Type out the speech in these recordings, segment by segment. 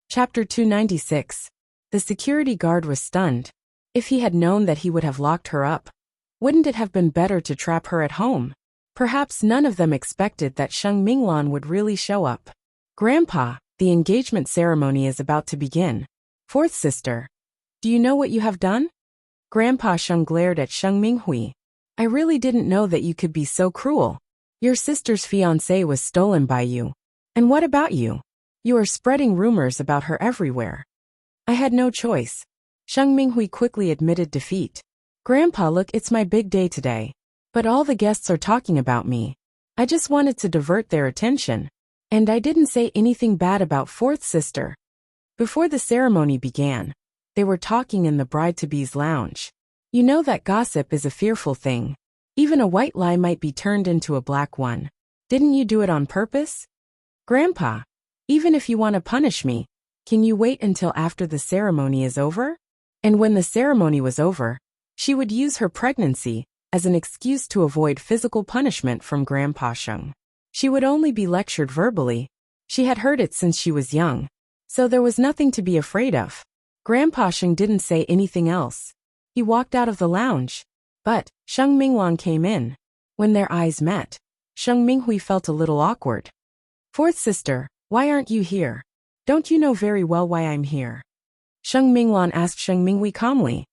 Chapter 296. The security guard was stunned. If he had known that he would have locked her up, wouldn't it have been better to trap her at home? Perhaps none of them expected that Sheng Minglan would really show up. Grandpa, the engagement ceremony is about to begin. Fourth sister. Do you know what you have done? Grandpa Sheng glared at Sheng Minghui. I really didn't know that you could be so cruel. Your sister's fiancé was stolen by you. And what about you? You are spreading rumors about her everywhere. I had no choice. Sheng Minghui quickly admitted defeat. Grandpa, look, it's my big day today. But all the guests are talking about me. I just wanted to divert their attention. And I didn't say anything bad about fourth sister. Before the ceremony began, they were talking in the bride-to-be's lounge. You know that gossip is a fearful thing. Even a white lie might be turned into a black one. Didn't you do it on purpose? Grandpa, even if you want to punish me, can you wait until after the ceremony is over? And when the ceremony was over, she would use her pregnancy as an excuse to avoid physical punishment from Grandpa Sheng. She would only be lectured verbally. She had heard it since she was young, so there was nothing to be afraid of. Grandpa Sheng didn't say anything else. He walked out of the lounge. But Sheng Minglan came in. When their eyes met, Sheng Minghui felt a little awkward. Fourth sister, why aren't you here? Don't you know very well why I'm here? Sheng Minglan asked Sheng Minghui calmly.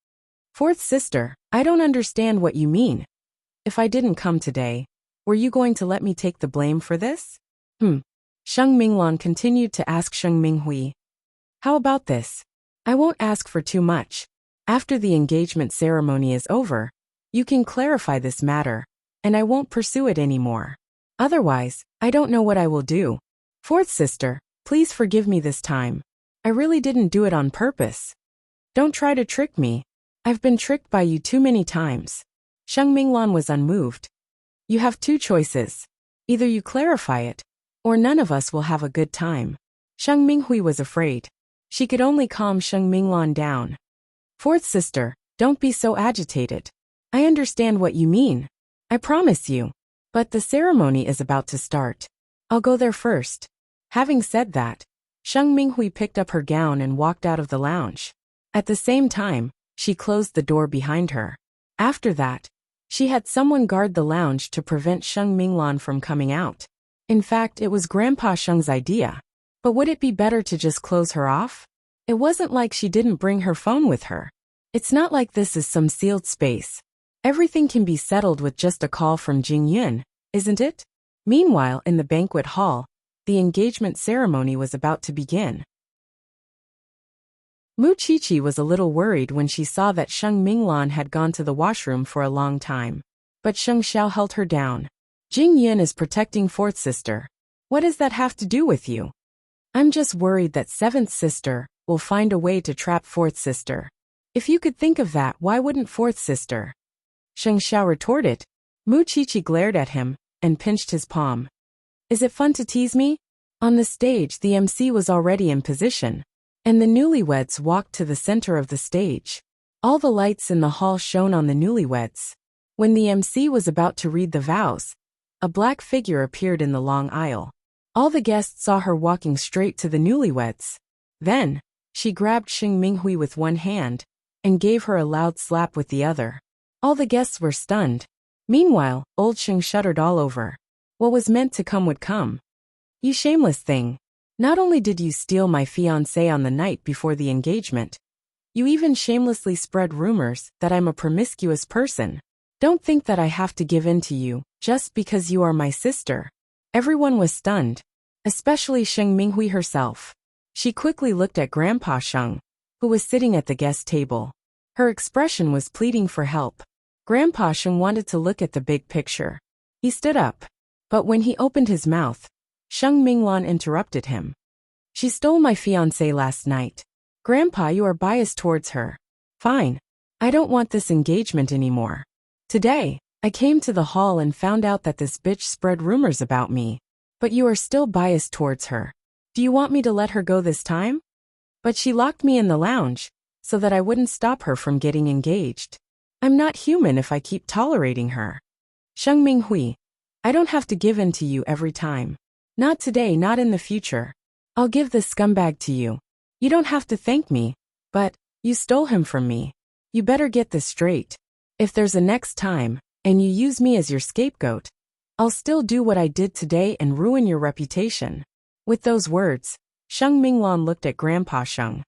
Fourth sister, I don't understand what you mean. If I didn't come today, were you going to let me take the blame for this? Sheng Minglan continued to ask Sheng Minghui. How about this? I won't ask for too much. After the engagement ceremony is over, you can clarify this matter, and I won't pursue it anymore. Otherwise, I don't know what I will do. Fourth sister, please forgive me this time. I really didn't do it on purpose. Don't try to trick me. I've been tricked by you too many times. Sheng Minglan was unmoved. You have two choices. Either you clarify it, or none of us will have a good time. Sheng Minghui was afraid. She could only calm Sheng Minglan down. Fourth sister, don't be so agitated. I understand what you mean. I promise you. But the ceremony is about to start. I'll go there first. Having said that, Sheng Minghui picked up her gown and walked out of the lounge. At the same time, she closed the door behind her. After that, she had someone guard the lounge to prevent Sheng Minglan from coming out. In fact, it was Grandpa Sheng's idea. But would it be better to just close her off? It wasn't like she didn't bring her phone with her. It's not like this is some sealed space. Everything can be settled with just a call from Jing Yun, isn't it? Meanwhile, in the banquet hall, the engagement ceremony was about to begin. Mu Qiqi was a little worried when she saw that Sheng Minglan had gone to the washroom for a long time. But Sheng Xiao held her down. Jing Yun is protecting fourth sister. What does that have to do with you? I'm just worried that seventh sister will find a way to trap fourth sister. If you could think of that, why wouldn't fourth sister? Sheng Xiao retorted. Mu Qiqi glared at him and pinched his palm. Is it fun to tease me? On the stage, the MC was already in position, and the newlyweds walked to the center of the stage. All the lights in the hall shone on the newlyweds. When the MC was about to read the vows, a black figure appeared in the long aisle. All the guests saw her walking straight to the newlyweds. Then, she grabbed Sheng Minghui with one hand and gave her a loud slap with the other. All the guests were stunned. Meanwhile, old Sheng shuddered all over. What was meant to come would come. You shameless thing. Not only did you steal my fiancé on the night before the engagement, you even shamelessly spread rumors that I'm a promiscuous person. Don't think that I have to give in to you just because you are my sister. Everyone was stunned, especially Sheng Minghui herself. She quickly looked at Grandpa Sheng, who was sitting at the guest table. Her expression was pleading for help. Grandpa Sheng wanted to look at the big picture. He stood up. But when he opened his mouth, Sheng Minglan interrupted him. She stole my fiancé last night. Grandpa, you are biased towards her. Fine. I don't want this engagement anymore. Today, I came to the hall and found out that this bitch spread rumors about me. But you are still biased towards her. Do you want me to let her go this time? But she locked me in the lounge, so that I wouldn't stop her from getting engaged. I'm not human if I keep tolerating her. Sheng Minghui, I don't have to give in to you every time. Not today, not in the future. I'll give this scumbag to you. You don't have to thank me, but you stole him from me. You better get this straight. If there's a next time, and you use me as your scapegoat, I'll still do what I did today and ruin your reputation." With those words, Sheng Minglan looked at Grandpa Sheng.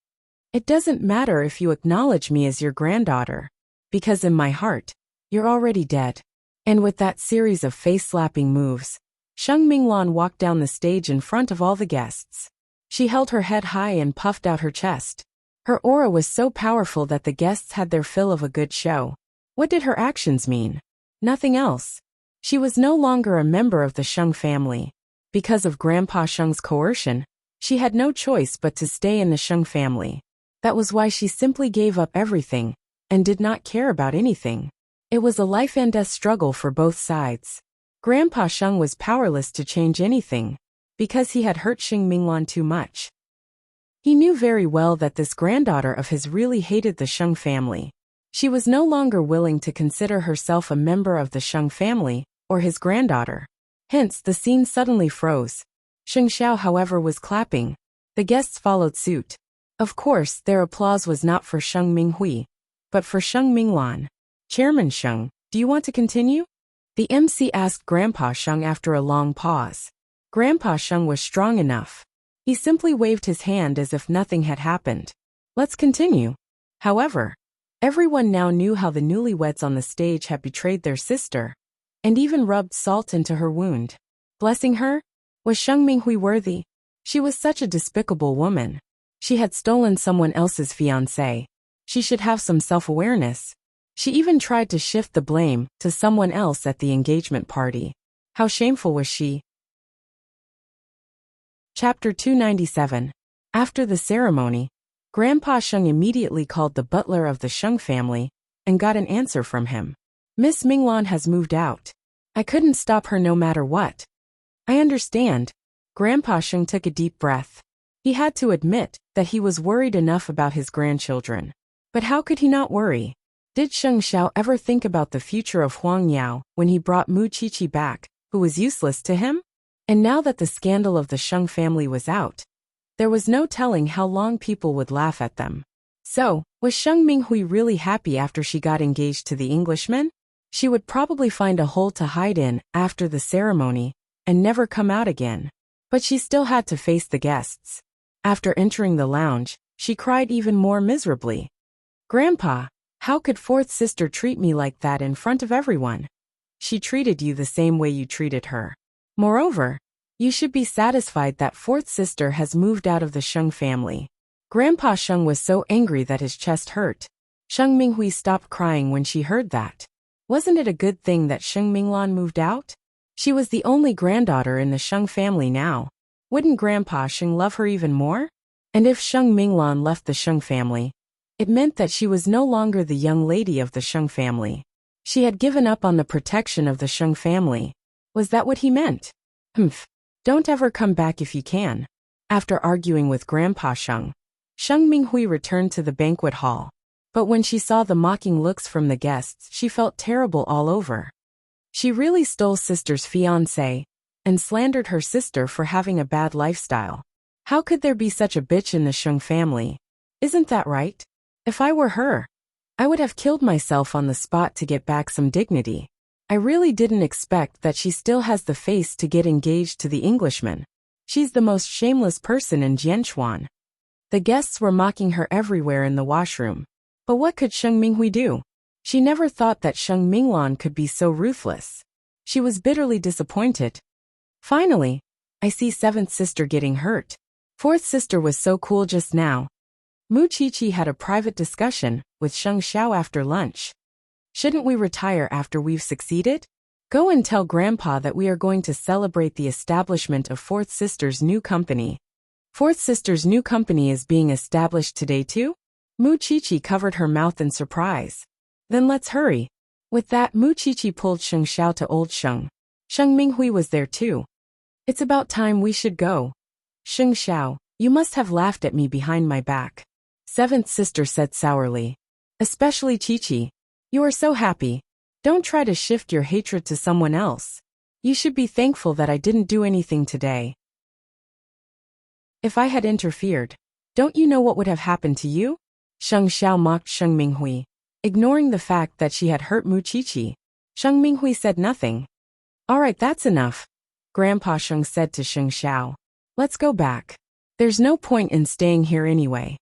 "It doesn't matter if you acknowledge me as your granddaughter, because in my heart, you're already dead." And with that series of face-slapping moves, Sheng Minglan walked down the stage in front of all the guests. She held her head high and puffed out her chest. Her aura was so powerful that the guests had their fill of a good show. What did her actions mean? Nothing else. She was no longer a member of the Sheng family. Because of Grandpa Sheng's coercion, she had no choice but to stay in the Sheng family. That was why she simply gave up everything and did not care about anything. It was a life-and-death struggle for both sides. Grandpa Sheng was powerless to change anything because he had hurt Sheng Minglan too much. He knew very well that this granddaughter of his really hated the Sheng family. She was no longer willing to consider herself a member of the Sheng family or his granddaughter. Hence, the scene suddenly froze. Sheng Xiao, however, was clapping. The guests followed suit. Of course, their applause was not for Sheng Minghui, but for Sheng Minglan. "Chairman Sheng, do you want to continue?" The MC asked Grandpa Sheng after a long pause. Grandpa Sheng was strong enough. He simply waved his hand as if nothing had happened. "Let's continue." However, everyone now knew how the newlyweds on the stage had betrayed their sister, and even rubbed salt into her wound. Blessing her? Was Sheng Minghui worthy? She was such a despicable woman. She had stolen someone else's fiancé. She should have some self-awareness. She even tried to shift the blame to someone else at the engagement party. How shameful was she? Chapter 297. After the ceremony, Grandpa Sheng immediately called the butler of the Sheng family and got an answer from him. "Miss Minglan has moved out. I couldn't stop her no matter what." "I understand." Grandpa Sheng took a deep breath. He had to admit that he was worried enough about his grandchildren. But how could he not worry? Did Sheng Xiao ever think about the future of Huang Yao when he brought Mu Qiqi back, who was useless to him? And now that the scandal of the Sheng family was out, there was no telling how long people would laugh at them. So, was Sheng Minghui really happy after she got engaged to the Englishman? She would probably find a hole to hide in after the ceremony and never come out again. But she still had to face the guests. After entering the lounge, she cried even more miserably. "Grandpa, how could fourth sister treat me like that in front of everyone? She treated you the same way you treated her. Moreover, you should be satisfied that fourth sister has moved out of the Sheng family." Grandpa Sheng was so angry that his chest hurt. Sheng Minghui stopped crying when she heard that. Wasn't it a good thing that Sheng Minglan moved out? She was the only granddaughter in the Sheng family now. Wouldn't Grandpa Sheng love her even more? And if Sheng Minglan left the Sheng family, it meant that she was no longer the young lady of the Sheng family. She had given up on the protection of the Sheng family. Was that what he meant? Humph. Don't ever come back if you can. After arguing with Grandpa Sheng, Sheng Minghui returned to the banquet hall. But when she saw the mocking looks from the guests, she felt terrible all over. She really stole sister's fiancé and slandered her sister for having a bad lifestyle. How could there be such a bitch in the Sheng family? Isn't that right? If I were her, I would have killed myself on the spot to get back some dignity. I really didn't expect that she still has the face to get engaged to the Englishman. She's the most shameless person in Jianchuan. The guests were mocking her everywhere in the washroom. But what could Sheng Minghui do? She never thought that Sheng Minglan could be so ruthless. She was bitterly disappointed. Finally, I see seventh sister getting hurt. Fourth sister was so cool just now. Mu Qiqi had a private discussion with Sheng Xiao after lunch. Shouldn't we retire after we've succeeded? Go and tell Grandpa that we are going to celebrate the establishment of Fourth Sister's new company. Fourth Sister's new company is being established today too? Mu Qiqi covered her mouth in surprise. Then let's hurry. With that, Mu Qiqi pulled Sheng Xiao to old Sheng. Sheng Minghui was there too. It's about time we should go. Sheng Xiao, you must have laughed at me behind my back. Seventh sister said sourly. Especially Qiqi. You are so happy. Don't try to shift your hatred to someone else. You should be thankful that I didn't do anything today. If I had interfered, Don't you know what would have happened to you? Sheng Xiao mocked Sheng Minghui. Ignoring the fact that she had hurt Muqiqi, Sheng Minghui said nothing. All right, that's enough, Grandpa Sheng said to Sheng Xiao. Let's go back. There's no point in staying here anyway.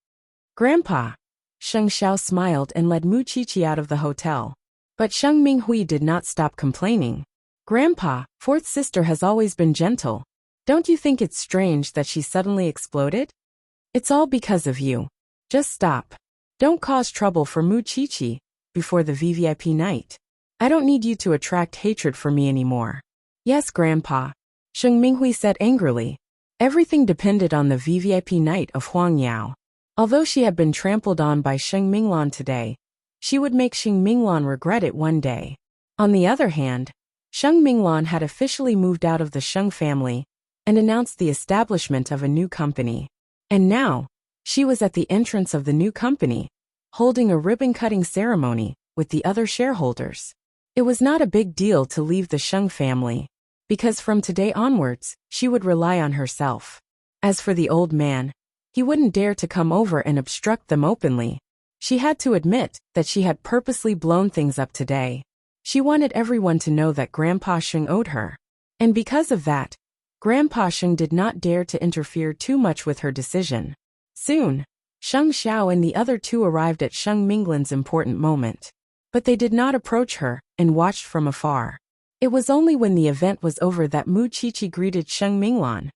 Grandpa. Sheng Xiao smiled and led Muqiqi out of the hotel. But Sheng Minghui did not stop complaining. Grandpa, fourth sister has always been gentle. Don't you think it's strange that she suddenly exploded? It's all because of you. Just stop. Don't cause trouble for Muqiqi before the VVIP night. I don't need you to attract hatred for me anymore. Yes, Grandpa, Sheng Minghui said angrily. Everything depended on the VVIP night of Huang Yao. Although she had been trampled on by Sheng Minglan today, she would make Sheng Minglan regret it one day. On the other hand, Sheng Minglan had officially moved out of the Sheng family and announced the establishment of a new company. And now, she was at the entrance of the new company, holding a ribbon-cutting ceremony with the other shareholders. It was not a big deal to leave the Sheng family, because from today onwards, she would rely on herself. As for the old man, he wouldn't dare to come over and obstruct them openly. She had to admit that she had purposely blown things up today. She wanted everyone to know that Grandpa Sheng owed her. And because of that, Grandpa Sheng did not dare to interfere too much with her decision. Soon, Sheng Xiao and the other two arrived at Sheng Minglan's important moment. But they did not approach her and watched from afar. It was only when the event was over that Muqiqi greeted Sheng Minglan.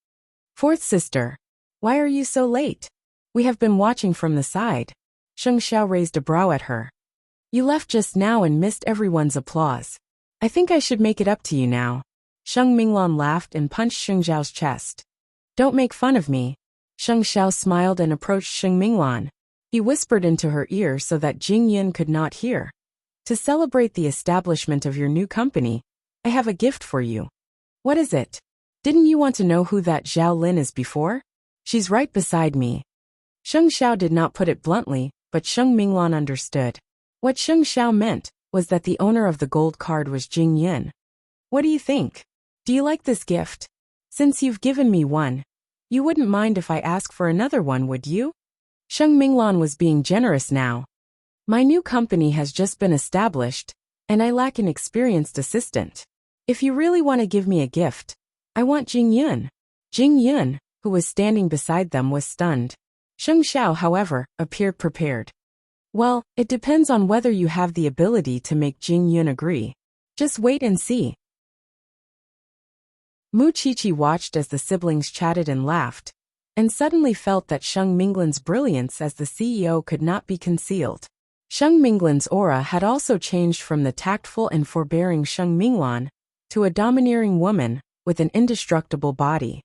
Fourth sister, why are you so late? We have been watching from the side. Sheng Xiao raised a brow at her. You left just now and missed everyone's applause. I think I should make it up to you now. Sheng Minglan laughed and punched Sheng Xiao's chest. Don't make fun of me. Sheng Xiao smiled and approached Sheng Minglan. He whispered into her ear so that Jing Yun could not hear. To celebrate the establishment of your new company, I have a gift for you. What is it? Didn't you want to know who that Zhao Lin is before? She's right beside me. Sheng Xiao did not put it bluntly, but Sheng Minglan understood. What Sheng Xiao meant was that the owner of the gold card was Jing Yun. What do you think? Do you like this gift? Since you've given me one, you wouldn't mind if I ask for another one, would you? Sheng Minglan was being generous now. My new company has just been established, and I lack an experienced assistant. If you really want to give me a gift, I want Jing Yun. Jing Yun, who was standing beside them, was stunned. Sheng Xiao, however, appeared prepared. Well, it depends on whether you have the ability to make Jing Yun agree. Just wait and see. Muqiqi watched as the siblings chatted and laughed, and suddenly felt that Sheng Minglan's brilliance as the CEO could not be concealed. Sheng Minglan's aura had also changed from the tactful and forbearing Sheng Minglan to a domineering woman with an indestructible body.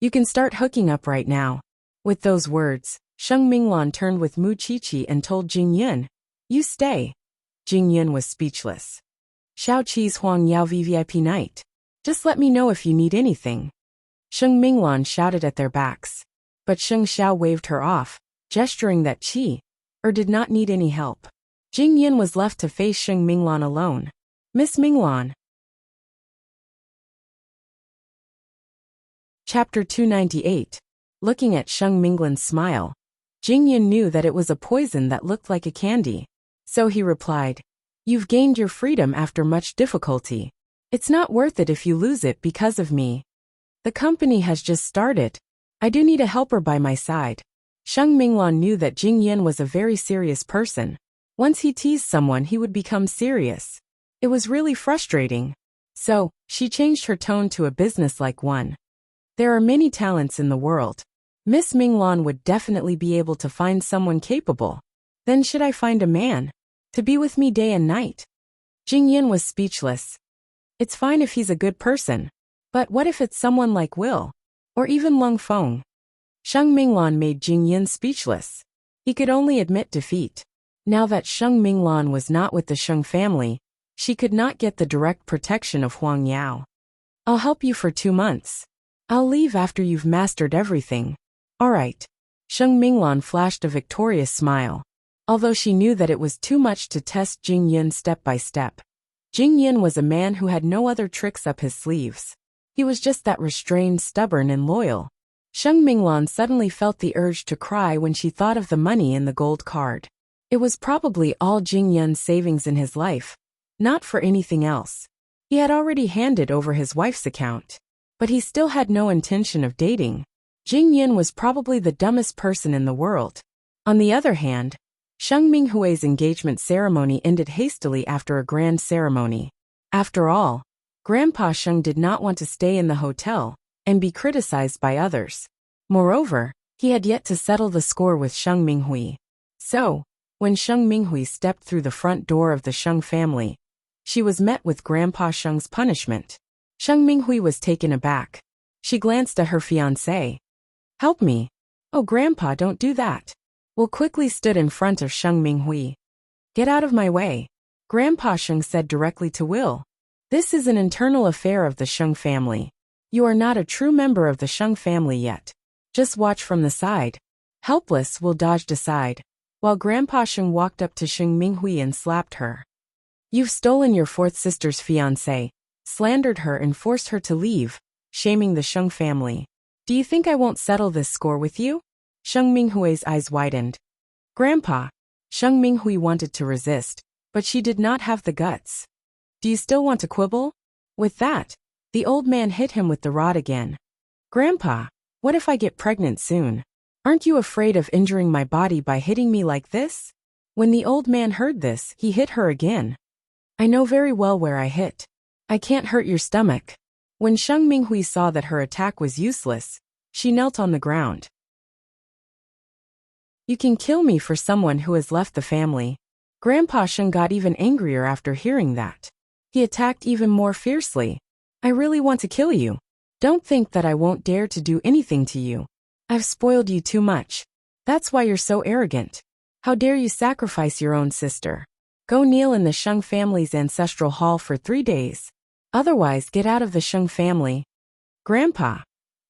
You can start hooking up right now. With those words, Sheng Minglan turned with Muqiqi and told Jing Yun, you stay. Jing Yun was speechless. Xiao Qi's Huang Yao VVIP night. Just let me know if you need anything. Sheng Minglan shouted at their backs. But Sheng Xiao waved her off, gesturing that she did not need any help. Jing Yun was left to face Sheng Minglan alone. Miss Minglan. Chapter 298. Looking at Sheng Minglan's smile, Jing Yun knew that it was a poison that looked like a candy. So he replied, you've gained your freedom after much difficulty. It's not worth it if you lose it because of me. The company has just started. I do need a helper by my side. Sheng Minglan knew that Jing Yun was a very serious person. Once he teased someone, he would become serious. It was really frustrating. So, she changed her tone to a businesslike one. There are many talents in the world. Miss Minglan would definitely be able to find someone capable. Then should I find a man to be with me day and night? Jing Yun was speechless. It's fine if he's a good person. But what if it's someone like Will? Or even Lung Feng? Sheng Minglan made Jing Yun speechless. He could only admit defeat. Now that Sheng Minglan was not with the Sheng family, she could not get the direct protection of Huang Yao. I'll help you for 2 months. I'll leave after you've mastered everything. All right. Sheng Minglan flashed a victorious smile. Although she knew that it was too much to test Jing Yun step by step. Jing Yun was a man who had no other tricks up his sleeves. He was just that restrained, stubborn, and loyal. Sheng Minglan suddenly felt the urge to cry when she thought of the money in the gold card. It was probably all Jing Yun's savings in his life, not for anything else. He had already handed over his wife's account. But he still had no intention of dating. Jing Yun was probably the dumbest person in the world. On the other hand, Sheng Minghui's engagement ceremony ended hastily after a grand ceremony. After all, Grandpa Sheng did not want to stay in the hotel and be criticized by others. Moreover, he had yet to settle the score with Sheng Minghui. So, when Sheng Minghui stepped through the front door of the Sheng family, she was met with Grandpa Sheng's punishment. Sheng Minghui was taken aback. She glanced at her fiancé. "Help me." "Oh, Grandpa, don't do that." Will quickly stood in front of Sheng Minghui. "Get out of my way," Grandpa Sheng said directly to Will. "This is an internal affair of the Sheng family. You are not a true member of the Sheng family yet. Just watch from the side." Helpless, Will dodged aside, while Grandpa Sheng walked up to Sheng Minghui and slapped her. "You've stolen your fourth sister's fiancé, slandered her and forced her to leave, shaming the Sheng family. Do you think I won't settle this score with you?" Sheng Minghui's eyes widened. "Grandpa." Sheng Minghui wanted to resist, but she did not have the guts. "Do you still want to quibble?" With that, the old man hit him with the rod again. "Grandpa, what if I get pregnant soon? Aren't you afraid of injuring my body by hitting me like this?" When the old man heard this, he hit her again. "I know very well where I hit. I can't hurt your stomach." When Sheng Minghui saw that her attack was useless, she knelt on the ground. "You can kill me for someone who has left the family." Grandpa Sheng got even angrier after hearing that. He attacked even more fiercely. "I really want to kill you. Don't think that I won't dare to do anything to you. I've spoiled you too much. That's why you're so arrogant. How dare you sacrifice your own sister? Go kneel in the Sheng family's ancestral hall for 3 days. Otherwise, get out of the Sheng family." "Grandpa,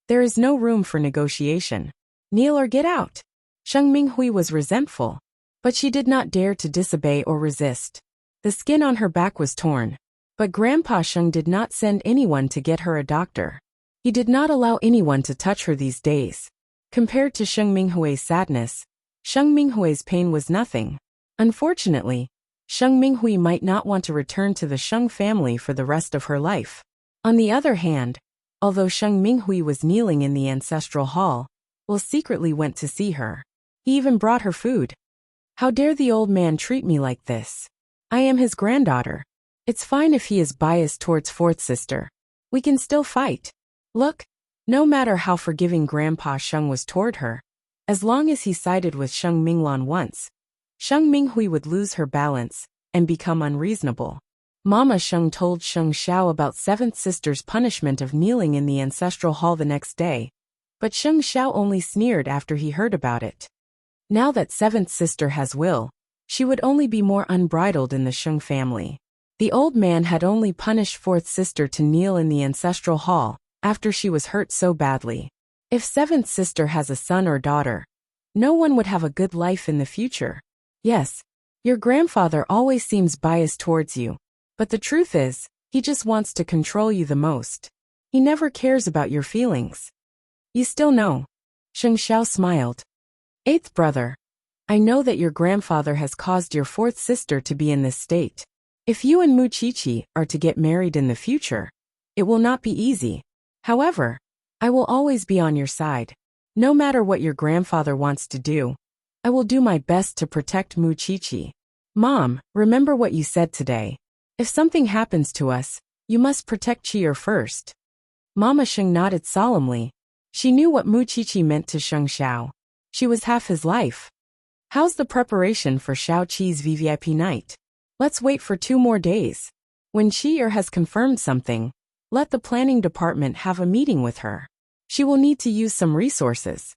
there is no room for negotiation. Kneel or get out." Sheng Minghui was resentful, but she did not dare to disobey or resist. The skin on her back was torn, but Grandpa Sheng did not send anyone to get her a doctor. He did not allow anyone to touch her these days. Compared to Sheng Minghui's sadness, Sheng Minghui's pain was nothing. Unfortunately, Sheng Minghui might not want to return to the Sheng family for the rest of her life. On the other hand, although Sheng Minghui was kneeling in the ancestral hall, Will secretly went to see her. He even brought her food. "How dare the old man treat me like this? I am his granddaughter. It's fine if he is biased towards fourth sister. We can still fight. Look." No matter how forgiving Grandpa Sheng was toward her, as long as he sided with Sheng Minglan once, Sheng Minghui would lose her balance and become unreasonable. Mama Sheng told Sheng Xiao about seventh sister's punishment of kneeling in the ancestral hall the next day, but Sheng Xiao only sneered after he heard about it. Now that seventh sister has Will, she would only be more unbridled in the Sheng family. The old man had only punished fourth sister to kneel in the ancestral hall after she was hurt so badly. If seventh sister has a son or daughter, no one would have a good life in the future. Yes, your grandfather always seems biased towards you, but the truth is, he just wants to control you the most. He never cares about your feelings. You still know. Sheng Xiao smiled. "Eighth brother, I know that your grandfather has caused your fourth sister to be in this state. If you and Mu Chichi are to get married in the future, it will not be easy. However, I will always be on your side. No matter what your grandfather wants to do, I will do my best to protect Mu Chichi. Mom, remember what you said today. If something happens to us, you must protect Chier first." Mama Sheng nodded solemnly. She knew what Mu Chichi meant to Sheng Xiao. She was half his life. "How's the preparation for Xiao Qi's VVIP night?" "Let's wait for 2 more days. When Chier has confirmed something, let the planning department have a meeting with her. She will need to use some resources."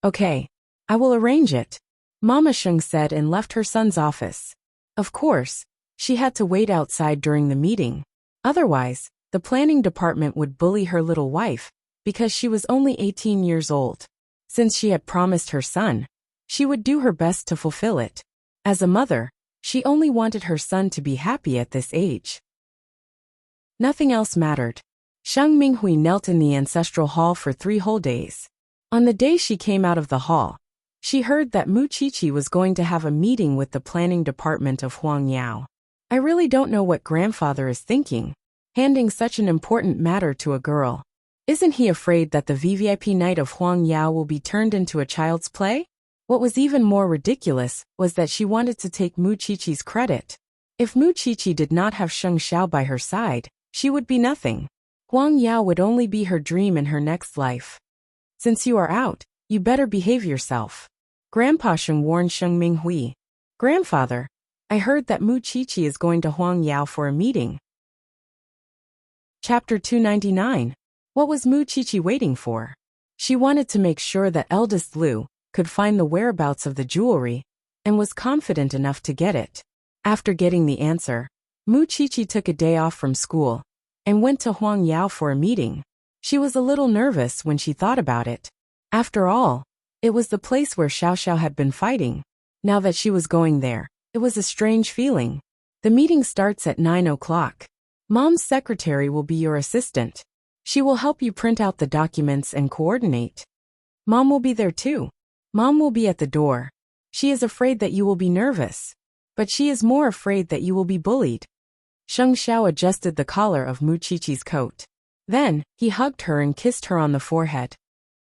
"Okay, I will arrange it," Mama Sheng said and left her son's office. Of course, she had to wait outside during the meeting. Otherwise, the planning department would bully her little wife because she was only 18 years old. Since she had promised her son, she would do her best to fulfill it. As a mother, she only wanted her son to be happy at this age. Nothing else mattered. Sheng Minghui knelt in the ancestral hall for 3 whole days. On the day she came out of the hall, she heard that Muqiqi was going to have a meeting with the planning department of Huang Yao. I really don't know what grandfather is thinking, handing such an important matter to a girl. Isn't he afraid that the VVIP night of Huang Yao will be turned into a child's play? What was even more ridiculous was that she wanted to take Muqiqi's credit. If Muqiqi did not have Sheng Xiao by her side, she would be nothing. Huang Yao would only be her dream in her next life. Since you are out, you better behave yourself. Grandpa Sheng warned Sheng Minghui. Grandfather, I heard that Muqiqi is going to Huang Yao for a meeting. Chapter 299. What was Muqiqi waiting for? She wanted to make sure that eldest Liu could find the whereabouts of the jewelry, and was confident enough to get it. After getting the answer, Muqiqi took a day off from school and went to Huang Yao for a meeting. She was a little nervous when she thought about it. After all, it was the place where Xiao Xiao had been fighting. Now that she was going there, it was a strange feeling. The meeting starts at 9 o'clock. Mom's secretary will be your assistant. She will help you print out the documents and coordinate. Mom will be there too. Mom will be at the door. She is afraid that you will be nervous, but she is more afraid that you will be bullied. Sheng Xiao adjusted the collar of Muqiqi's coat. Then, he hugged her and kissed her on the forehead.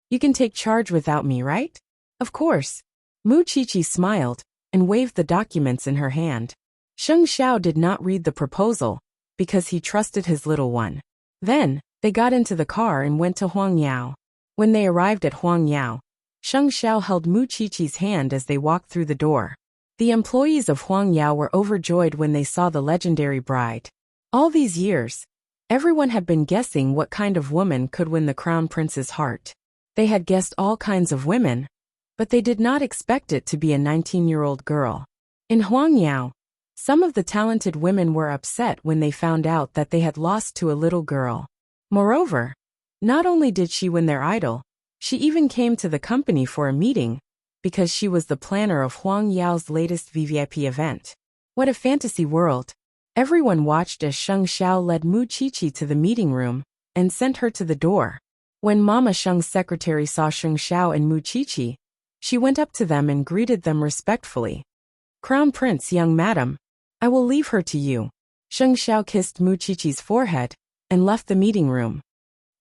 You can take charge without me, right? Of course. Muqiqi smiled and waved the documents in her hand. Sheng Xiao did not read the proposal because he trusted his little one. Then, they got into the car and went to Huang Yao. When they arrived at Huang Yao, Sheng Xiao held Muqiqi's hand as they walked through the door. The employees of Huang Yao were overjoyed when they saw the legendary bride. All these years, everyone had been guessing what kind of woman could win the crown prince's heart. They had guessed all kinds of women, but they did not expect it to be a 19-year-old girl. In Huang Yao, some of the talented women were upset when they found out that they had lost to a little girl. Moreover, not only did she win their idol, she even came to the company for a meeting, because she was the planner of Huang Yao's latest VVIP event. What a fantasy world! Everyone watched as Sheng Xiao led Muqiqi to the meeting room and sent her to the door. When Mama Sheng's secretary saw Sheng Xiao and Muqiqi, she went up to them and greeted them respectfully. Crown Prince, young madam, I will leave her to you. Sheng Xiao kissed Muqiqi's forehead and left the meeting room.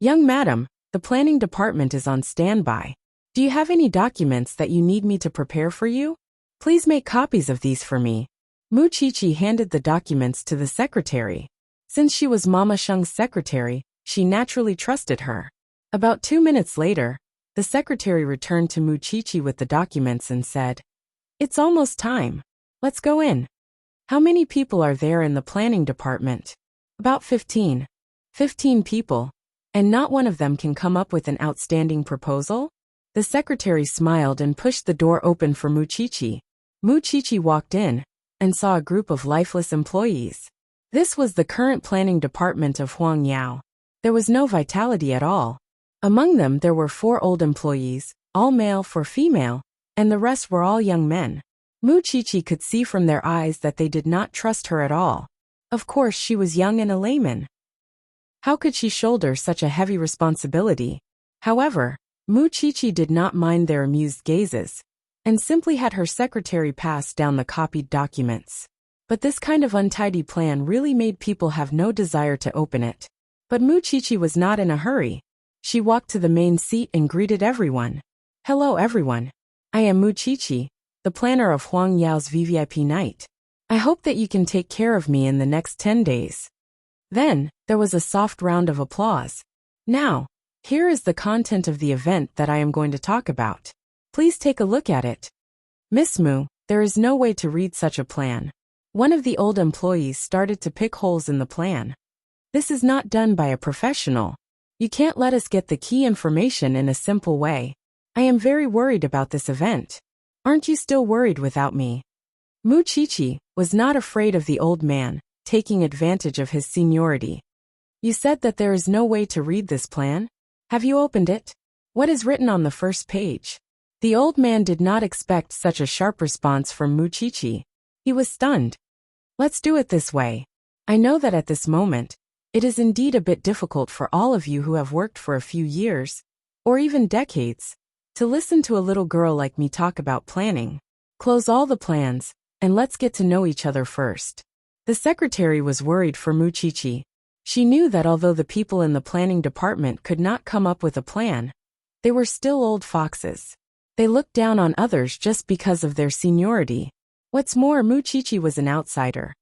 Young madam, the planning department is on standby. Do you have any documents that you need me to prepare for you? Please make copies of these for me. Muqiqi handed the documents to the secretary. Since she was Mama Sheng's secretary, she naturally trusted her. About 2 minutes later, the secretary returned to Muqiqi with the documents and said, It's almost time. Let's go in. How many people are there in the planning department? About 15. 15 people, and not one of them can come up with an outstanding proposal? The secretary smiled and pushed the door open for Muqiqi. Muqiqi walked in and saw a group of lifeless employees. This was the current planning department of Huang Yao. There was no vitality at all. Among them there were 4 old employees, all male for female, and the rest were all young men. Muqiqi could see from their eyes that they did not trust her at all. Of course she was young and a layman. How could she shoulder such a heavy responsibility? However, Muqiqi did not mind their amused gazes, and simply had her secretary pass down the copied documents. But this kind of untidy plan really made people have no desire to open it. But Muqiqi was not in a hurry. She walked to the main seat and greeted everyone. Hello everyone. I am Muqiqi, the planner of Huang Yao's VVIP night. I hope that you can take care of me in the next 10 days. Then, there was a soft round of applause. Now, here is the content of the event that I am going to talk about. Please take a look at it. Miss Mu, there is no way to read such a plan. One of the old employees started to pick holes in the plan. This is not done by a professional. You can't let us get the key information in a simple way. I am very worried about this event. Aren't you still worried without me? Muqiqi was not afraid of the old man taking advantage of his seniority. You said that there is no way to read this plan? Have you opened it? What is written on the first page? The old man did not expect such a sharp response from Muqiqi. He was stunned. Let's do it this way. I know that at this moment, it is indeed a bit difficult for all of you who have worked for a few years, or even decades, To listen to a little girl like me talk about planning. Close all the plans, and let's get to know each other first. The secretary was worried for Wuxia. She knew that although the people in the planning department could not come up with a plan, they were still old foxes. They looked down on others just because of their seniority. What's more, Wuxia was an outsider.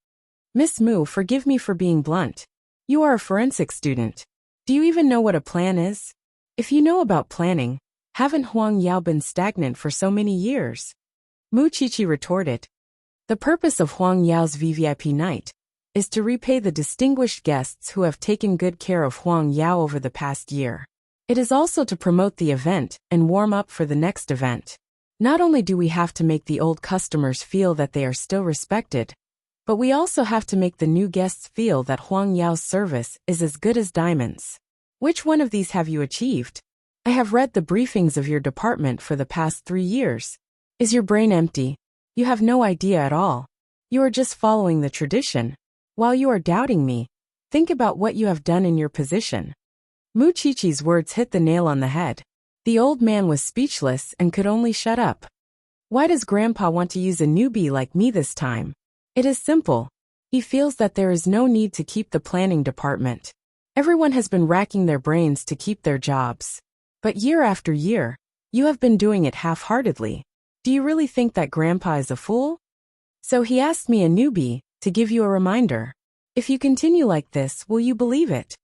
Miss Mu, forgive me for being blunt. You are a forensic student. Do you even know what a plan is? If you know about planning, haven't Huang Yao been stagnant for so many years? Wuxia retorted. The purpose of Huang Yao's VVIP night is to repay the distinguished guests who have taken good care of Huang Yao over the past year. It is also to promote the event and warm up for the next event. Not only do we have to make the old customers feel that they are still respected, but we also have to make the new guests feel that Huang Yao's service is as good as diamonds. Which one of these have you achieved? I have read the briefings of your department for the past 3 years. Is your brain empty? You have no idea at all. You are just following the tradition. While you are doubting me, think about what you have done in your position. Wuxia's words hit the nail on the head. The old man was speechless and could only shut up. Why does Grandpa want to use a newbie like me this time? It is simple. He feels that there is no need to keep the planning department. Everyone has been racking their brains to keep their jobs. But year after year, you have been doing it half-heartedly. Do you really think that Grandpa is a fool? So he asked me, a newbie, to give you a reminder. If you continue like this, will you believe it?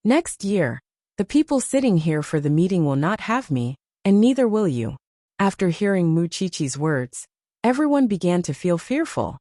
Next year, the people sitting here for the meeting will not have me, and neither will you. After hearing Wuxia's words, everyone began to feel fearful.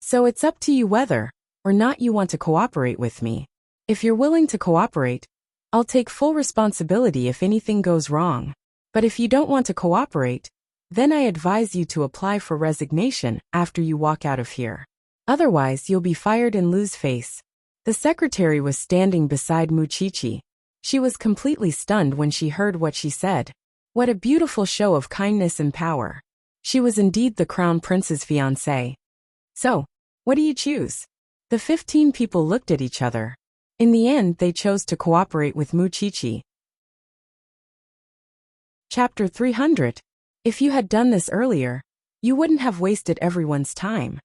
So it's up to you whether or not you want to cooperate with me. If you're willing to cooperate, I'll take full responsibility if anything goes wrong. But if you don't want to cooperate, then I advise you to apply for resignation after you walk out of here. Otherwise, you'll be fired and lose face. The secretary was standing beside Wuxia. She was completely stunned when she heard what she said. What a beautiful show of kindness and power. She was indeed the crown prince's fiancée. So, what do you choose? The 15 people looked at each other. In the end, they chose to cooperate with Wuxia. Chapter 300. If you had done this earlier, you wouldn't have wasted everyone's time.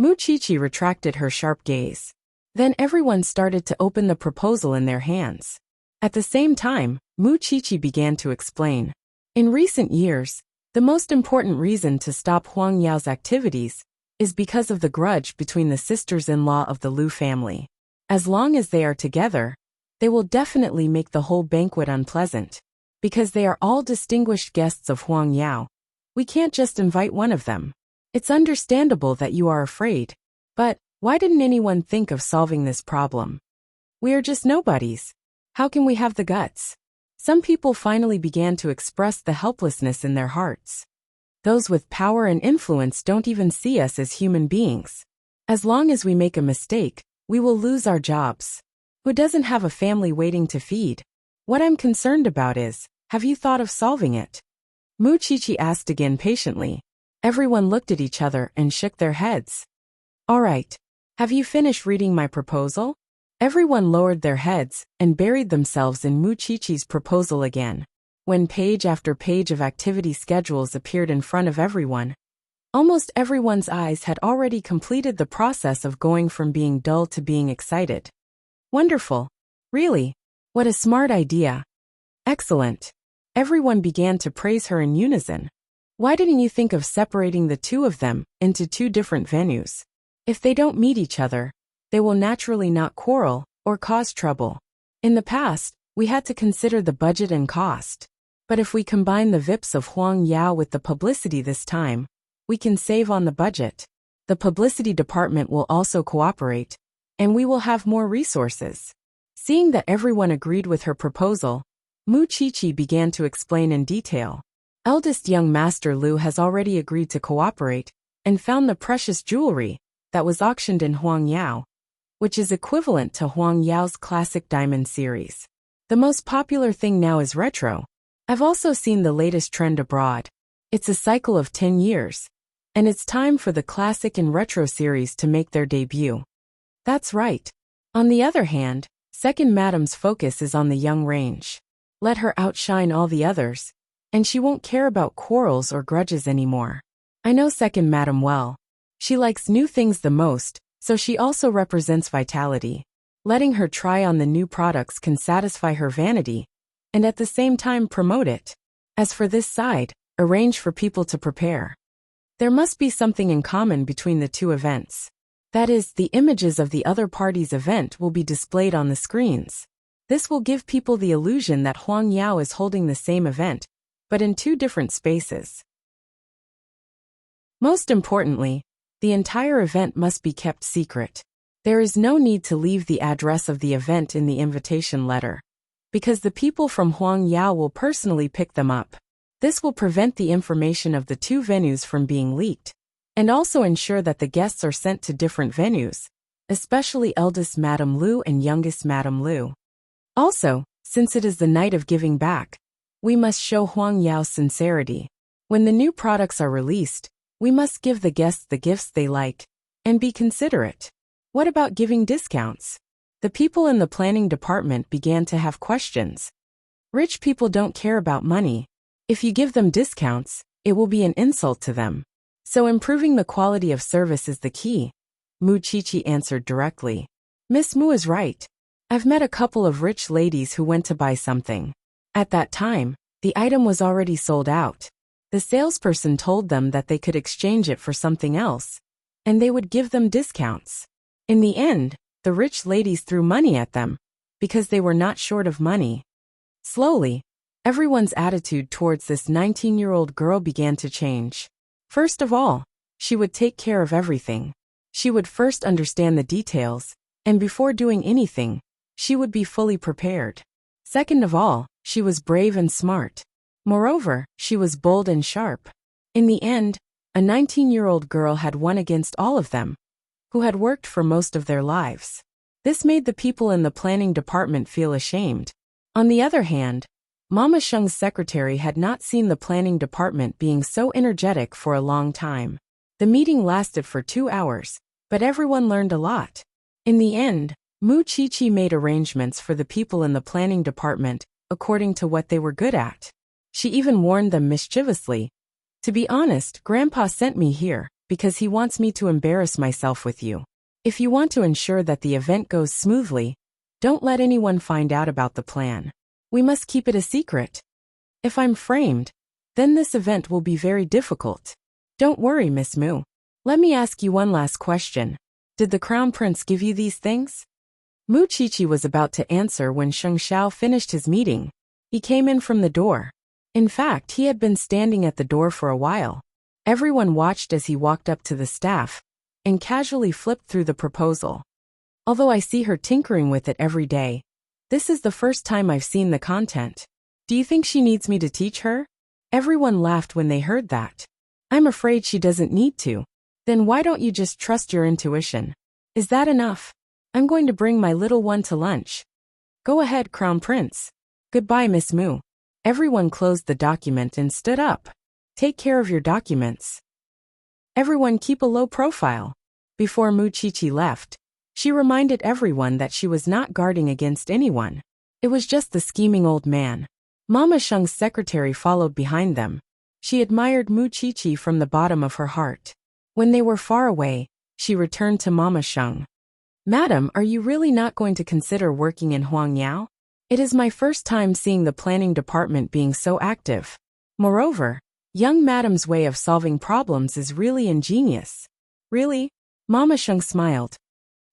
Wuxia retracted her sharp gaze. Then everyone started to open the proposal in their hands. At the same time, Wuxia began to explain. In recent years, the most important reason to stop Huang Yao's activities is because of the grudge between the sisters-in-law of the Liu family. As long as they are together, they will definitely make the whole banquet unpleasant. Because they are all distinguished guests of Huang Yao, we can't just invite one of them. It's understandable that you are afraid, but why didn't anyone think of solving this problem? We are just nobodies. How can we have the guts? Some people finally began to express the helplessness in their hearts. Those with power and influence don't even see us as human beings. As long as we make a mistake, we will lose our jobs. Who doesn't have a family waiting to feed? What I'm concerned about is, have you thought of solving it? Wuxia asked again patiently. Everyone looked at each other and shook their heads. All right. Have you finished reading my proposal? Everyone lowered their heads and buried themselves in Wuxia's proposal again. When page after page of activity schedules appeared in front of everyone, almost everyone's eyes had already completed the process of going from being dull to being excited. Wonderful. Really? What a smart idea. Excellent. Everyone began to praise her in unison. Why didn't you think of separating the two of them into 2 different venues? If they don't meet each other, they will naturally not quarrel or cause trouble. In the past, we had to consider the budget and cost. But if we combine the VIPs of Huang Yao with the publicity this time, we can save on the budget. The publicity department will also cooperate, and we will have more resources. Seeing that everyone agreed with her proposal, Wuxia began to explain in detail. Eldest young Master Liu has already agreed to cooperate and found the precious jewelry that was auctioned in Huang Yao, which is equivalent to Huang Yao's classic diamond series. The most popular thing now is retro. I've also seen the latest trend abroad. It's a cycle of 10 years, and it's time for the classic and retro series to make their debut. That's right. On the other hand, Second Madam's focus is on the young range. Let her outshine all the others, and she won't care about quarrels or grudges anymore. I know second madam well. She likes new things the most, so she also represents vitality. Letting her try on the new products can satisfy her vanity, and at the same time promote it. As for this side, arrange for people to prepare. There must be something in common between the two events. That is, the images of the other party's event will be displayed on the screens. This will give people the illusion that Huang Yao is holding the same event, but in two different spaces. Most importantly, the entire event must be kept secret. There is no need to leave the address of the event in the invitation letter, because the people from Huang Yao will personally pick them up. This will prevent the information of the two venues from being leaked, and also ensure that the guests are sent to different venues, especially eldest Madame Lu and youngest Madame Lu. Also, since it is the night of giving back, we must show Huang Yao's sincerity. When the new products are released, we must give the guests the gifts they like, and be considerate. What about giving discounts? The people in the planning department began to have questions. Rich people don't care about money. If you give them discounts, it will be an insult to them. So improving the quality of service is the key. Mu Chichi answered directly. Miss Mu is right. I've met a couple of rich ladies who went to buy something. At that time, the item was already sold out. The salesperson told them that they could exchange it for something else, and they would give them discounts. In the end, the rich ladies threw money at them, because they were not short of money. Slowly, everyone's attitude towards this 19-year-old girl began to change. First of all, she would take care of everything. She would first understand the details, and before doing anything, she would be fully prepared. Second of all, she was brave and smart. Moreover, she was bold and sharp. In the end, a 19-year-old girl had won against all of them, who had worked for most of their lives. This made the people in the planning department feel ashamed. On the other hand, Mama Sheng's secretary had not seen the planning department being so energetic for a long time. The meeting lasted for 2 hours, but everyone learned a lot. In the end, Mu Chichi made arrangements for the people in the planning department according to what they were good at. She even warned them mischievously. To be honest, Grandpa sent me here because he wants me to embarrass myself with you. If you want to ensure that the event goes smoothly, don't let anyone find out about the plan. We must keep it a secret. If I'm framed, then this event will be very difficult. Don't worry, Miss Mu. Let me ask you one last question. Did the Crown Prince give you these things? Mu Chichi was about to answer when Sheng Xiao finished his meeting. He came in from the door. In fact, he had been standing at the door for a while. Everyone watched as he walked up to the staff and casually flipped through the proposal. Although I see her tinkering with it every day, this is the first time I've seen the content. Do you think she needs me to teach her? Everyone laughed when they heard that. I'm afraid she doesn't need to. Then why don't you just trust your intuition? Is that enough? I'm going to bring my little one to lunch. Go ahead, Crown Prince. Goodbye, Miss Mu. Everyone closed the document and stood up. Take care of your documents. Everyone keep a low profile. Before Mu Chichi left, she reminded everyone that she was not guarding against anyone. It was just the scheming old man. Mama Sheng's secretary followed behind them. She admired Mu Chichi from the bottom of her heart. When they were far away, she returned to Mama Sheng. Madam, are you really not going to consider working in Huang Yao? It is my first time seeing the planning department being so active. Moreover, young madam's way of solving problems is really ingenious. Really? Mama Sheng smiled.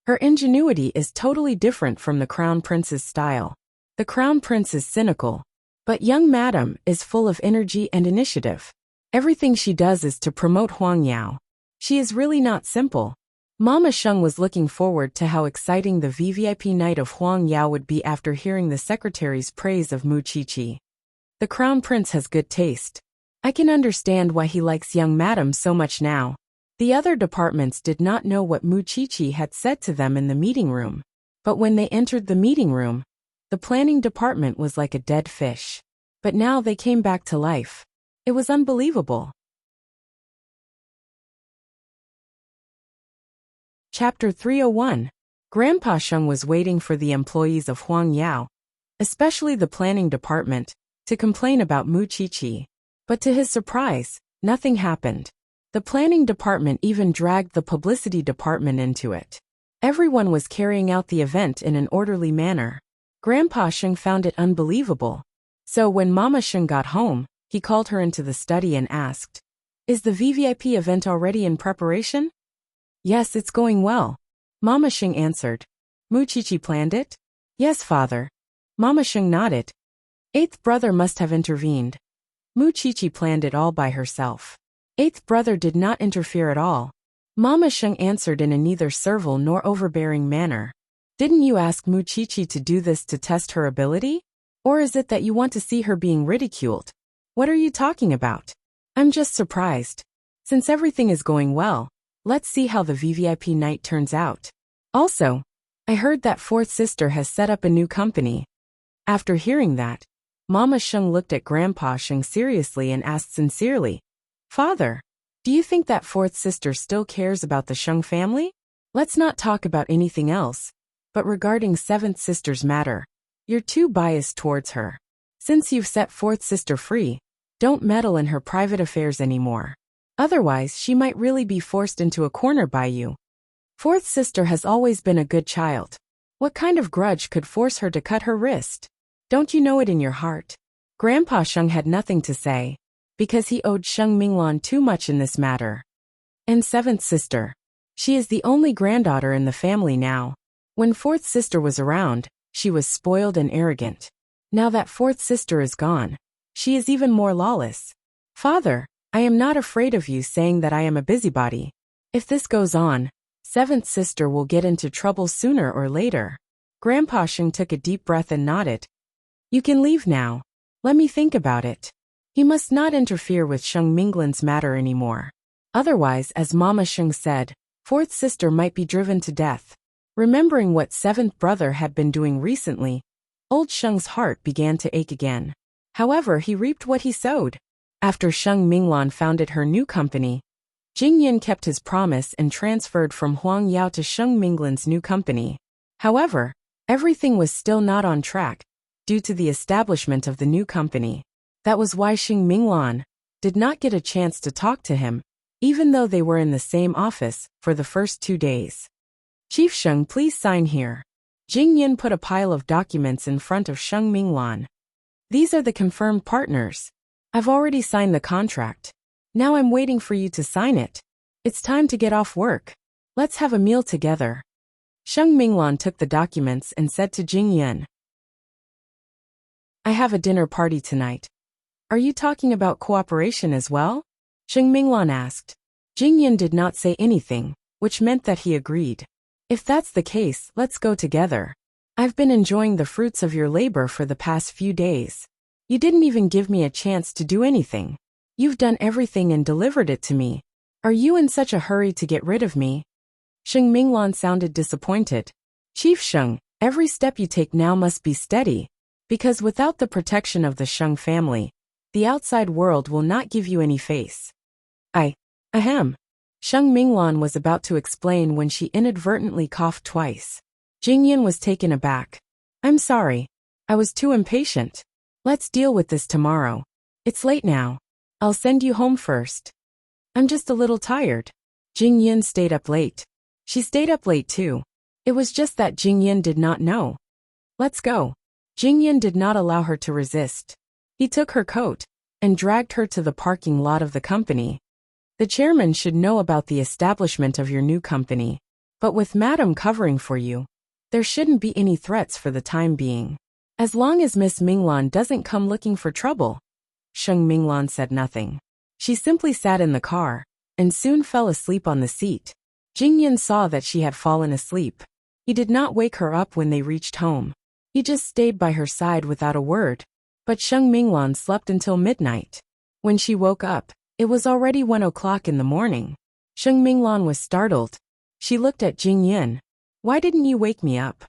Her ingenuity is totally different from the Crown Prince's style. The Crown Prince is cynical, but young madam is full of energy and initiative. Everything she does is to promote Huang Yao. She is really not simple. Mama Sheng was looking forward to how exciting the VVIP night of Huang Yao would be after hearing the secretary's praise of Mu Chichi. The Crown Prince has good taste. I can understand why he likes young madam so much now. The other departments did not know what Mu Chichi had said to them in the meeting room. But when they entered the meeting room, the planning department was like a dead fish. But now they came back to life. It was unbelievable. Chapter 301. Grandpa Sheng was waiting for the employees of Huang Yao, especially the planning department, to complain about Muchichi. But to his surprise, nothing happened. The planning department even dragged the publicity department into it. Everyone was carrying out the event in an orderly manner. Grandpa Sheng found it unbelievable. So when Mama Sheng got home, he called her into the study and asked, "Is the VVIP event already in preparation?" "Yes, it's going well," Mama Sheng answered. "Muchichi planned it?" "Yes, father." Mama Sheng nodded. Eighth brother must have intervened. Muchichi planned it all by herself. Eighth brother did not interfere at all. Mama Sheng answered in a neither servile nor overbearing manner. "Didn't you ask Muchichi to do this to test her ability? Or is it that you want to see her being ridiculed? What are you talking about? I'm just surprised. Since everything is going well, let's see how the VVIP night turns out. Also, I heard that fourth sister has set up a new company." After hearing that, Mama Sheng looked at Grandpa Sheng seriously and asked sincerely, "Father, do you think that fourth sister still cares about the Sheng family? Let's not talk about anything else. But regarding seventh sister's matter, you're too biased towards her. Since you've set fourth sister free, don't meddle in her private affairs anymore. Otherwise, she might really be forced into a corner by you. Fourth sister has always been a good child. What kind of grudge could force her to cut her wrist? Don't you know it in your heart?" Grandpa Sheng had nothing to say, because he owed Sheng Minglan too much in this matter. And seventh sister. She is the only granddaughter in the family now. When fourth sister was around, she was spoiled and arrogant. Now that fourth sister is gone, she is even more lawless. "Father, I am not afraid of you saying that I am a busybody. If this goes on, seventh sister will get into trouble sooner or later." Grandpa Sheng took a deep breath and nodded. "You can leave now. Let me think about it. He must not interfere with Sheng Minglan's matter anymore. Otherwise, as Mama Sheng said, fourth sister might be driven to death." Remembering what seventh brother had been doing recently, old Sheng's heart began to ache again. However, he reaped what he sowed. After Sheng Minglan founded her new company, Jing Yin kept his promise and transferred from Huang Yao to Sheng Minglan's new company. However, everything was still not on track, due to the establishment of the new company. That was why Sheng Minglan did not get a chance to talk to him, even though they were in the same office for the first 2 days. "Chief Sheng, please sign here." Jing Yin put a pile of documents in front of Sheng Minglan. "These are the confirmed partners. I've already signed the contract. Now I'm waiting for you to sign it. It's time to get off work. Let's have a meal together." Sheng Minglan took the documents and said to Jing Yin, "I have a dinner party tonight. Are you talking about cooperation as well?" Sheng Minglan asked. Jing Yin did not say anything, which meant that he agreed. "If that's the case, let's go together. I've been enjoying the fruits of your labor for the past few days. You didn't even give me a chance to do anything. You've done everything and delivered it to me. Are you in such a hurry to get rid of me?" Sheng Minglan sounded disappointed. "Chief Sheng, every step you take now must be steady, because without the protection of the Sheng family, the outside world will not give you any face." Ahem. Sheng Minglan was about to explain when she inadvertently coughed twice. Jing Yin was taken aback. "I'm sorry. I was too impatient. Let's deal with this tomorrow. It's late now. I'll send you home first." "I'm just a little tired." Jing Yin stayed up late. She stayed up late too. It was just that Jing Yin did not know. "Let's go." Jing Yin did not allow her to resist. He took her coat and dragged her to the parking lot of the company. "The chairman should know about the establishment of your new company, but with Madam covering for you, there shouldn't be any threats for the time being. As long as Miss Minglan doesn't come looking for trouble." Sheng Minglan said nothing. She simply sat in the car and soon fell asleep on the seat. Jing Yin saw that she had fallen asleep. He did not wake her up when they reached home. He just stayed by her side without a word. But Sheng Minglan slept until midnight. When she woke up, it was already 1 o'clock in the morning. Sheng Minglan was startled. She looked at Jing Yin. "Why didn't you wake me up?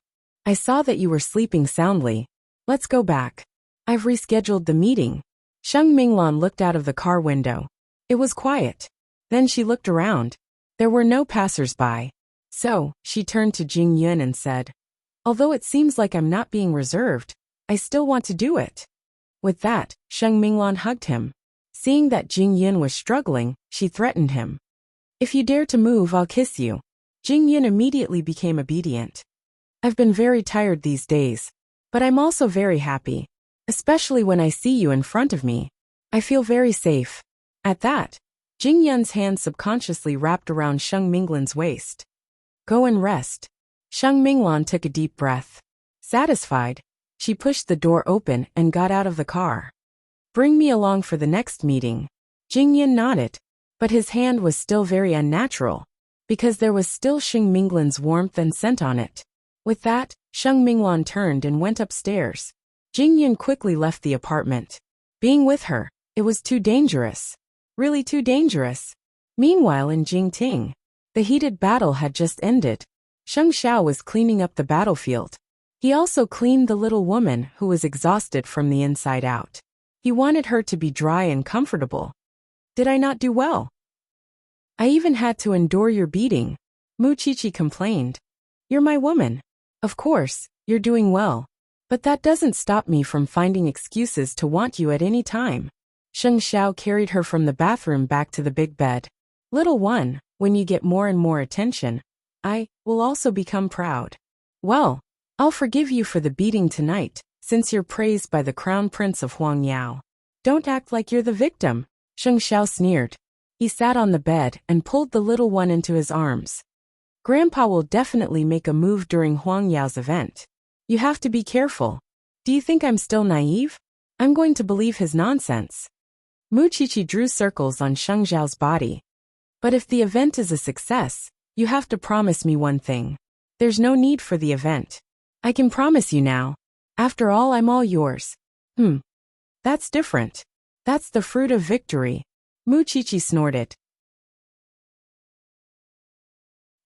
I saw that you were sleeping soundly. Let's go back. I've rescheduled the meeting." Sheng Minglan looked out of the car window. It was quiet. Then she looked around. There were no passers-by. So, she turned to Jing Yun and said, "Although it seems like I'm not being reserved, I still want to do it. With that, Sheng Minglan hugged him. Seeing that Jing Yin was struggling, she threatened him. If you dare to move, I'll kiss you. Jing Yin immediately became obedient. I've been very tired these days, but I'm also very happy. Especially when I see you in front of me. I feel very safe. At that, Jing Yun's hand subconsciously wrapped around Sheng Minglan's waist. Go and rest. Sheng Minglan took a deep breath. Satisfied, she pushed the door open and got out of the car. Bring me along for the next meeting. Jing Yun nodded, but his hand was still very unnatural, because there was still Sheng Minglan's warmth and scent on it. With that, Sheng Minglan turned and went upstairs. Jing Yun quickly left the apartment. Being with her, it was too dangerous. Really too dangerous. Meanwhile in Jingting, the heated battle had just ended. Sheng Xiao was cleaning up the battlefield. He also cleaned the little woman who was exhausted from the inside out. He wanted her to be dry and comfortable. Did I not do well? I even had to endure your beating. Mu Qiqi complained. You're my woman. Of course, you're doing well. But that doesn't stop me from finding excuses to want you at any time. Sheng Xiao carried her from the bathroom back to the big bed. Little one, when you get more and more attention, I will also become proud. Well, I'll forgive you for the beating tonight, since you're praised by the crown prince of Huangyao. Don't act like you're the victim, Sheng Xiao sneered. He sat on the bed and pulled the little one into his arms. Grandpa will definitely make a move during Huangyao's event. You have to be careful. Do you think I'm still naive? I'm going to believe his nonsense. Mu Qiqi drew circles on Sheng Xiao's body. But if the event is a success, you have to promise me one thing. There's no need for the event. I can promise you now. After all, I'm all yours. That's different. That's the fruit of victory. Mu Qiqi snorted.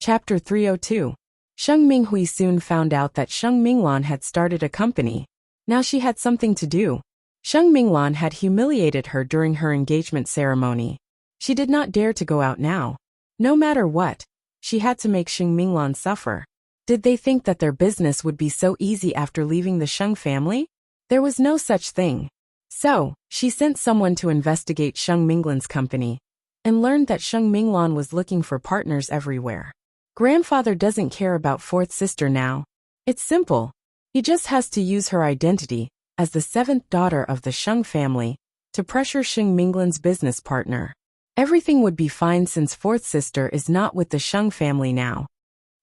Chapter 302. Sheng Minghui soon found out that Sheng Minglan had started a company. Now she had something to do. Sheng Minglan had humiliated her during her engagement ceremony. She did not dare to go out now. No matter what, she had to make Sheng Minglan suffer. Did they think that their business would be so easy after leaving the Sheng family? There was no such thing. So, she sent someone to investigate Sheng Minglan's company, and learned that Sheng Minglan was looking for partners everywhere. Grandfather doesn't care about fourth sister now. It's simple. He just has to use her identity, as the seventh daughter of the Sheng family, to pressure Sheng Minglan's business partner. Everything would be fine since fourth sister is not with the Sheng family now.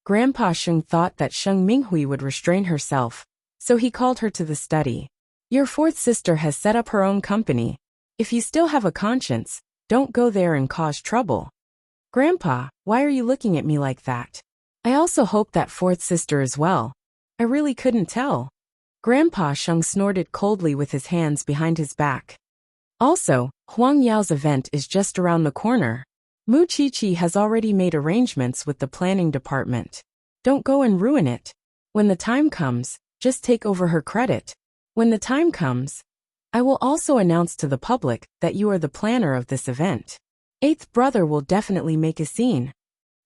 Grandpa Sheng thought that Sheng Minghui would restrain herself, so he called her to the study. Your fourth sister has set up her own company. If you still have a conscience, don't go there and cause trouble. Grandpa, why are you looking at me like that? I also hope that fourth sister as well. I really couldn't tell. Grandpa Sheng snorted coldly with his hands behind his back. Also, Huang Yao's event is just around the corner. Mu Qiqi has already made arrangements with the planning department. Don't go and ruin it. When the time comes, just take over her credit. When the time comes, I will also announce to the public that you are the planner of this event. Eighth brother will definitely make a scene.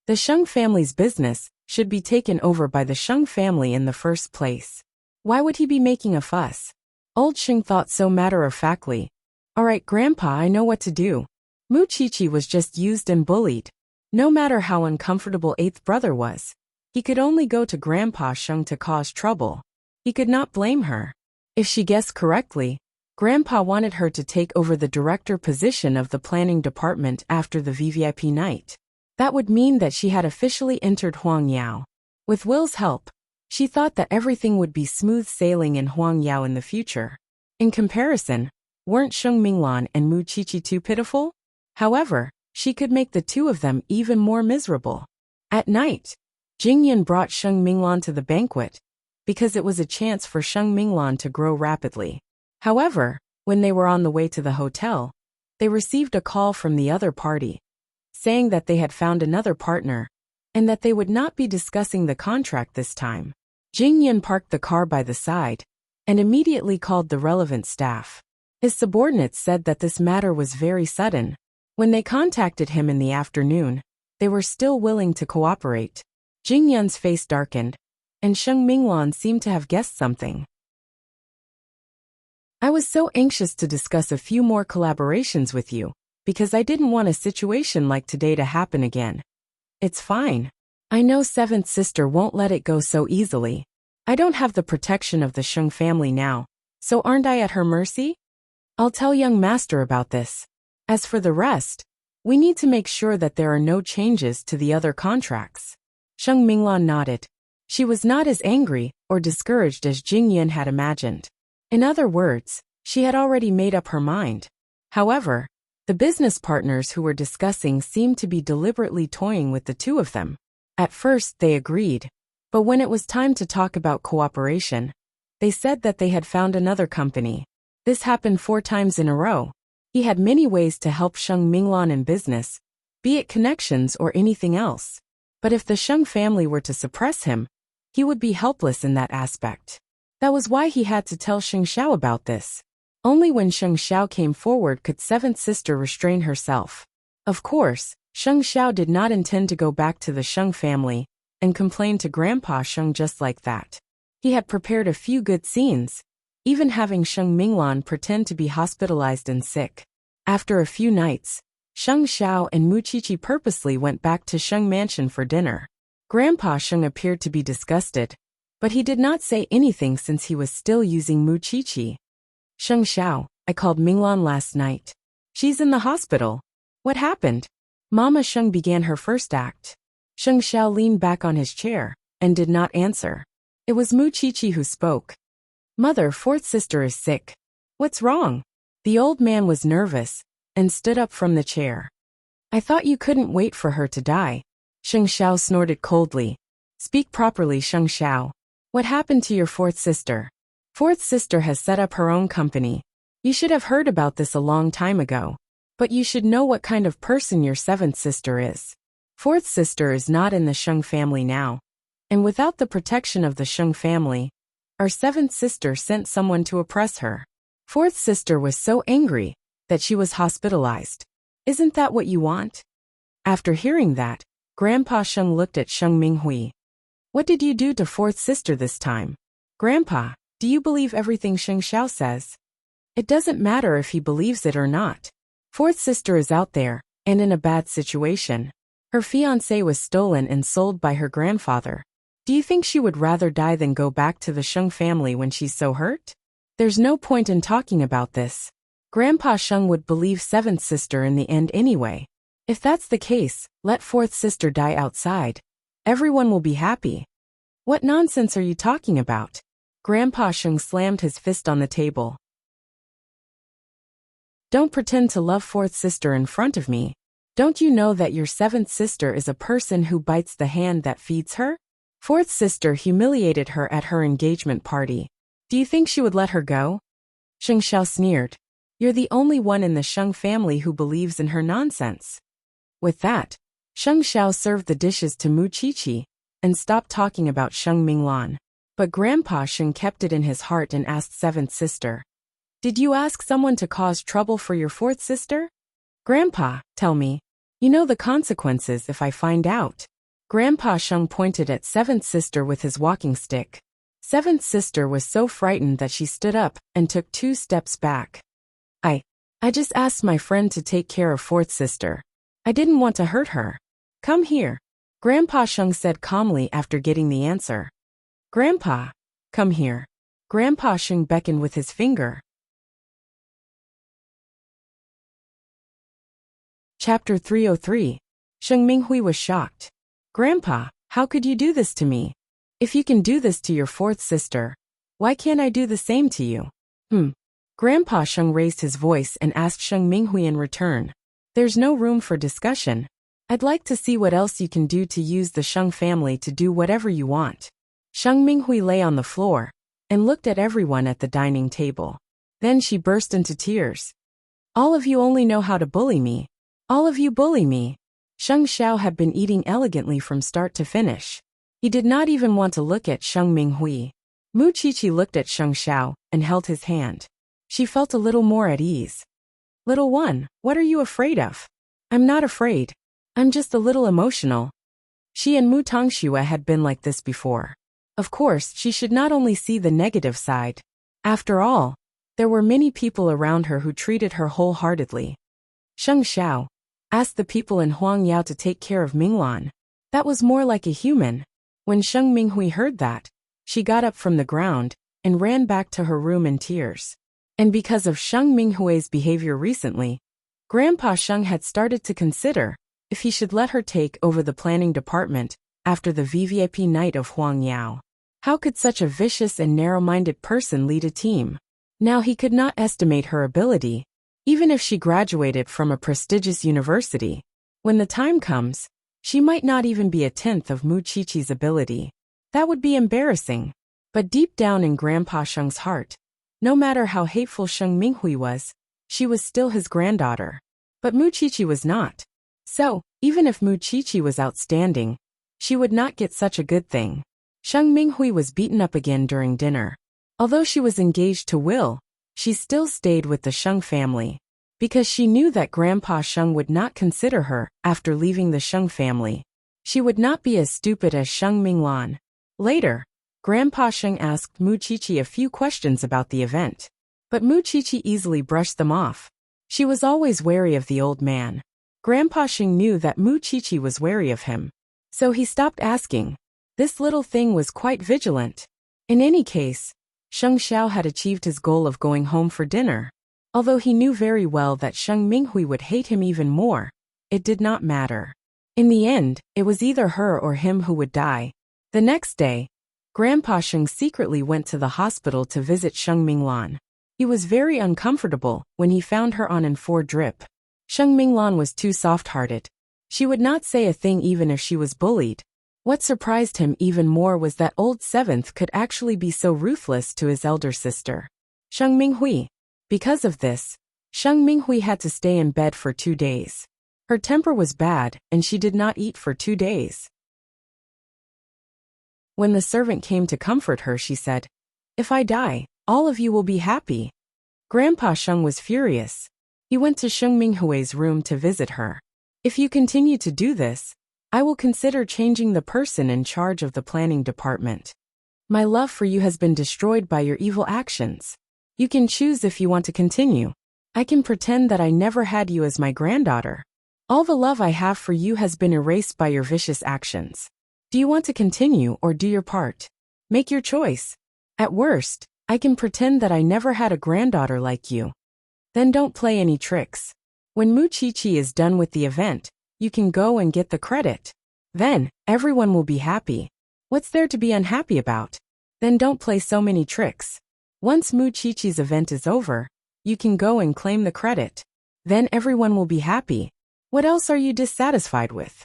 The Sheng family's business should be taken over by the Sheng family in the first place. Why would he be making a fuss? Old Sheng thought so matter-of-factly. All right, Grandpa, I know what to do. Mu Qiqi was just used and bullied. No matter how uncomfortable eighth brother was, he could only go to Grandpa Sheng to cause trouble. He could not blame her. If she guessed correctly, Grandpa wanted her to take over the director position of the planning department after the VVIP night. That would mean that she had officially entered Huangyao. With Will's help, she thought that everything would be smooth sailing in Huangyao in the future. In comparison, weren't Sheng Minglan and Mu Qiqi too pitiful? However, she could make the two of them even more miserable. At night, Jingyan brought Sheng Minglan to the banquet, because it was a chance for Sheng Minglan to grow rapidly. However, when they were on the way to the hotel, they received a call from the other party, saying that they had found another partner, and that they would not be discussing the contract this time. Jingyan parked the car by the side, and immediately called the relevant staff. His subordinates said that this matter was very sudden. When they contacted him in the afternoon, they were still willing to cooperate. Jingyan's face darkened, and Sheng Minglan seemed to have guessed something. I was so anxious to discuss a few more collaborations with you, because I didn't want a situation like today to happen again. It's fine. I know seventh sister won't let it go so easily. I don't have the protection of the Sheng family now, so aren't I at her mercy? I'll tell young master about this. As for the rest, we need to make sure that there are no changes to the other contracts. Sheng Minglan nodded. She was not as angry or discouraged as Jing Yin had imagined. In other words, she had already made up her mind. However, the business partners who were discussing seemed to be deliberately toying with the two of them. At first they agreed, but when it was time to talk about cooperation, they said that they had found another company. This happened 4 times in a row. He had many ways to help Sheng Minglan in business, be it connections or anything else. But if the Sheng family were to suppress him, he would be helpless in that aspect. That was why he had to tell Sheng Xiao about this. Only when Sheng Xiao came forward could seventh sister restrain herself. Of course, Sheng Xiao did not intend to go back to the Sheng family and complain to Grandpa Sheng just like that. He had prepared a few good scenes, even having Sheng Minglan pretend to be hospitalized and sick. After a few nights, Sheng Xiao and Mu Qiqi purposely went back to Sheng Mansion for dinner. Grandpa Sheng appeared to be disgusted, but he did not say anything since he was still using Mu Qiqi. Sheng Xiao, I called Minglan last night. She's in the hospital. What happened? Mama Sheng began her first act. Sheng Xiao leaned back on his chair and did not answer. It was Mu Qiqi who spoke. Mother, fourth sister is sick. What's wrong? The old man was nervous and stood up from the chair. I thought you couldn't wait for her to die. Sheng Xiao snorted coldly. Speak properly, Sheng Xiao. What happened to your fourth sister? Fourth sister has set up her own company. You should have heard about this a long time ago. But you should know what kind of person your seventh sister is. Fourth sister is not in the Sheng family now. And without the protection of the Sheng family, our seventh sister sent someone to oppress her. Fourth sister was so angry that she was hospitalized. Isn't that what you want? After hearing that, Grandpa Sheng looked at Sheng Minghui. What did you do to fourth sister this time? Grandpa, do you believe everything Sheng Xiao says? It doesn't matter if he believes it or not. Fourth sister is out there, and in a bad situation. Her fiancé was stolen and sold by her grandfather. Do you think she would rather die than go back to the Sheng family when she's so hurt? There's no point in talking about this. Grandpa Sheng would believe seventh sister in the end anyway. If that's the case, let fourth sister die outside. Everyone will be happy. What nonsense are you talking about? Grandpa Sheng slammed his fist on the table. Don't pretend to love fourth sister in front of me. Don't you know that your seventh sister is a person who bites the hand that feeds her? Fourth sister humiliated her at her engagement party. Do you think she would let her go? Sheng Xiao sneered. You're the only one in the Sheng family who believes in her nonsense. With that, Sheng Xiao served the dishes to Mu Qiqi and stopped talking about Sheng Minglan. But Grandpa Sheng kept it in his heart and asked seventh sister. Did you ask someone to cause trouble for your fourth sister? Grandpa, tell me. You know the consequences if I find out. Grandpa Sheng pointed at seventh sister with his walking stick. Seventh sister was so frightened that she stood up and took 2 steps back. I just asked my friend to take care of fourth sister. I didn't want to hurt her. Come here. Grandpa Sheng said calmly after getting the answer. Grandpa, come here. Grandpa Sheng beckoned with his finger. Chapter 303. Sheng Minghui was shocked. Grandpa, how could you do this to me? If you can do this to your fourth sister, why can't I do the same to you? Grandpa Sheng raised his voice and asked Sheng Minghui in return. There's no room for discussion. I'd like to see what else you can do to use the Sheng family to do whatever you want. Sheng Minghui lay on the floor and looked at everyone at the dining table. Then she burst into tears. All of you only know how to bully me. All of you bully me. Sheng Xiao had been eating elegantly from start to finish. He did not even want to look at Sheng Minghui. Mu Qiqi looked at Sheng Xiao and held his hand. She felt a little more at ease. Little one, what are you afraid of? I'm not afraid. I'm just a little emotional. She and Mu Tongxue had been like this before. Of course, she should not only see the negative side. After all, There were many people around her who treated her wholeheartedly. Sheng Xiao asked the people in Huangyao to take care of Minglan. That was more like a human. When Sheng Minghui heard that, she got up from the ground and ran back to her room in tears. And because of Sheng Minghui's behavior recently, Grandpa Sheng had started to consider if he should let her take over the planning department after the VVIP night of Huangyao. How could such a vicious and narrow-minded person lead a team? Now he could not estimate her ability, even if she graduated from a prestigious university. When the time comes, she might not even be a tenth of Mu Qiqi's ability. That would be embarrassing. But deep down in Grandpa Sheng's heart, no matter how hateful Sheng Minghui was, she was still his granddaughter. But Mu Qiqi was not. So, even if Mu Qiqi was outstanding, she would not get such a good thing. Sheng Minghui was beaten up again during dinner. Although she was engaged to Will, she still stayed with the Sheng family, because she knew that Grandpa Sheng would not consider her after leaving the Sheng family. She would not be as stupid as Sheng Minglan. Later, Grandpa Sheng asked Mu Qiqi a few questions about the event. But Mu Qiqi easily brushed them off. She was always wary of the old man. Grandpa Sheng knew that Mu Qiqi was wary of him. So he stopped asking. This little thing was quite vigilant. In any case, Sheng Xiao had achieved his goal of going home for dinner. Although he knew very well that Sheng Minghui would hate him even more, it did not matter. In the end, it was either her or him who would die. The next day, Grandpa Sheng secretly went to the hospital to visit Sheng Minglan. He was very uncomfortable when he found her on N4 drip. Sheng Minglan was too soft-hearted. She would not say a thing even if she was bullied. What surprised him even more was that old Seventh could actually be so ruthless to his elder sister, Sheng Minghui. Because of this, Sheng Minghui had to stay in bed for 2 days. Her temper was bad, and she did not eat for 2 days. When the servant came to comfort her, she said, "If I die, all of you will be happy." Grandpa Sheng was furious. He went to Sheng Minghui's room to visit her. "If you continue to do this, I will consider changing the person in charge of the planning department. My love for you has been destroyed by your evil actions. You can choose if you want to continue. I can pretend that I never had you as my granddaughter. All the love I have for you has been erased by your vicious actions. Do you want to continue or do your part? Make your choice. At worst, I can pretend that I never had a granddaughter like you. Then don't play any tricks. When Mu Qiqi is done with the event, you can go and get the credit. Then, everyone will be happy. What's there to be unhappy about? Then don't play so many tricks. Once Mu Qiqi's event is over, you can go and claim the credit. Then everyone will be happy. What else are you dissatisfied with?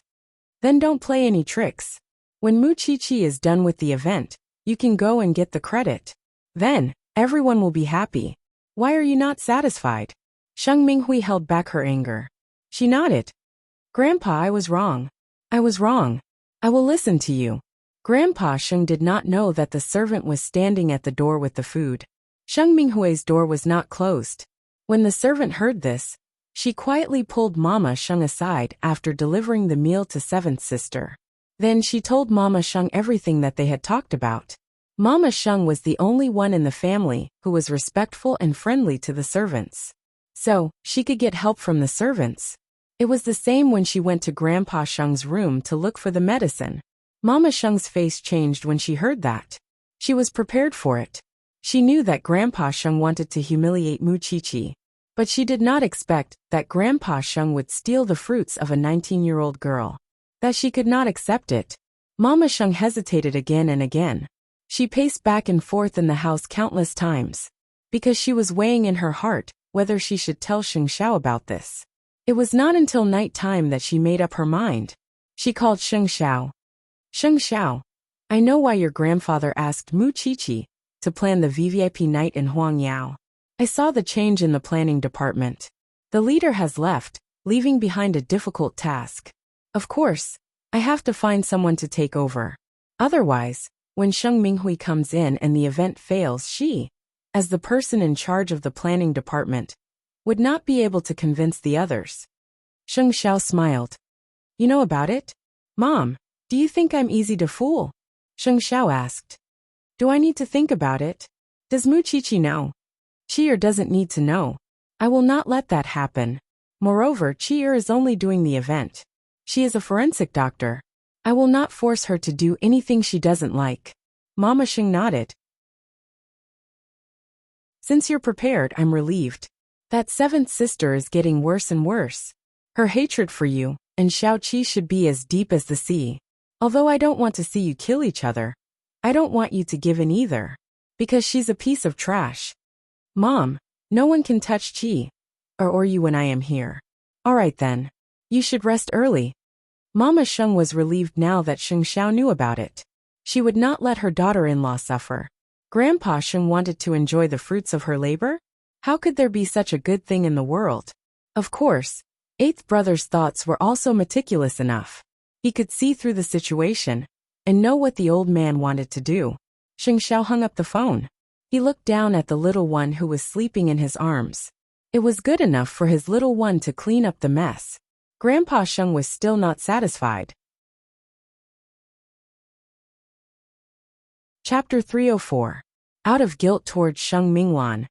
Then don't play any tricks. When Mu Qiqi is done with the event, you can go and get the credit. Then, everyone will be happy. Why are you not satisfied?" Sheng Minghui held back her anger. She nodded. "Grandpa, I was wrong. I was wrong. I will listen to you." Grandpa Sheng did not know that the servant was standing at the door with the food. Sheng Minghui's door was not closed. When the servant heard this, she quietly pulled Mama Sheng aside after delivering the meal to Seventh's sister. Then she told Mama Sheng everything that they had talked about. Mama Sheng was the only one in the family who was respectful and friendly to the servants. So, she could get help from the servants. It was the same when she went to Grandpa Sheng's room to look for the medicine. Mama Sheng's face changed when she heard that. She was prepared for it. She knew that Grandpa Sheng wanted to humiliate Mu Qiqi, but she did not expect that Grandpa Sheng would steal the fruits of a 19-year-old girl. That she could not accept it. Mama Sheng hesitated again and again. She paced back and forth in the house countless times, because she was weighing in her heart whether she should tell Sheng Xiao about this. It was not until night time that she made up her mind. She called Sheng Xiao. "Sheng Xiao, I know why your grandfather asked Mu Qiqi to plan the VVIP night in Huangyao. I saw the change in the planning department. The leader has left, leaving behind a difficult task. Of course, I have to find someone to take over. Otherwise, when Sheng Minghui comes in and the event fails, she, as the person in charge of the planning department, would not be able to convince the others." Sheng Xiao smiled. "You know about it? Mom, do you think I'm easy to fool?" Sheng Xiao asked. "Do I need to think about it? Does Mu Qiqi know?" Chi'er doesn't need to know. I will not let that happen. Moreover, Chi'er is only doing the event. She is a forensic doctor. I will not force her to do anything she doesn't like. Mama Xing nodded. Since you're prepared, I'm relieved. That seventh sister is getting worse and worse. Her hatred for you and Xiaoqi should be as deep as the sea. Although I don't want to see you kill each other, I don't want you to give in either. Because she's a piece of trash. Mom, no one can touch Qi or you when I am here. Alright then. You should rest early. Mama Sheng was relieved now that Sheng Xiao knew about it. She would not let her daughter-in-law suffer. Grandpa Sheng wanted to enjoy the fruits of her labor? How could there be such a good thing in the world? Of course, eighth brother's thoughts were also meticulous enough. He could see through the situation and know what the old man wanted to do. Sheng Xiao hung up the phone. He looked down at the little one who was sleeping in his arms. It was good enough for his little one to clean up the mess. Grandpa Sheng was still not satisfied. Chapter 304. Out of guilt towards Sheng Minglan.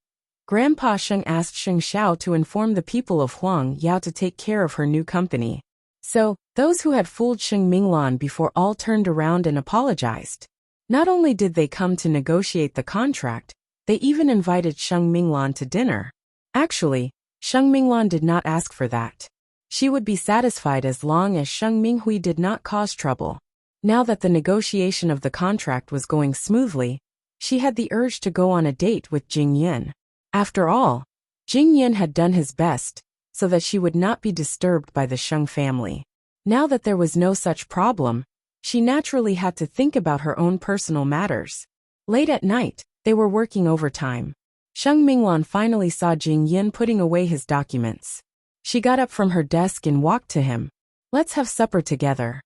Grandpa Sheng asked Sheng Xiao to inform the people of Huang Yao to take care of her new company. So, those who had fooled Sheng Minglan before all turned around and apologized. Not only did they come to negotiate the contract, they even invited Sheng Minglan to dinner. Actually, Sheng Minglan did not ask for that. She would be satisfied as long as Sheng Minghui did not cause trouble. Now that the negotiation of the contract was going smoothly, she had the urge to go on a date with Jing Yin. After all, Jing Yin had done his best, so that she would not be disturbed by the Sheng family. Now that there was no such problem, she naturally had to think about her own personal matters. Late at night, they were working overtime. Sheng Minglan finally saw Jing Yin putting away his documents. She got up from her desk and walked to him. Let's have supper together.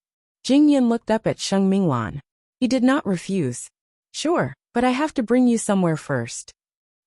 Jing Yin looked up at Sheng Minglan. He did not refuse. Sure, but I have to bring you somewhere first.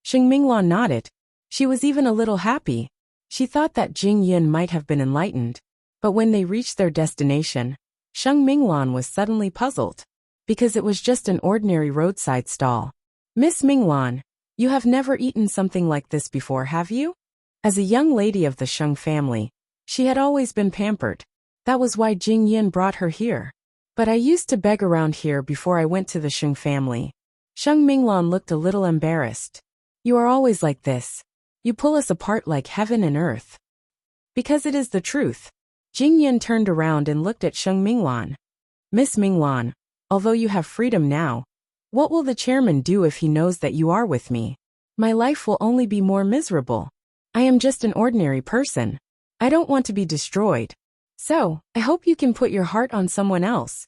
Sheng Minglan nodded. She was even a little happy. She thought that Jing Yin might have been enlightened. But when they reached their destination, Sheng Minglan was suddenly puzzled. Because it was just an ordinary roadside stall. Miss Minglan, you have never eaten something like this before, have you? As a young lady of the Sheng family, she had always been pampered. That was why Jing Yin brought her here. But I used to beg around here before I went to the Sheng family. Sheng Minglan looked a little embarrassed. You are always like this. You pull us apart like heaven and earth. Because it is the truth. Jing Yin turned around and looked at Sheng Minglan. Miss Minglan, although you have freedom now, what will the chairman do if he knows that you are with me? My life will only be more miserable. I am just an ordinary person. I don't want to be destroyed. So, I hope you can put your heart on someone else.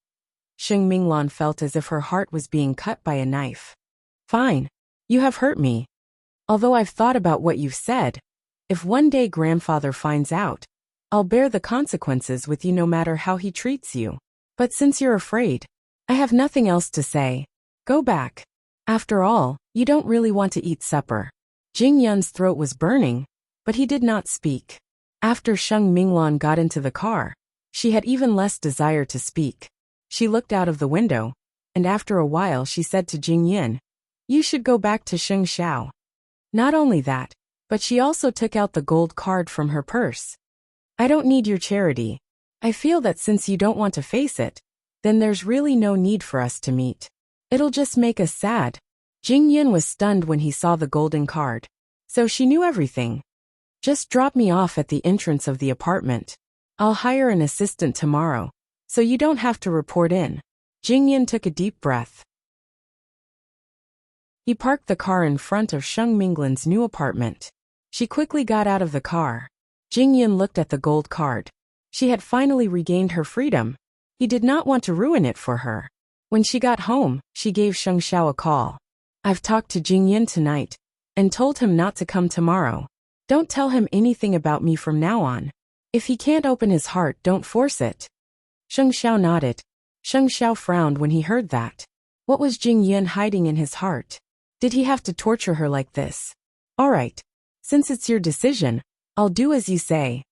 Sheng Minglan felt as if her heart was being cut by a knife. Fine. You have hurt me. Although I've thought about what you've said, if one day grandfather finds out, I'll bear the consequences with you no matter how he treats you. But since you're afraid, I have nothing else to say. Go back. After all, you don't really want to eat supper. Jing Yun's throat was burning, but he did not speak. After Sheng Minglan got into the car, she had even less desire to speak. She looked out of the window, and after a while she said to Jing Yin, you should go back to Sheng Xiao. Not only that, but she also took out the gold card from her purse. I don't need your charity. I feel that since you don't want to face it, then there's really no need for us to meet. It'll just make us sad. Jing Yin was stunned when he saw the golden card. So she knew everything. Just drop me off at the entrance of the apartment. I'll hire an assistant tomorrow, so you don't have to report in. Jing Yin took a deep breath. He parked the car in front of Sheng Minglan's new apartment. She quickly got out of the car. Jing Yin looked at the gold card. She had finally regained her freedom. He did not want to ruin it for her. When she got home, she gave Sheng Xiao a call. I've talked to Jing Yin tonight, and told him not to come tomorrow. Don't tell him anything about me from now on. If he can't open his heart, don't force it. Sheng Xiao nodded. Sheng Xiao frowned when he heard that. What was Jing Yin hiding in his heart? Did he have to torture her like this? All right. Since it's your decision, I'll do as you say.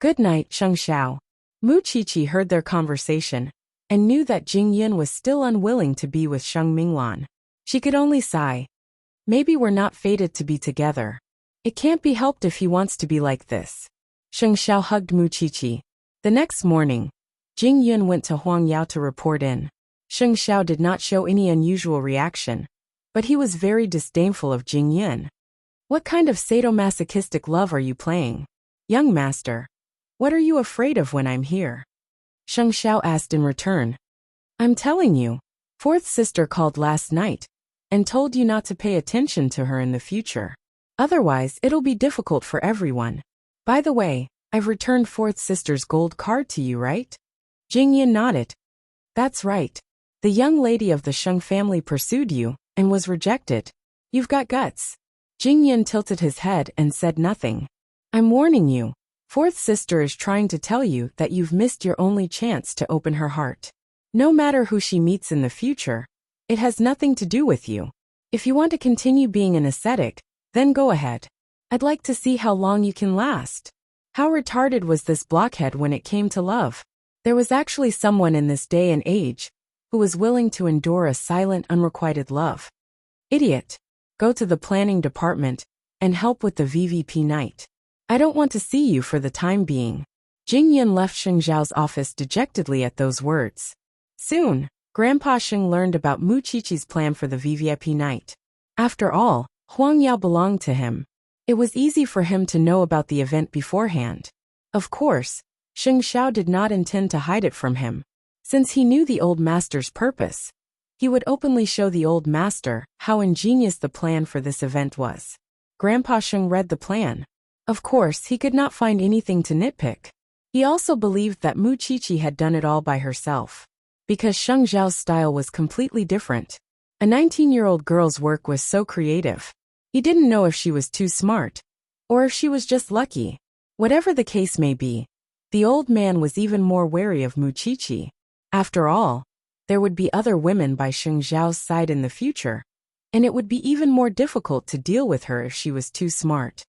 Good night, Sheng Xiao. Mu Qiqi heard their conversation, and knew that Jing Yin was still unwilling to be with Sheng Minglan. She could only sigh. Maybe we're not fated to be together. It can't be helped if he wants to be like this. Sheng Xiao hugged Muqiqi. The next morning, Jing Yun went to Huang Yao to report in. Sheng Xiao did not show any unusual reaction, but he was very disdainful of Jing Yun. What kind of sadomasochistic love are you playing? Young master, what are you afraid of when I'm here? Sheng Xiao asked in return. I'm telling you, fourth sister called last night and told you not to pay attention to her in the future. Otherwise, it'll be difficult for everyone. By the way, I've returned fourth sister's gold card to you, right? Jing Yun nodded. That's right. The young lady of the Sheng family pursued you and was rejected. You've got guts. Jing Yun tilted his head and said nothing. I'm warning you. Fourth sister is trying to tell you that you've missed your only chance to open her heart. No matter who she meets in the future, it has nothing to do with you. If you want to continue being an ascetic, then go ahead. I'd like to see how long you can last. How retarded was this blockhead when it came to love? There was actually someone in this day and age who was willing to endure a silent, unrequited love. Idiot. Go to the planning department and help with the VVP night. I don't want to see you for the time being. Jing Yun left Sheng Zhao's office dejectedly at those words. Soon, Grandpa Sheng learned about Muqiqi's plan for the VVIP night. After all, Huang Yao belonged to him. It was easy for him to know about the event beforehand. Of course, Sheng Xiao did not intend to hide it from him. Since he knew the old master's purpose, he would openly show the old master how ingenious the plan for this event was. Grandpa Sheng read the plan. Of course, he could not find anything to nitpick. He also believed that Muqiqi had done it all by herself. Because Sheng Zhao's style was completely different. A 19-year-old girl's work was so creative. He didn't know if she was too smart, or if she was just lucky. Whatever the case may be, the old man was even more wary of Muqiqi. After all, there would be other women by Sheng Zhao's side in the future, and it would be even more difficult to deal with her if she was too smart.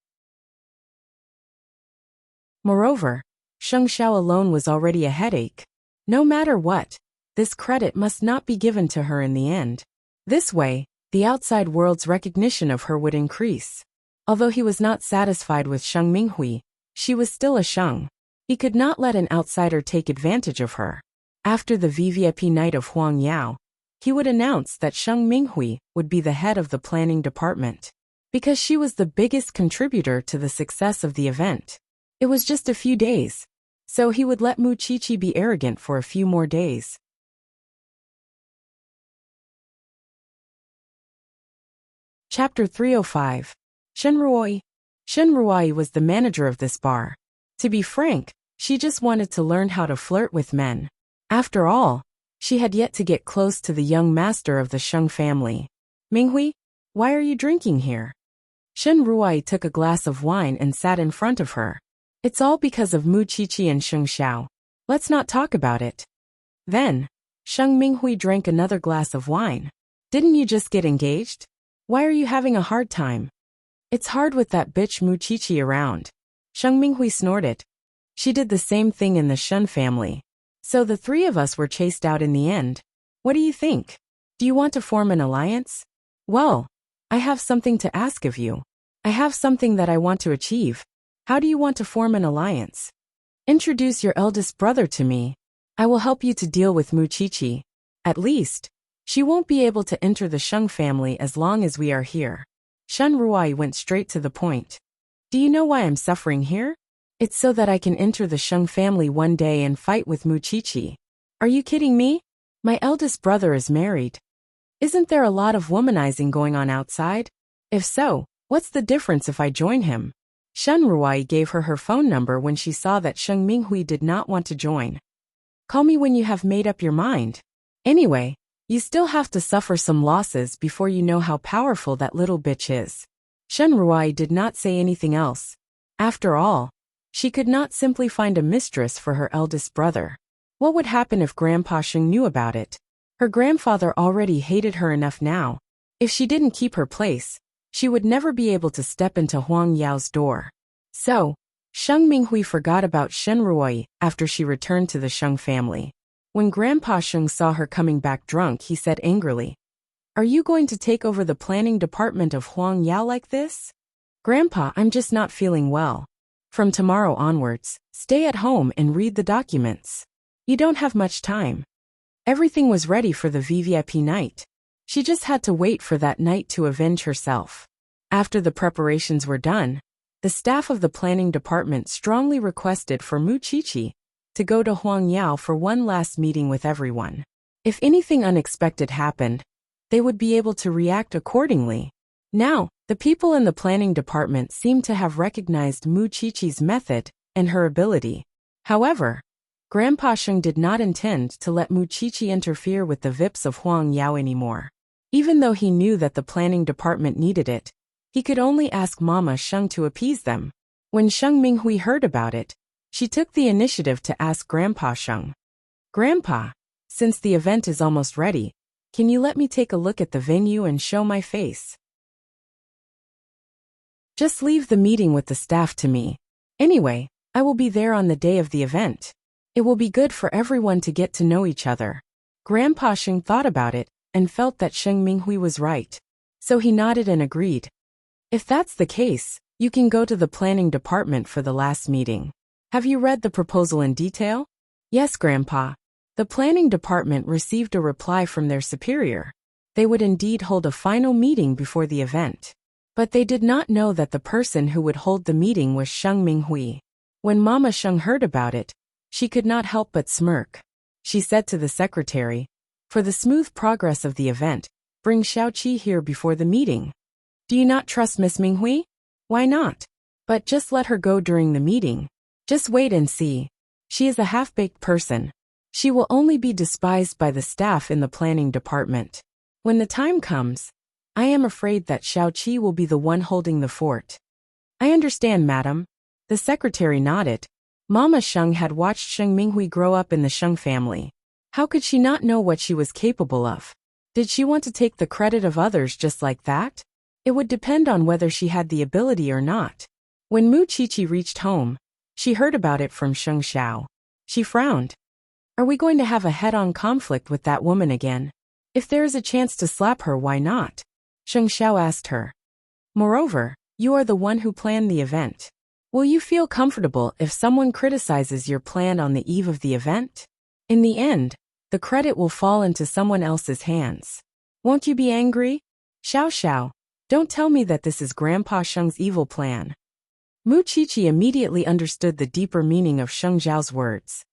Moreover, Sheng Xiao alone was already a headache. No matter what, this credit must not be given to her in the end. This way, the outside world's recognition of her would increase. Although he was not satisfied with Sheng Minghui, she was still a Sheng. He could not let an outsider take advantage of her. After the VVIP night of Huang Yao, he would announce that Sheng Minghui would be the head of the planning department. Because she was the biggest contributor to the success of the event. It was just a few days, so he would let Muqiqi be arrogant for a few more days. Chapter 305. Shenruoi. Shenruoi was the manager of this bar. To be frank, she just wanted to learn how to flirt with men. After all, she had yet to get close to the young master of the Sheng family. Minghui, why are you drinking here? Shenruoi took a glass of wine and sat in front of her. It's all because of Muqiqi and Sheng Xiao. Let's not talk about it. Then, Sheng Minghui drank another glass of wine. Didn't you just get engaged? Why are you having a hard time? It's hard with that bitch Muqiqi around. Sheng Minghui snorted. She did the same thing in the Shen family. So the three of us were chased out in the end. What do you think? Do you want to form an alliance? Well, I have something to ask of you. I have something that I want to achieve. How do you want to form an alliance? Introduce your eldest brother to me. I will help you to deal with Muqiqi. At least, she won't be able to enter the Sheng family as long as we are here. Shenruoi went straight to the point. Do you know why I'm suffering here? It's so that I can enter the Sheng family one day and fight with Muqiqi. Are you kidding me? My eldest brother is married. Isn't there a lot of womanizing going on outside? If so, what's the difference if I join him? Shenruoi gave her her phone number when she saw that Sheng Minghui did not want to join. Call me when you have made up your mind. Anyway, you still have to suffer some losses before you know how powerful that little bitch is. Shenruoi did not say anything else. After all, she could not simply find a mistress for her eldest brother. What would happen if Grandpa Sheng knew about it? Her grandfather already hated her enough now. If she didn't keep her place, she would never be able to step into Huang Yao's door. So, Sheng Minghui forgot about Shenruoi after she returned to the Sheng family. When Grandpa Sheng saw her coming back drunk, he said angrily, Are you going to take over the planning department of Huang Yao like this? Grandpa, I'm just not feeling well. From tomorrow onwards, stay at home and read the documents. You don't have much time. Everything was ready for the VVIP night. She just had to wait for that night to avenge herself. After the preparations were done, the staff of the planning department strongly requested for Mu Qiqi to go to Huang Yao for one last meeting with everyone. If anything unexpected happened, they would be able to react accordingly. Now, the people in the planning department seemed to have recognized Mu Qiqi's method and her ability. However, Grandpa Sheng did not intend to let Mu Qiqi interfere with the VIPs of Huang Yao anymore. Even though he knew that the planning department needed it, he could only ask Mama Sheng to appease them. When Sheng Minghui heard about it, she took the initiative to ask Grandpa Sheng, "Grandpa, since the event is almost ready, can you let me take a look at the venue and show my face? Just leave the meeting with the staff to me. Anyway, I will be there on the day of the event. It will be good for everyone to get to know each other." Grandpa Sheng thought about it and felt that Sheng Minghui was right. So he nodded and agreed. "If that's the case, you can go to the planning department for the last meeting. Have you read the proposal in detail?" "Yes, Grandpa." The planning department received a reply from their superior. They would indeed hold a final meeting before the event. But they did not know that the person who would hold the meeting was Sheng Minghui. When Mama Sheng heard about it, she could not help but smirk. She said to the secretary, "For the smooth progress of the event, bring Xiaoqi here before the meeting." "Do you not trust Miss Minghui?" "Why not? But just let her go during the meeting. Just wait and see. She is a half-baked person. She will only be despised by the staff in the planning department. When the time comes, I am afraid that Xiaoqi will be the one holding the fort." "I understand, madam." The secretary nodded. Mama Sheng had watched Sheng Minghui grow up in the Sheng family. How could she not know what she was capable of? Did she want to take the credit of others just like that? It would depend on whether she had the ability or not. When Mu Qiqi reached home, she heard about it from Sheng Xiao. She frowned. "Are we going to have a head-on conflict with that woman again? If there is a chance to slap her, why not?" Sheng Xiao asked her. "Moreover, you are the one who planned the event. Will you feel comfortable if someone criticizes your plan on the eve of the event? In the end, the credit will fall into someone else's hands. Won't you be angry?" "Xiao Xiao, don't tell me that this is Grandpa Sheng's evil plan." Mu Qiqi immediately understood the deeper meaning of Sheng Xiao's words.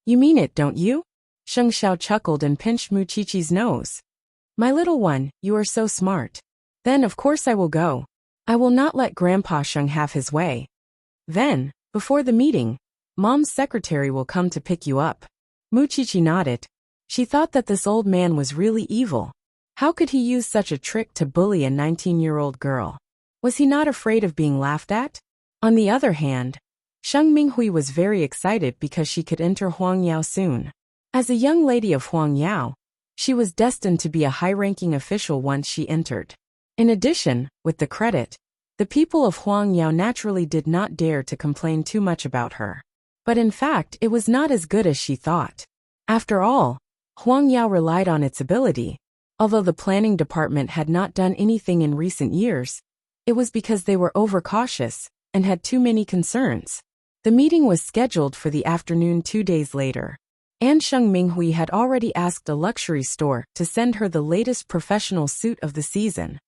"You mean it, don't you?" Sheng Xiao chuckled and pinched Mu Qiqi's nose. "My little one, you are so smart. Then of course I will go. I will not let Grandpa Sheng have his way. Then, before the meeting, Mom's secretary will come to pick you up." Mu Qiqi nodded. She thought that this old man was really evil. How could he use such a trick to bully a 19-year-old girl? Was he not afraid of being laughed at? On the other hand, Sheng Minghui was very excited because she could enter Huang Yao soon. As a young lady of Huang Yao, she was destined to be a high-ranking official once she entered. In addition, with the credit, the people of Huang Yao naturally did not dare to complain too much about her. But in fact, it was not as good as she thought. After all, Huang Yao relied on its ability. Although the planning department had not done anything in recent years, it was because they were overcautious and had too many concerns. The meeting was scheduled for the afternoon 2 days later. And Sheng Minghui had already asked a luxury store to send her the latest professional suit of the season.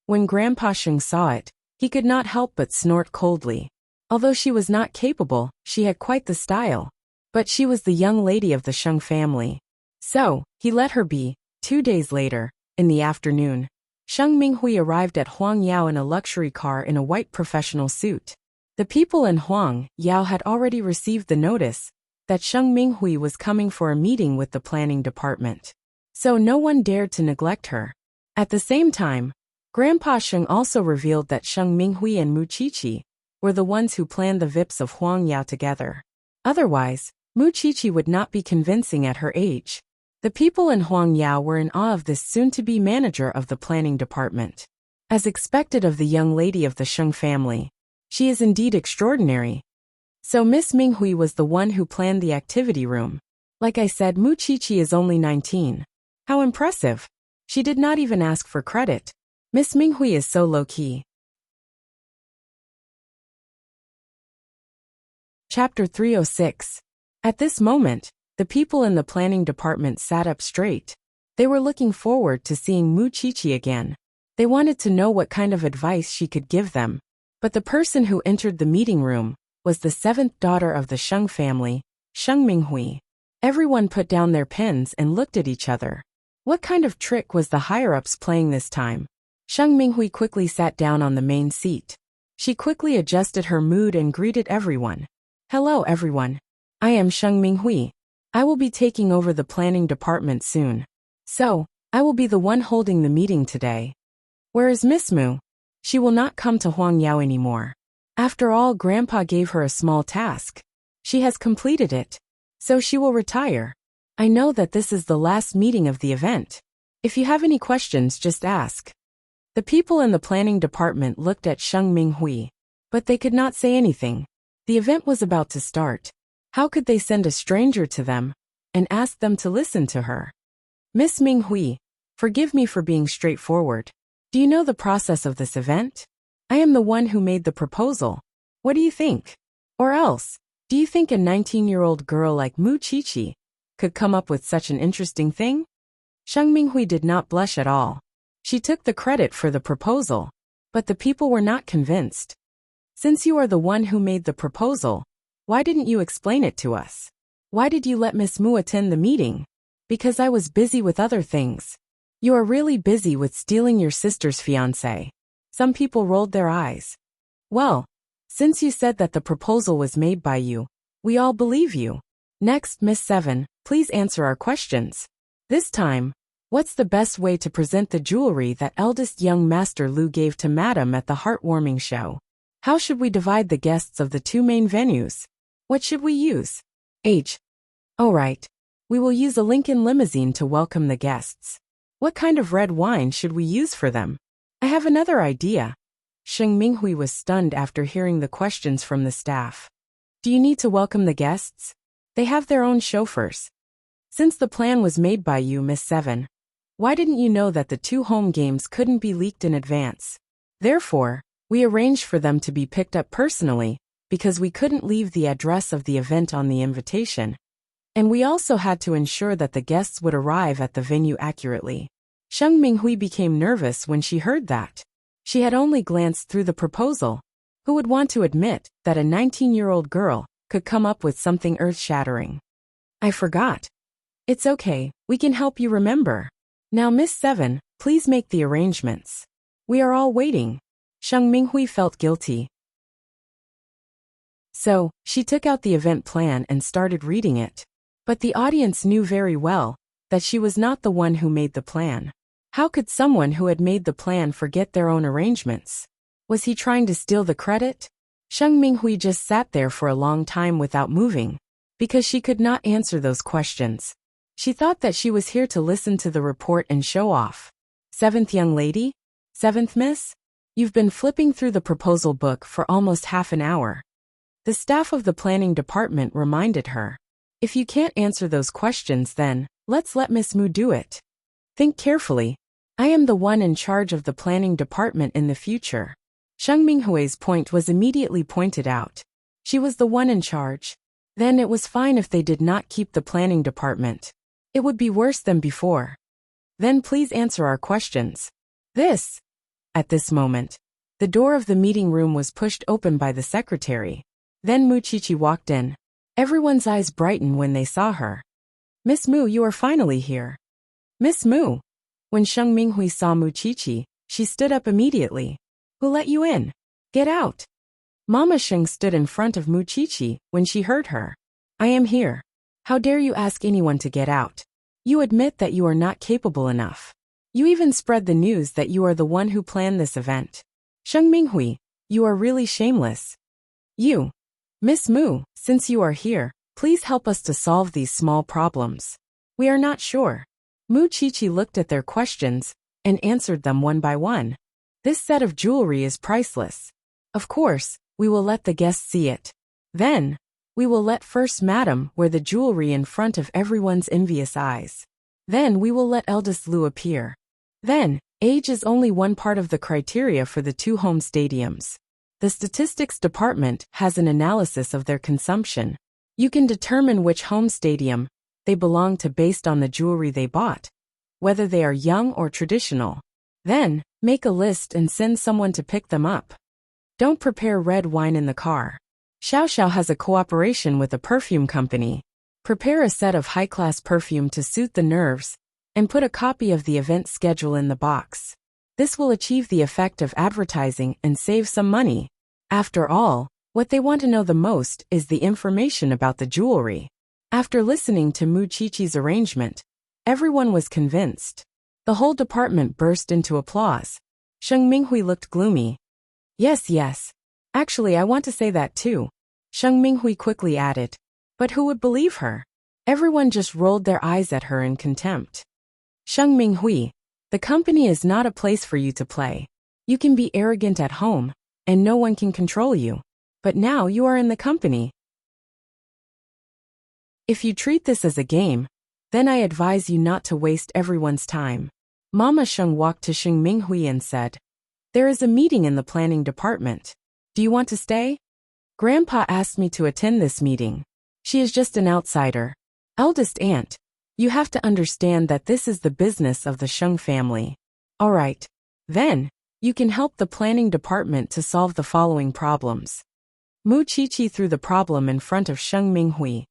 When Grandpa Sheng saw it, he could not help but snort coldly. Although she was not capable, she had quite the style. But she was the young lady of the Sheng family. So, he let her be. 2 days later, in the afternoon, Sheng Minghui arrived at Huang Yao in a luxury car in a white professional suit. The people in Huang Yao had already received the notice that Sheng Minghui was coming for a meeting with the planning department. So no one dared to neglect her. At the same time, Grandpa Sheng also revealed that Sheng Minghui and Mu Qiqi were the ones who planned the VIPs of Huang Yao together. Otherwise, Mu Qiqi would not be convincing at her age. The people in Huang Yao were in awe of this soon-to-be manager of the planning department. As expected of the young lady of the Sheng family, she is indeed extraordinary. So Miss Minghui was the one who planned the activity room. Like I said, Mu Qiqi is only 19. How impressive. She did not even ask for credit. Miss Minghui is so low-key. Chapter 306. At this moment, the people in the planning department sat up straight. They were looking forward to seeing Mu Qiqi again. They wanted to know what kind of advice she could give them. But the person who entered the meeting room was the seventh daughter of the Sheng family, Sheng Minghui. Everyone put down their pens and looked at each other. What kind of trick was the higher-ups playing this time? Sheng Minghui quickly sat down on the main seat. She quickly adjusted her mood and greeted everyone. Hello everyone. I am Sheng Minghui. I will be taking over the planning department soon. So, I will be the one holding the meeting today. Where is Miss Mu? She will not come to Huangyao anymore. After all, Grandpa gave her a small task. She has completed it. So she will retire. I know that this is the last meeting of the event. If you have any questions, just ask. The people in the planning department looked at Sheng Minghui, but they could not say anything. The event was about to start. How could they send a stranger to them and ask them to listen to her? Miss Minghui, forgive me for being straightforward. Do you know the process of this event? I am the one who made the proposal. What do you think? Or else, do you think a 19-year-old girl like Mu Qiqi could come up with such an interesting thing? Sheng Minghui did not blush at all. She took the credit for the proposal, but the people were not convinced. Since you are the one who made the proposal, why didn't you explain it to us? Why did you let Miss Mu attend the meeting? Because I was busy with other things. You are really busy with stealing your sister's fiancé. Some people rolled their eyes. Well, since you said that the proposal was made by you, we all believe you. Next, Miss Seven, please answer our questions. This time, what's the best way to present the jewelry that eldest young Master Lu gave to Madam at the heartwarming show? How should we divide the guests of the two main venues? What should we use? H. Oh right. We will use a Lincoln limousine to welcome the guests. What kind of red wine should we use for them? I have another idea. Sheng Minghui was stunned after hearing the questions from the staff. Do you need to welcome the guests? They have their own chauffeurs. Since the plan was made by you, Miss Seven, why didn't you know that the two home games couldn't be leaked in advance? Therefore, we arranged for them to be picked up personally, because we couldn't leave the address of the event on the invitation. And we also had to ensure that the guests would arrive at the venue accurately. Sheng Minghui became nervous when she heard that. She had only glanced through the proposal. Who would want to admit that a 19-year-old girl could come up with something earth-shattering? I forgot. It's okay, we can help you remember. Now Miss Seven, please make the arrangements. We are all waiting. Sheng Minghui felt guilty. So, she took out the event plan and started reading it. But the audience knew very well that she was not the one who made the plan. How could someone who had made the plan forget their own arrangements? Was he trying to steal the credit? Sheng Minghui just sat there for a long time without moving, because she could not answer those questions. She thought that she was here to listen to the report and show off. Seventh young lady? Seventh miss? You've been flipping through the proposal book for almost half an hour. The staff of the planning department reminded her. If you can't answer those questions, then let's let Miss Mu do it. Think carefully. I am the one in charge of the planning department in the future. Sheng Minghui's point was immediately pointed out. She was the one in charge. Then it was fine if they did not keep the planning department. It would be worse than before. Then please answer our questions. This. At this moment, the door of the meeting room was pushed open by the secretary. Then Mu Qiqi walked in. Everyone's eyes brightened when they saw her. Miss Mu, you are finally here. Miss Mu. When Sheng Minghui saw Mu Qiqi, she stood up immediately. Who let you in? Get out. Mama Sheng stood in front of Mu Qiqi when she heard her. I am here. How dare you ask anyone to get out? You admit that you are not capable enough. You even spread the news that you are the one who planned this event. Sheng Minghui, you are really shameless. You. Miss Mu, since you are here, please help us to solve these small problems. We are not sure. Mu Qiqi looked at their questions and answered them one by one. This set of jewelry is priceless. Of course, we will let the guests see it. Then, we will let First Madam wear the jewelry in front of everyone's envious eyes. Then we will let eldest Lu appear. Then, age is only one part of the criteria for the two home stadiums. The statistics department has an analysis of their consumption. You can determine which home stadium they belong to based on the jewelry they bought, whether they are young or traditional. Then, make a list and send someone to pick them up. Don't prepare red wine in the car. Xiao Xiao has a cooperation with a perfume company. Prepare a set of high-class perfume to suit the nerves, and put a copy of the event schedule in the box. This will achieve the effect of advertising and save some money. After all, what they want to know the most is the information about the jewelry. After listening to Mu Qiqi's arrangement, everyone was convinced. The whole department burst into applause. Sheng Minghui looked gloomy. Yes. Actually, I want to say that too. Sheng Minghui quickly added. But who would believe her? Everyone just rolled their eyes at her in contempt. Sheng Minghui, the company is not a place for you to play. You can be arrogant at home, and no one can control you. But now you are in the company. If you treat this as a game, then I advise you not to waste everyone's time. Mama Sheng walked to Sheng Minghui and said, There is a meeting in the planning department. Do you want to stay? Grandpa asked me to attend this meeting. She is just an outsider. Eldest aunt, you have to understand that this is the business of the Sheng family. All right. Then, you can help the planning department to solve the following problems. Mu Qiqi threw the problem in front of Sheng Minghui.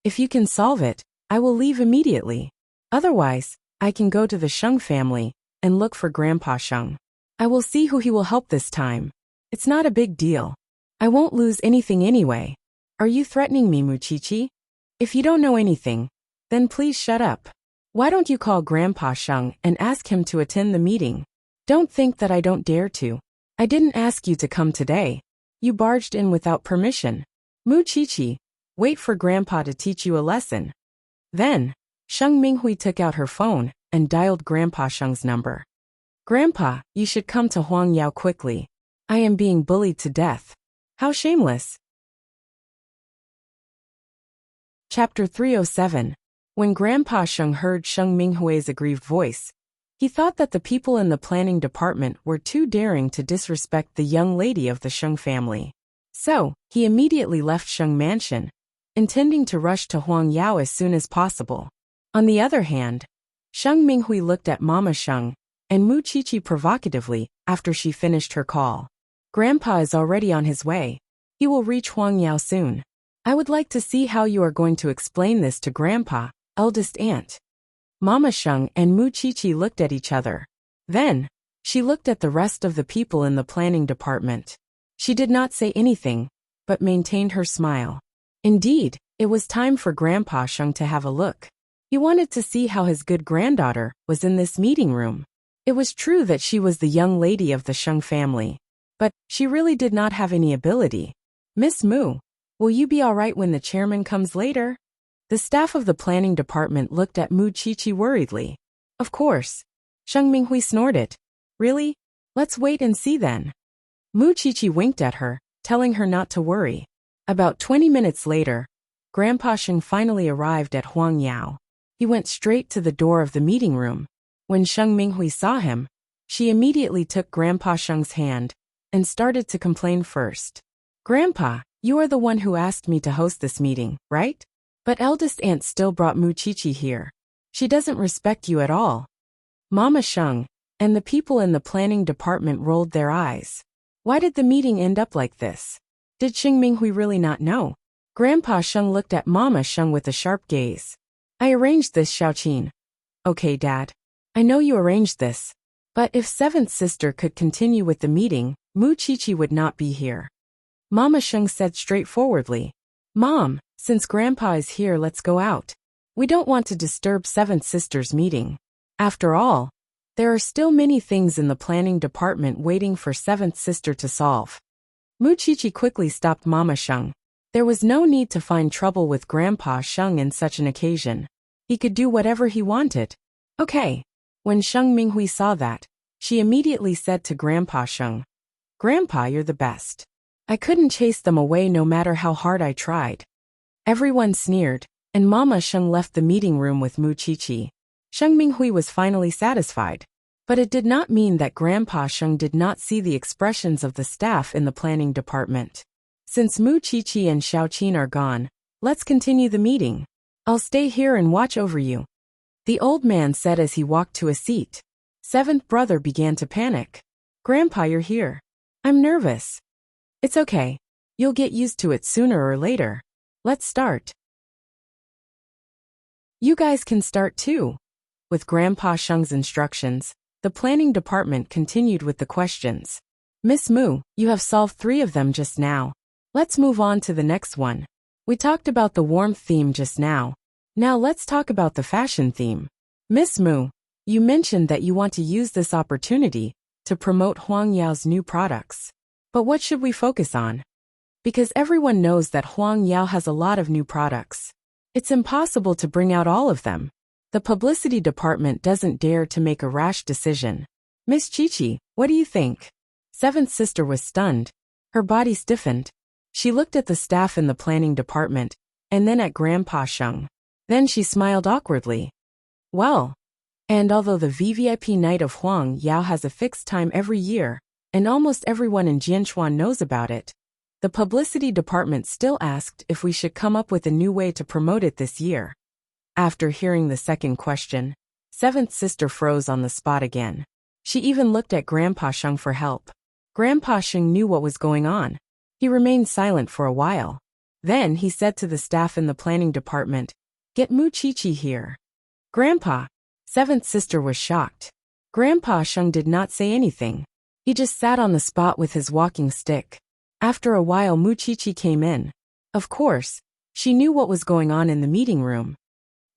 If you can solve it, I will leave immediately. Otherwise, I can go to the Sheng family and look for Grandpa Sheng. I will see who he will help this time. It's not a big deal. I won't lose anything anyway. Are you threatening me, Mu Qiqi? If you don't know anything, then please shut up. Why don't you call Grandpa Sheng and ask him to attend the meeting? Don't think that I don't dare to. I didn't ask you to come today. You barged in without permission. Mu Qiqi, wait for Grandpa to teach you a lesson. Then, Sheng Minghui took out her phone and dialed Grandpa Sheng's number. Grandpa, you should come to Huangyao quickly. I am being bullied to death. How shameless. Chapter 307. When Grandpa Sheng heard Sheng Minghui's aggrieved voice, he thought that the people in the planning department were too daring to disrespect the young lady of the Sheng family. So, he immediately left Sheng Mansion, intending to rush to Huangyao as soon as possible. On the other hand, Sheng Minghui looked at Mama Sheng and Mu Qiqi provocatively after she finished her call. Grandpa is already on his way. He will reach Huangyao soon. I would like to see how you are going to explain this to Grandpa, eldest aunt. Mama Sheng and Mu Qiqi looked at each other. Then, she looked at the rest of the people in the planning department. She did not say anything, but maintained her smile. Indeed, it was time for Grandpa Sheng to have a look. He wanted to see how his good granddaughter was in this meeting room. It was true that she was the young lady of the Sheng family, but she really did not have any ability. Miss Mu, will you be all right when the chairman comes later? The staff of the planning department looked at Mu Qiqi worriedly. Of course. Sheng Minghui snorted. Really? Let's wait and see then. Mu Qiqi winked at her, telling her not to worry. About 20 minutes later, Grandpa Sheng finally arrived at Huangyao. He went straight to the door of the meeting room. When Sheng Minghui saw him, she immediately took Grandpa Sheng's hand and started to complain first. Grandpa, you are the one who asked me to host this meeting, right? But eldest aunt still brought Mu Qiqi here. She doesn't respect you at all. Mama Sheng and the people in the planning department rolled their eyes. Why did the meeting end up like this? Did Sheng Minghui really not know? Grandpa Sheng looked at Mama Sheng with a sharp gaze. I arranged this, Xiaoqin. Okay, Dad. I know you arranged this. But if seventh sister could continue with the meeting, Mu Qiqi would not be here. Mama Sheng said straightforwardly. Mom, since Grandpa is here, let's go out. We don't want to disturb seventh sister's meeting. After all, there are still many things in the planning department waiting for seventh sister to solve. Mu Qiqi quickly stopped Mama Sheng. There was no need to find trouble with Grandpa Sheng in such an occasion. He could do whatever he wanted. Okay. When Sheng Minghui saw that, she immediately said to Grandpa Sheng, Grandpa, you're the best. I couldn't chase them away no matter how hard I tried. Everyone sneered, and Mama Sheng left the meeting room with Mu Qiqi. Sheng Minghui was finally satisfied. But it did not mean that Grandpa Sheng did not see the expressions of the staff in the planning department. Since Mu Qiqi and Xiao Qin are gone, let's continue the meeting. I'll stay here and watch over you, the old man said as he walked to a seat. Seventh brother began to panic. Grandpa, you're here. I'm nervous. It's okay. You'll get used to it sooner or later. Let's start. You guys can start too. With Grandpa Sheng's instructions, the planning department continued with the questions. Miss Mu, you have solved 3 of them just now. Let's move on to the next one. We talked about the warmth theme just now. Now let's talk about the fashion theme. Miss Mu, you mentioned that you want to use this opportunity to promote Huang Yao's new products. But what should we focus on? Because everyone knows that Huang Yao has a lot of new products. It's impossible to bring out all of them. The publicity department doesn't dare to make a rash decision. Miss Qiqi, what do you think? Seventh sister was stunned. Her body stiffened. She looked at the staff in the planning department, and then at Grandpa Sheng. Then she smiled awkwardly. Well, and although the VVIP night of Huang Yao has a fixed time every year, and almost everyone in Jianchuan knows about it, the publicity department still asked if we should come up with a new way to promote it this year. After hearing the second question, seventh sister froze on the spot again. She even looked at Grandpa Sheng for help. Grandpa Sheng knew what was going on. He remained silent for a while. Then he said to the staff in the planning department, "Get Mu Qiqi here." Grandpa, seventh sister was shocked. Grandpa Sheng did not say anything. He just sat on the spot with his walking stick. After a while Mu Qiqi came in. Of course, she knew what was going on in the meeting room.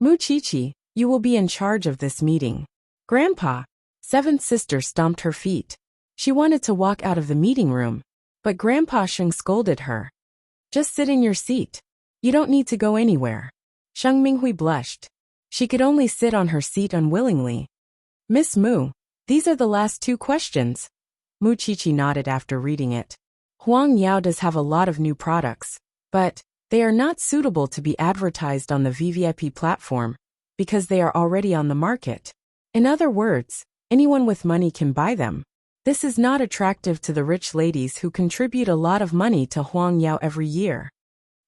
Mu Qiqi, you will be in charge of this meeting. Grandpa, seventh sister stomped her feet. She wanted to walk out of the meeting room, but Grandpa Sheng scolded her. Just sit in your seat. You don't need to go anywhere. Sheng Minghui blushed. She could only sit on her seat unwillingly. Miss Mu, these are the last 2 questions. Mu Qiqi nodded after reading it. Huang Yao does have a lot of new products, but they are not suitable to be advertised on the VVIP platform because they are already on the market. In other words, anyone with money can buy them. This is not attractive to the rich ladies who contribute a lot of money to Huang Yao every year.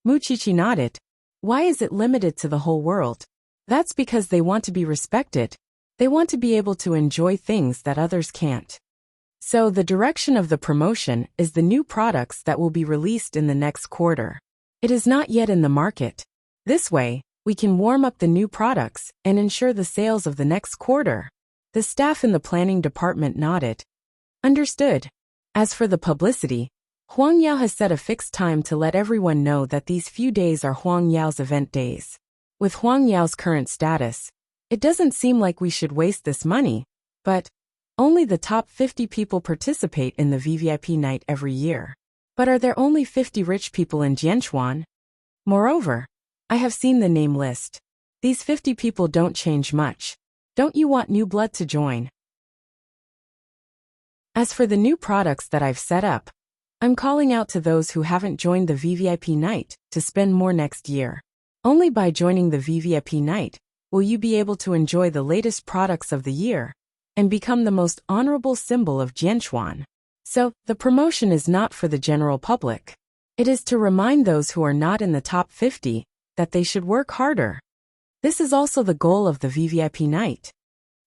Mu Qiqi nodded. Why is it limited to the whole world? That's because they want to be respected. They want to be able to enjoy things that others can't. So the direction of the promotion is the new products that will be released in the next quarter. It is not yet in the market. This way, we can warm up the new products and ensure the sales of the next quarter. The staff in the planning department nodded. Understood. As for the publicity, Huang Yao has set a fixed time to let everyone know that these few days are Huang Yao's event days. With Huang Yao's current status, it doesn't seem like we should waste this money, but only the top 50 people participate in the VVIP night every year. But are there only 50 rich people in Jianchuan? Moreover, I have seen the name list. These 50 people don't change much. Don't you want new blood to join? As for the new products that I've set up, I'm calling out to those who haven't joined the VVIP night to spend more next year. Only by joining the VVIP night will you be able to enjoy the latest products of the year and become the most honorable symbol of Jianchuan. So, the promotion is not for the general public. It is to remind those who are not in the top 50 that they should work harder. This is also the goal of the VVIP night.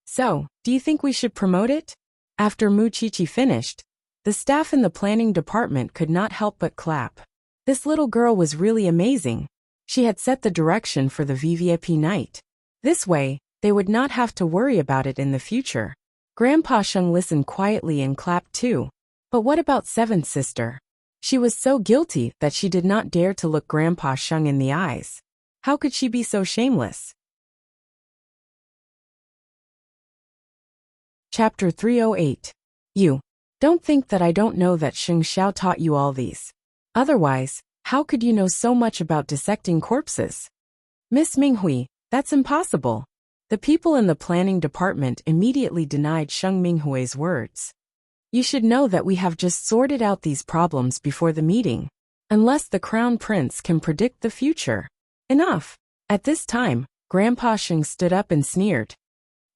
So, do you think we should promote it? After Mu Qiqi finished, the staff in the planning department could not help but clap. This little girl was really amazing. She had set the direction for the VVIP night. This way, they would not have to worry about it in the future. Grandpa Sheng listened quietly and clapped too. But what about seventh sister? She was so guilty that she did not dare to look Grandpa Sheng in the eyes. How could she be so shameless? Chapter 308. You. Don't think that I don't know that Sheng Xiao taught you all these. Otherwise, how could you know so much about dissecting corpses? Miss Minghui, that's impossible. The people in the planning department immediately denied Sheng Minghui's words. You should know that we have just sorted out these problems before the meeting. Unless the crown prince can predict the future. Enough. At this time, Grandpa Sheng stood up and sneered.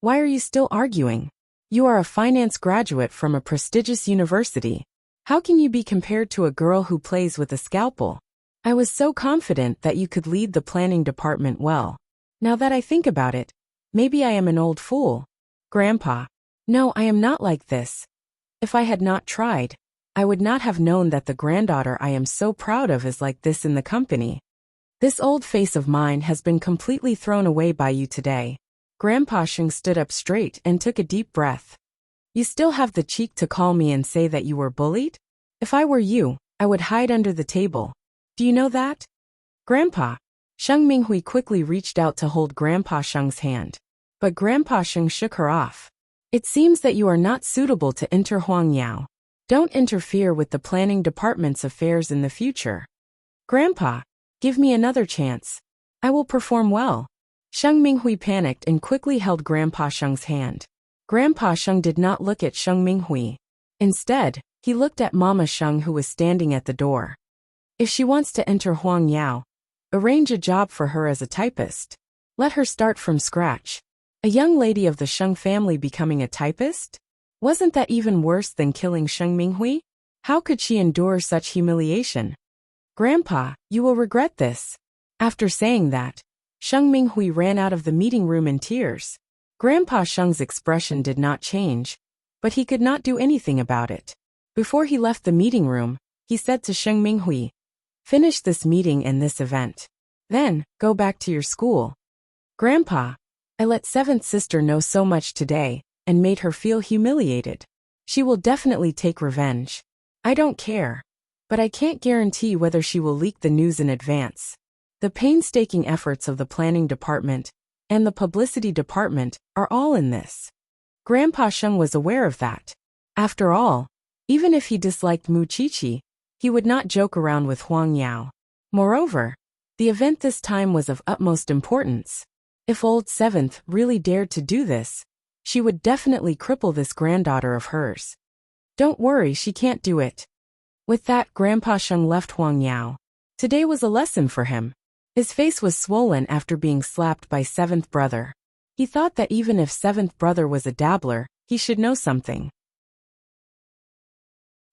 Why are you still arguing? You are a finance graduate from a prestigious university. How can you be compared to a girl who plays with a scalpel? I was so confident that you could lead the planning department well. Now that I think about it, maybe I am an old fool. Grandpa. No, I am not like this. If I had not tried, I would not have known that the granddaughter I am so proud of is like this in the company. This old face of mine has been completely thrown away by you today. Grandpa Sheng stood up straight and took a deep breath. You still have the cheek to call me and say that you were bullied? If I were you, I would hide under the table. Do you know that? Grandpa. Sheng Minghui quickly reached out to hold Grandpa Sheng's hand. But Grandpa Sheng shook her off. It seems that you are not suitable to enter Huangyao. Don't interfere with the planning department's affairs in the future. Grandpa, give me another chance. I will perform well. Sheng Minghui panicked and quickly held Grandpa Sheng's hand. Grandpa Sheng did not look at Sheng Minghui. Instead, he looked at Mama Sheng who was standing at the door. If she wants to enter Huangyao, arrange a job for her as a typist. Let her start from scratch. A young lady of the Sheng family becoming a typist? Wasn't that even worse than killing Sheng Minghui? How could she endure such humiliation? Grandpa, you will regret this. After saying that, Sheng Minghui ran out of the meeting room in tears. Grandpa Sheng's expression did not change, but he could not do anything about it. Before he left the meeting room, he said to Sheng Minghui, "Finish this meeting and this event. Then, go back to your school." Grandpa, I let seventh sister know so much today, and made her feel humiliated. She will definitely take revenge. I don't care. But I can't guarantee whether she will leak the news in advance. The painstaking efforts of the planning department and the publicity department are all in this. Grandpa Sheng was aware of that. After all, even if he disliked Mu Qiqi, he would not joke around with Huang Yao. Moreover, the event this time was of utmost importance. If old seventh really dared to do this, she would definitely cripple this granddaughter of hers. Don't worry, she can't do it. With that, Grandpa Sheng left Huang Yao. Today was a lesson for him. His face was swollen after being slapped by seventh brother. He thought that even if seventh brother was a dabbler, he should know something.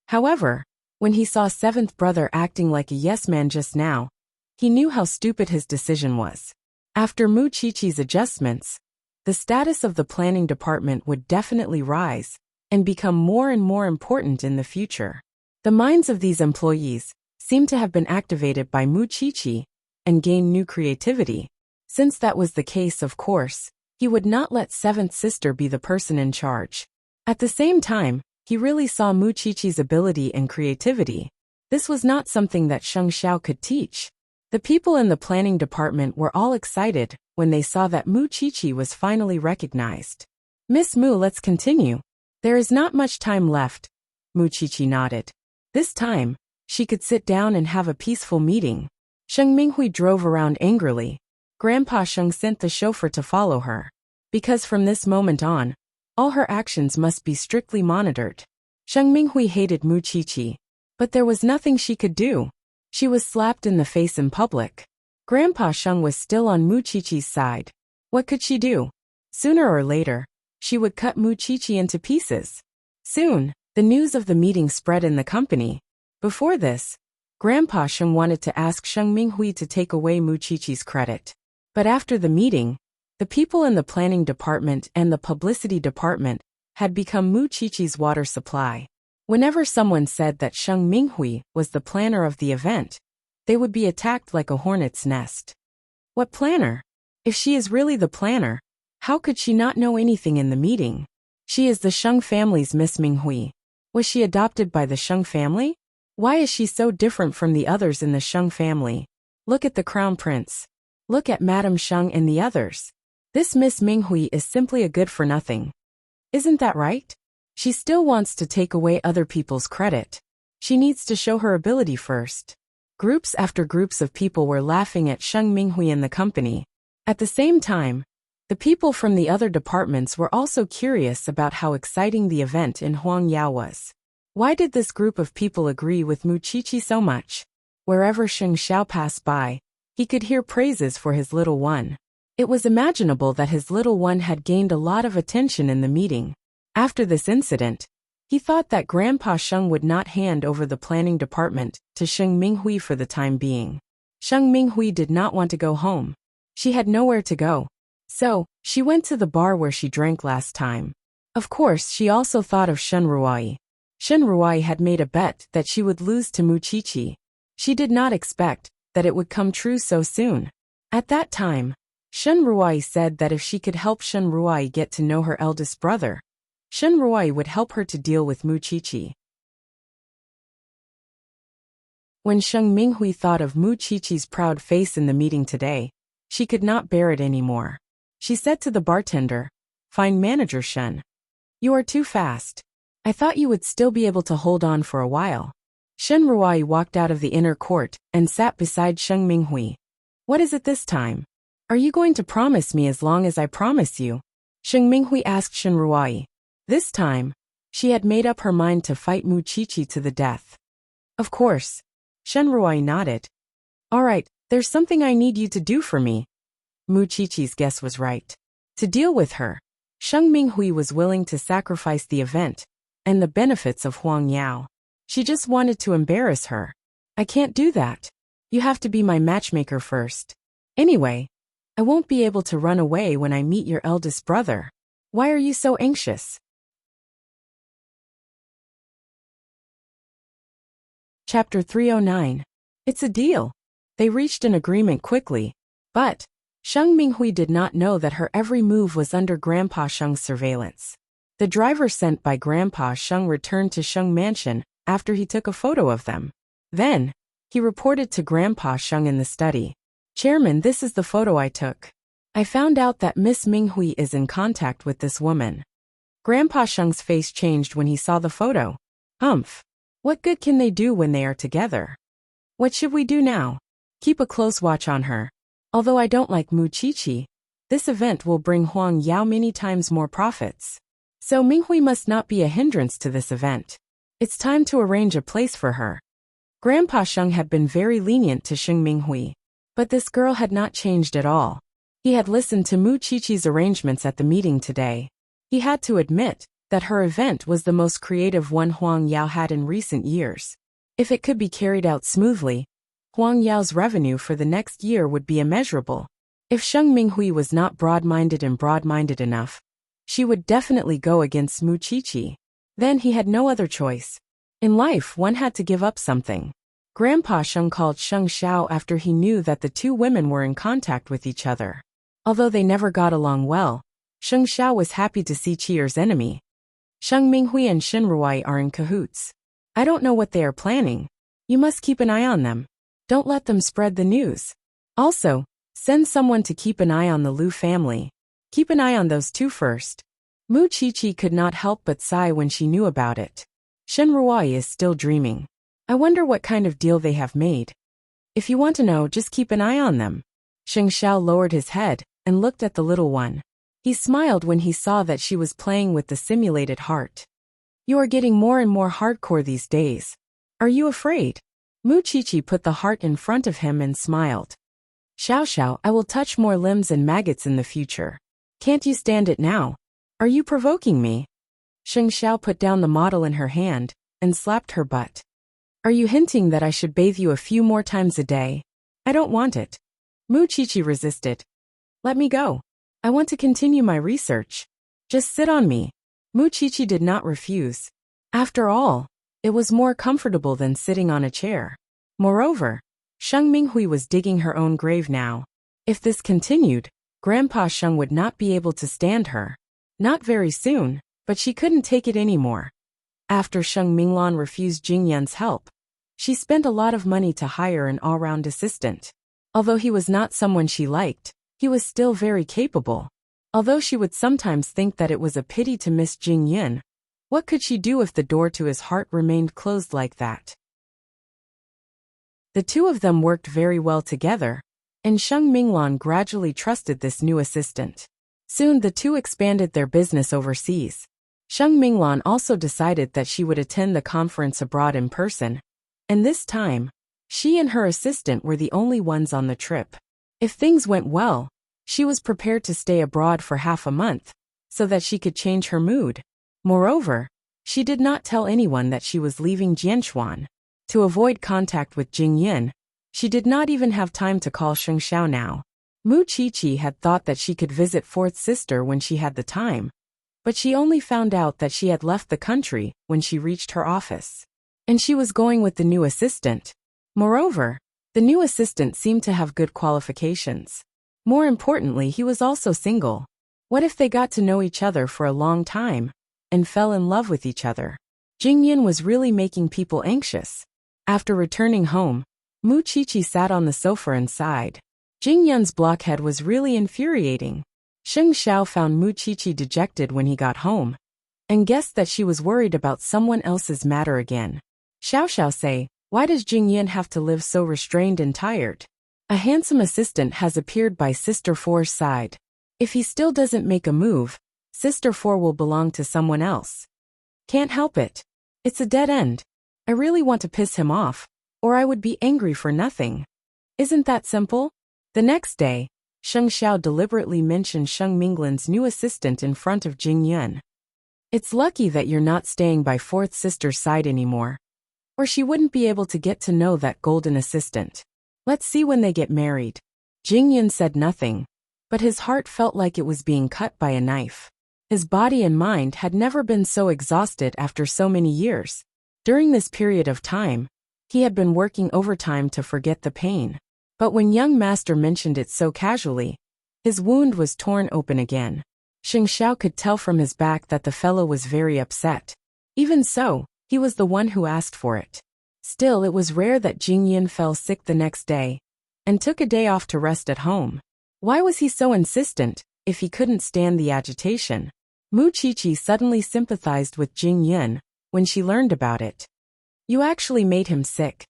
However, when he saw seventh brother acting like a yes man just now, he knew how stupid his decision was. After Mu Qiqi's adjustments, the status of the planning department would definitely rise and become more and more important in the future. The minds of these employees seemed to have been activated by Mu Qiqi and gained new creativity. Since that was the case, of course, he would not let seventh sister be the person in charge. At the same time, he really saw Mu Qiqi's ability and creativity. This was not something that Sheng Xiao could teach. The people in the planning department were all excited when they saw that Mu Qiqi was finally recognized. Miss Mu, let's continue. There is not much time left. Mu Qiqi nodded. This time, she could sit down and have a peaceful meeting. Sheng Minghui drove around angrily. Grandpa Sheng sent the chauffeur to follow her. Because from this moment on, all her actions must be strictly monitored. Sheng Minghui hated Mu Qiqi, but there was nothing she could do. She was slapped in the face in public. Grandpa Sheng was still on Mu Qiqi's side. What could she do? Sooner or later, she would cut Mu Qiqi into pieces. Soon, the news of the meeting spread in the company. Before this, Grandpa Sheng wanted to ask Sheng Minghui to take away Mu Qiqi's credit. But after the meeting, the people in the planning department and the publicity department had become Mu Qiqi's water supply. Whenever someone said that Sheng Minghui was the planner of the event, they would be attacked like a hornet's nest. What planner? If she is really the planner, how could she not know anything in the meeting? She is the Sheng family's Miss Minghui. Was she adopted by the Sheng family? Why is she so different from the others in the Sheng family? Look at the crown prince. Look at Madame Sheng and the others. This Miss Minghui is simply a good-for-nothing. Isn't that right? She still wants to take away other people's credit. She needs to show her ability first. Groups after groups of people were laughing at Sheng Minghui and the company. At the same time, the people from the other departments were also curious about how exciting the event in Huangyao was. Why did this group of people agree with Mu Qiqi so much? Wherever Sheng Xiao passed by, he could hear praises for his little one. It was imaginable that his little one had gained a lot of attention in the meeting. After this incident, he thought that Grandpa Sheng would not hand over the planning department to Sheng Minghui for the time being. Sheng Minghui did not want to go home. She had nowhere to go. So, she went to the bar where she drank last time. Of course, she also thought of Shen Ruai. Shen Ruai had made a bet that she would lose to Mu Qiqi. She did not expect that it would come true so soon. At that time, Shen Ruai said that if she could help Shen Ruai get to know her eldest brother, Shen Ruai would help her to deal with Mu Qiqi. When Sheng Minghui thought of Mu Qiqi's proud face in the meeting today, she could not bear it anymore. She said to the bartender, "Fine manager Shen. You are too fast. I thought you would still be able to hold on for a while." Shen Ruai walked out of the inner court and sat beside Sheng Minghui. "What is it this time? Are you going to promise me as long as I promise you?" Sheng Minghui asked Shen Ruai. This time, she had made up her mind to fight Mu Qiqi to the death. Of course. Shen Ruai nodded. "All right, there's something I need you to do for me." Mu Qiqi's guess was right. To deal with her, Sheng Minghui was willing to sacrifice the event and the benefits of Huang Yao. She just wanted to embarrass her. "I can't do that. You have to be my matchmaker first. Anyway, I won't be able to run away when I meet your eldest brother. Why are you so anxious?" Chapter 309. It's a deal. They reached an agreement quickly, but Sheng Minghui did not know that her every move was under Grandpa Sheng's surveillance. The driver sent by Grandpa Sheng returned to Sheng Mansion after he took a photo of them. Then, he reported to Grandpa Sheng in the study. "Chairman, this is the photo I took. I found out that Miss Minghui is in contact with this woman." Grandpa Sheng's face changed when he saw the photo. "Humph. What good can they do when they are together? What should we do now?" "Keep a close watch on her. Although I don't like Mu Qiqi, this event will bring Huang Yao many times more profits. So Minghui must not be a hindrance to this event. It's time to arrange a place for her." Grandpa Sheng had been very lenient to Sheng Minghui, but this girl had not changed at all. He had listened to Mu Qiqi's arrangements at the meeting today. He had to admit that her event was the most creative one Huang Yao had in recent years. If it could be carried out smoothly, Huang Yao's revenue for the next year would be immeasurable. If Sheng Minghui was not broad-minded enough, she would definitely go against Mu Qiqi. Then he had no other choice. In life, one had to give up something. Grandpa Sheng called Sheng Xiao after he knew that the two women were in contact with each other. Although they never got along well, Sheng Xiao was happy to see Qier's enemy. "Sheng Minghui and Shen Ruai are in cahoots. I don't know what they are planning. You must keep an eye on them. Don't let them spread the news. Also, send someone to keep an eye on the Liu family. Keep an eye on those two first." Mu Qiqi could not help but sigh when she knew about it. Shen Ruai is still dreaming. I wonder what kind of deal they have made. If you want to know, just keep an eye on them. Sheng Xiao lowered his head and looked at the little one. He smiled when he saw that she was playing with the simulated heart. "You are getting more and more hardcore these days. Are you afraid?" Mu Qiqi put the heart in front of him and smiled. "Xiao Xiao, I will touch more limbs and maggots in the future. Can't you stand it now? Are you provoking me?" Sheng Xiao put down the model in her hand and slapped her butt. "Are you hinting that I should bathe you a few more times a day? I don't want it." Mu Qiqi resisted. "Let me go. I want to continue my research. Just sit on me." Mu Qiqi did not refuse. After all, it was more comfortable than sitting on a chair. Moreover, Sheng Minghui was digging her own grave now. If this continued, Grandpa Sheng would not be able to stand her. Not very soon, but she couldn't take it anymore. After Sheng Minglan refused Jing Yan's help, she spent a lot of money to hire an all-round assistant. Although he was not someone she liked, he was still very capable. Although she would sometimes think that it was a pity to miss Jing Yan, what could she do if the door to his heart remained closed like that? The two of them worked very well together, and Sheng Minglan gradually trusted this new assistant. Soon the two expanded their business overseas. Sheng Minglan also decided that she would attend the conference abroad in person, and this time, she and her assistant were the only ones on the trip. If things went well, She was prepared to stay abroad for half a month, so that she could change her mood. Moreover, she did not tell anyone that she was leaving Jianchuan. To avoid contact with Jing Yin, she did not even have time to call Sheng Xiao now. Mu Qiqi had thought that she could visit fourth sister when she had the time, but she only found out that she had left the country when she reached her office. And she was going with the new assistant. Moreover, the new assistant seemed to have good qualifications. More importantly, he was also single. What if they got to know each other for a long time and fell in love with each other? Jing Yin was really making people anxious. After returning home, Mu Qiqi sat on the sofa and sighed. Jing Yin's blockhead was really infuriating. Sheng Xiao found Mu Qiqi dejected when he got home, and guessed that she was worried about someone else's matter again. Xiao Xiao say, why does Jing Yin have to live so restrained and tired? A handsome assistant has appeared by Sister Four's side. If he still doesn't make a move, Sister Four will belong to someone else. Can't help it. It's a dead end. I really want to piss him off, or I would be angry for nothing. Isn't that simple? The next day, Sheng Xiao deliberately mentioned Sheng Minglan's new assistant in front of Jing Yun. It's lucky that you're not staying by fourth sister's side anymore, or she wouldn't be able to get to know that golden assistant. Let's see when they get married. Jing Yun said nothing, but his heart felt like it was being cut by a knife. His body and mind had never been so exhausted after so many years. During this period of time, he had been working overtime to forget the pain. But when young master mentioned it so casually, his wound was torn open again. Sheng Xiao could tell from his back that the fellow was very upset. Even so, he was the one who asked for it. Still, it was rare that Jing Yin fell sick the next day, and took a day off to rest at home. Why was he so insistent, if he couldn't stand the agitation? Mu Qiqi suddenly sympathized with Jing Yin when she learned about it. You actually made him sick.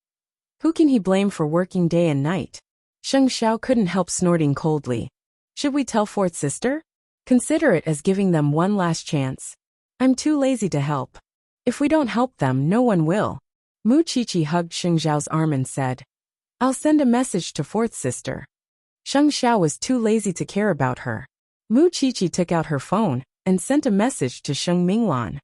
Who can he blame for working day and night? Sheng Xiao couldn't help snorting coldly. Should we tell fourth sister? Consider it as giving them one last chance. I'm too lazy to help. If we don't help them, no one will. Mu Qiqi hugged Sheng Xiao's arm and said, I'll send a message to fourth sister. Sheng Xiao was too lazy to care about her. Mu Qiqi took out her phone and sent a message to Sheng Minglan.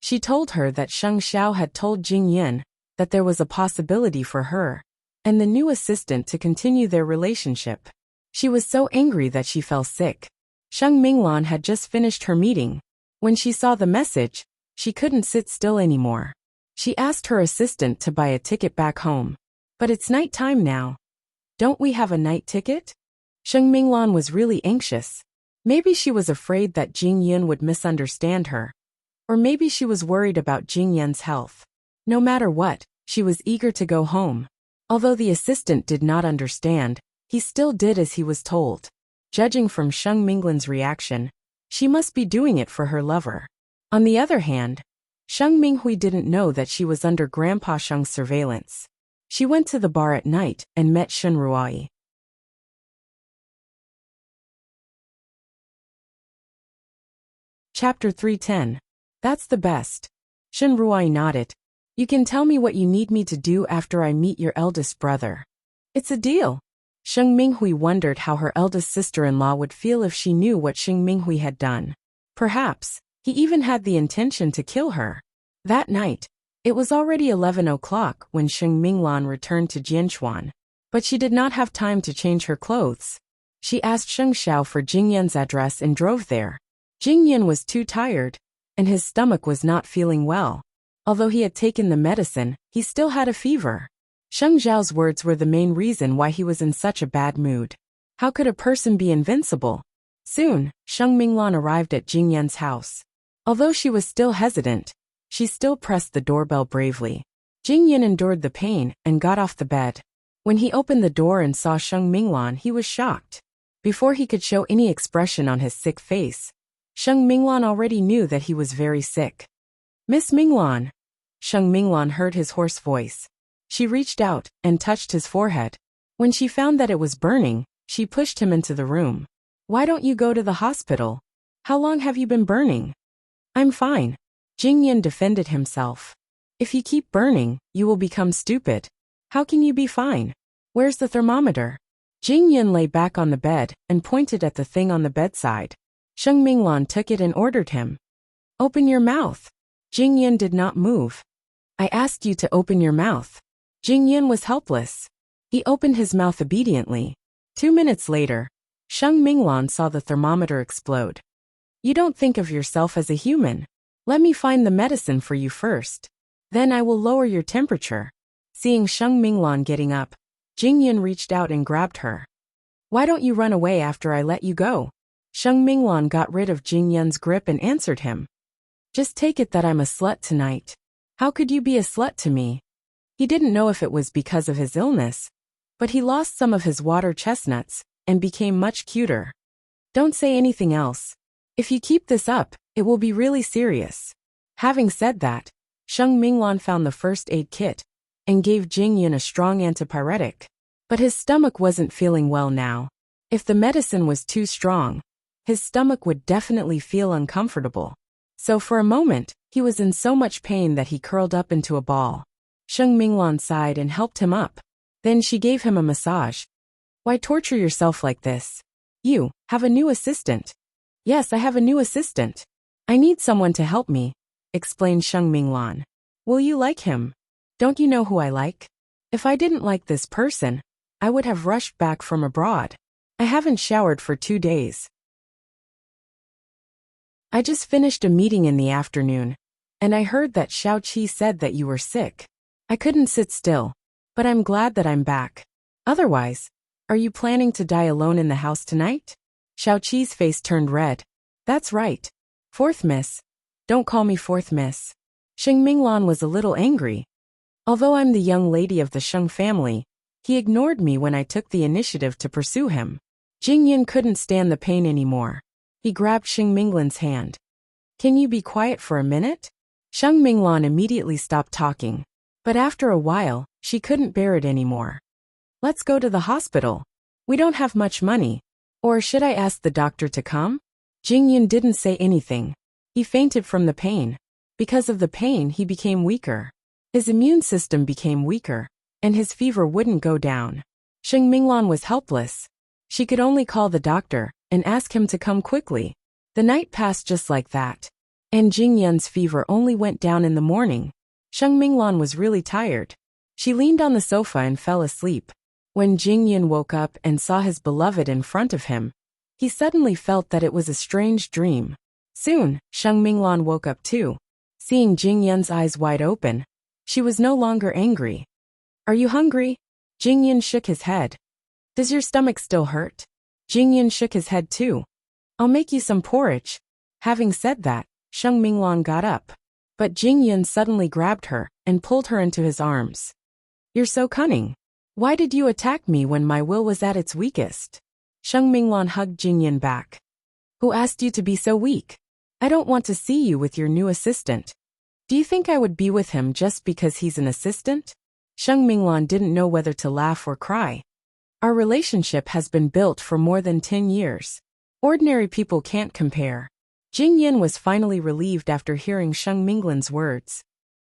She told her that Sheng Xiao had told Jing Yin that there was a possibility for her and the new assistant to continue their relationship. She was so angry that she fell sick. Sheng Minglan had just finished her meeting. When she saw the message, she couldn't sit still anymore. She asked her assistant to buy a ticket back home. But it's night time now. Don't we have a night ticket? Sheng Minglan was really anxious. Maybe she was afraid that Jing Yin would misunderstand her. Or maybe she was worried about Jing Yin's health. No matter what, she was eager to go home. Although the assistant did not understand, he still did as he was told. Judging from Sheng Minglan's reaction, she must be doing it for her lover. On the other hand, Sheng Minghui didn't know that she was under Grandpa Sheng's surveillance. She went to the bar at night and met Shen Ruai. Chapter 310. That's the best. Shen Ruai nodded. You can tell me what you need me to do after I meet your eldest brother. It's a deal. Sheng Minghui wondered how her eldest sister-in-law would feel if she knew what Sheng Minghui had done. Perhaps, he even had the intention to kill her. That night, it was already 11 o'clock when Sheng Minglan returned to Jianchuan. But she did not have time to change her clothes. She asked Sheng Xiao for Jing Yin's address and drove there. Jing Yin was too tired, and his stomach was not feeling well. Although he had taken the medicine, he still had a fever. Sheng Xiao's words were the main reason why he was in such a bad mood. How could a person be invincible? Soon, Sheng Minglan arrived at Jing Yin's house. Although she was still hesitant, she still pressed the doorbell bravely. Jing Yin endured the pain and got off the bed. When he opened the door and saw Sheng Minglan, he was shocked. Before he could show any expression on his sick face, Sheng Minglan already knew that he was very sick. Miss Minglan. Sheng Minglan heard his hoarse voice. She reached out and touched his forehead. When she found that it was burning, she pushed him into the room. Why don't you go to the hospital? How long have you been burning? I'm fine. Jing Yin defended himself. If you keep burning, you will become stupid. How can you be fine? Where's the thermometer? Jing Yun lay back on the bed and pointed at the thing on the bedside. Sheng Minglan took it and ordered him. Open your mouth. Jing Yun did not move. I asked you to open your mouth. Jing Yun was helpless. He opened his mouth obediently. 2 minutes later, Sheng Minglan saw the thermometer explode. You don't think of yourself as a human. Let me find the medicine for you first. Then I will lower your temperature. Seeing Sheng Minglan getting up, Jing Yun reached out and grabbed her. Why don't you run away after I let you go? Sheng Minglan got rid of Jing Yun's grip and answered him. Just take it that I'm a slut tonight. How could you be a slut to me? He didn't know if it was because of his illness, but he lost some of his water chestnuts and became much cuter. Don't say anything else. If you keep this up, it will be really serious. Having said that, Sheng Minglan found the first aid kit and gave Jing Yun a strong antipyretic. But his stomach wasn't feeling well now. If the medicine was too strong, his stomach would definitely feel uncomfortable. So for a moment, he was in so much pain that he curled up into a ball. Sheng Minglan sighed and helped him up. Then she gave him a massage. Why torture yourself like this? You have a new assistant. Yes, I have a new assistant. I need someone to help me, explained Sheng Minglan. Will you like him? Don't you know who I like? If I didn't like this person, I would have rushed back from abroad. I haven't showered for 2 days. I just finished a meeting in the afternoon, and I heard that Xiao Qi said that you were sick. I couldn't sit still, but I'm glad that I'm back. Otherwise, are you planning to die alone in the house tonight? Xiao Qi's face turned red. That's right. Fourth miss. Don't call me fourth miss. Sheng Minglan was a little angry. Although I'm the young lady of the Sheng family, he ignored me when I took the initiative to pursue him. Jing Yun couldn't stand the pain anymore. He grabbed Sheng Minglan's hand. Can you be quiet for a minute? Sheng Minglan immediately stopped talking. But after a while, she couldn't bear it anymore. Let's go to the hospital. We don't have much money. Or should I ask the doctor to come? Jing Yun didn't say anything. He fainted from the pain. Because of the pain, he became weaker. His immune system became weaker, and his fever wouldn't go down. Sheng Minglan was helpless. She could only call the doctor and ask him to come quickly. The night passed just like that. And Jing Yun's fever only went down in the morning. Sheng Minglan was really tired. She leaned on the sofa and fell asleep. When Jing Yun woke up and saw his beloved in front of him, he suddenly felt that it was a strange dream. Soon, Sheng Minglan woke up too. Seeing Jing Yun's eyes wide open, she was no longer angry. Are you hungry? Jing Yun shook his head. Does your stomach still hurt? Jing Yun shook his head too. I'll make you some porridge. Having said that, Sheng Minglan got up. But Jing Yun suddenly grabbed her and pulled her into his arms. You're so cunning. Why did you attack me when my will was at its weakest? Sheng Minglan hugged Jing Yun back. Who asked you to be so weak? I don't want to see you with your new assistant. Do you think I would be with him just because he's an assistant? Sheng Minglan didn't know whether to laugh or cry. Our relationship has been built for more than 10 years. Ordinary people can't compare. Jing Yun was finally relieved after hearing Sheng Minglan's words.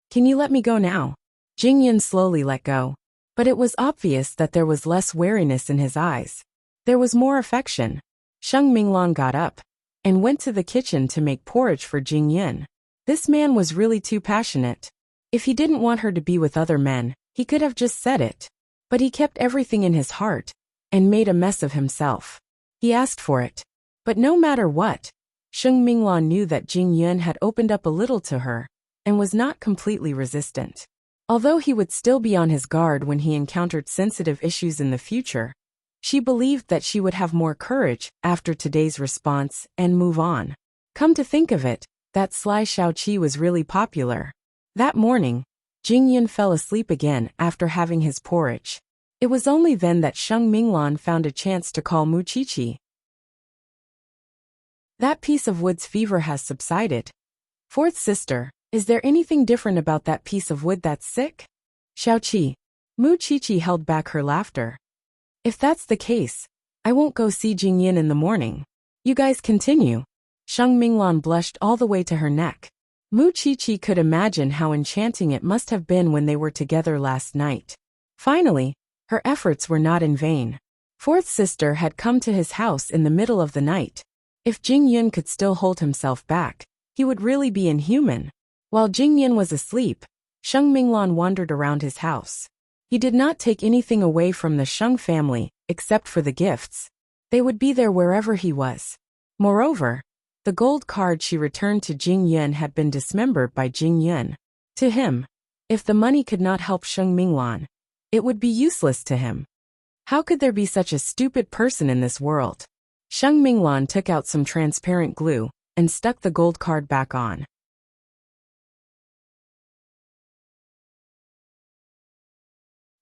Can you let me go now? Jing Yun slowly let go. But it was obvious that there was less wariness in his eyes. There was more affection. Sheng Minglan got up and went to the kitchen to make porridge for Jing Yun. This man was really too passionate. If he didn't want her to be with other men, he could have just said it. But he kept everything in his heart and made a mess of himself. He asked for it. But no matter what, Sheng Minglan knew that Jing Yun had opened up a little to her and was not completely resistant. Although he would still be on his guard when he encountered sensitive issues in the future, she believed that she would have more courage after today's response and move on. Come to think of it, that sly Xiao Qi was really popular. That morning, Jing Yun fell asleep again after having his porridge. It was only then that Sheng Minglan found a chance to call Mu Qiqi. That piece of wood's fever has subsided. Fourth sister, is there anything different about that piece of wood that's sick? Xiao Qi. Mu Qiqi held back her laughter. If that's the case, I won't go see Jing Yun in the morning. You guys continue. Sheng Minglan blushed all the way to her neck. Mu Qiqi could imagine how enchanting it must have been when they were together last night. Finally, her efforts were not in vain. Fourth sister had come to his house in the middle of the night. If Jing Yun could still hold himself back, he would really be inhuman. While Jing Yun was asleep, Sheng Minglan wandered around his house. He did not take anything away from the Sheng family, except for the gifts. They would be there wherever he was. Moreover, the gold card she returned to Jing Yun had been dismembered by Jing Yun. To him, if the money could not help Sheng Minglan, it would be useless to him. How could there be such a stupid person in this world? Sheng Minglan took out some transparent glue and stuck the gold card back on.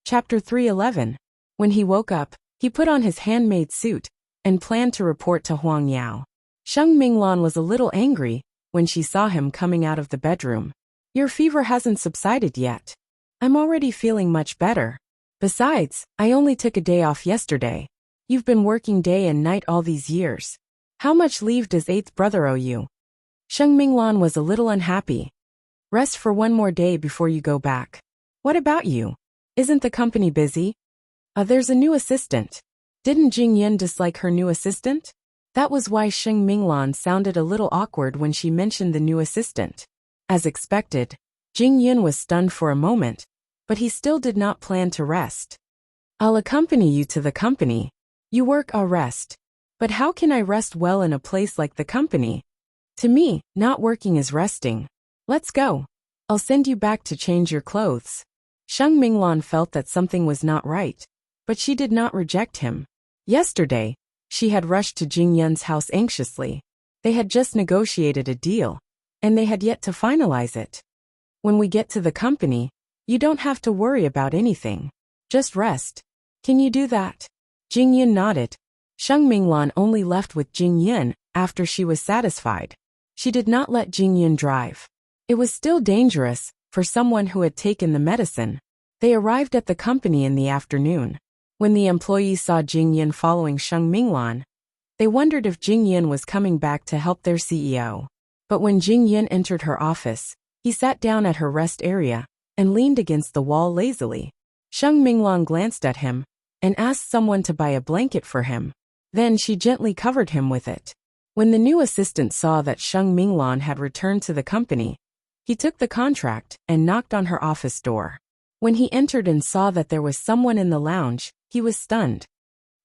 Chapter 311. When he woke up, he put on his handmade suit and planned to report to Huang Yao. Sheng Minglan was a little angry when she saw him coming out of the bedroom. Your fever hasn't subsided yet. I'm already feeling much better. Besides, I only took a day off yesterday. You've been working day and night all these years. How much leave does eighth brother owe you? Sheng Minglan was a little unhappy. Rest for one more day before you go back. What about you? Isn't the company busy? There's a new assistant. Didn't Jing Yun dislike her new assistant? That was why Sheng Minglan sounded a little awkward when she mentioned the new assistant. As expected, Jing Yun was stunned for a moment, but he still did not plan to rest. I'll accompany you to the company. You work, I'll rest. But how can I rest well in a place like the company? To me, not working is resting. Let's go. I'll send you back to change your clothes. Sheng Minglan felt that something was not right, but she did not reject him. Yesterday, she had rushed to Jing Yun's house anxiously. They had just negotiated a deal, and they had yet to finalize it. When we get to the company, you don't have to worry about anything. Just rest. Can you do that? Jing Yun nodded. Sheng Minglan only left with Jing Yun after she was satisfied. She did not let Jing Yun drive. It was still dangerous for someone who had taken the medicine. They arrived at the company in the afternoon. When the employees saw Jing Yun following Sheng Minglan, they wondered if Jing Yun was coming back to help their CEO. But when Jing Yun entered her office, he sat down at her rest area and leaned against the wall lazily. Sheng Minglan glanced at him and asked someone to buy a blanket for him. Then she gently covered him with it. When the new assistant saw that Sheng Minglan had returned to the company, he took the contract and knocked on her office door. When he entered and saw that there was someone in the lounge, he was stunned.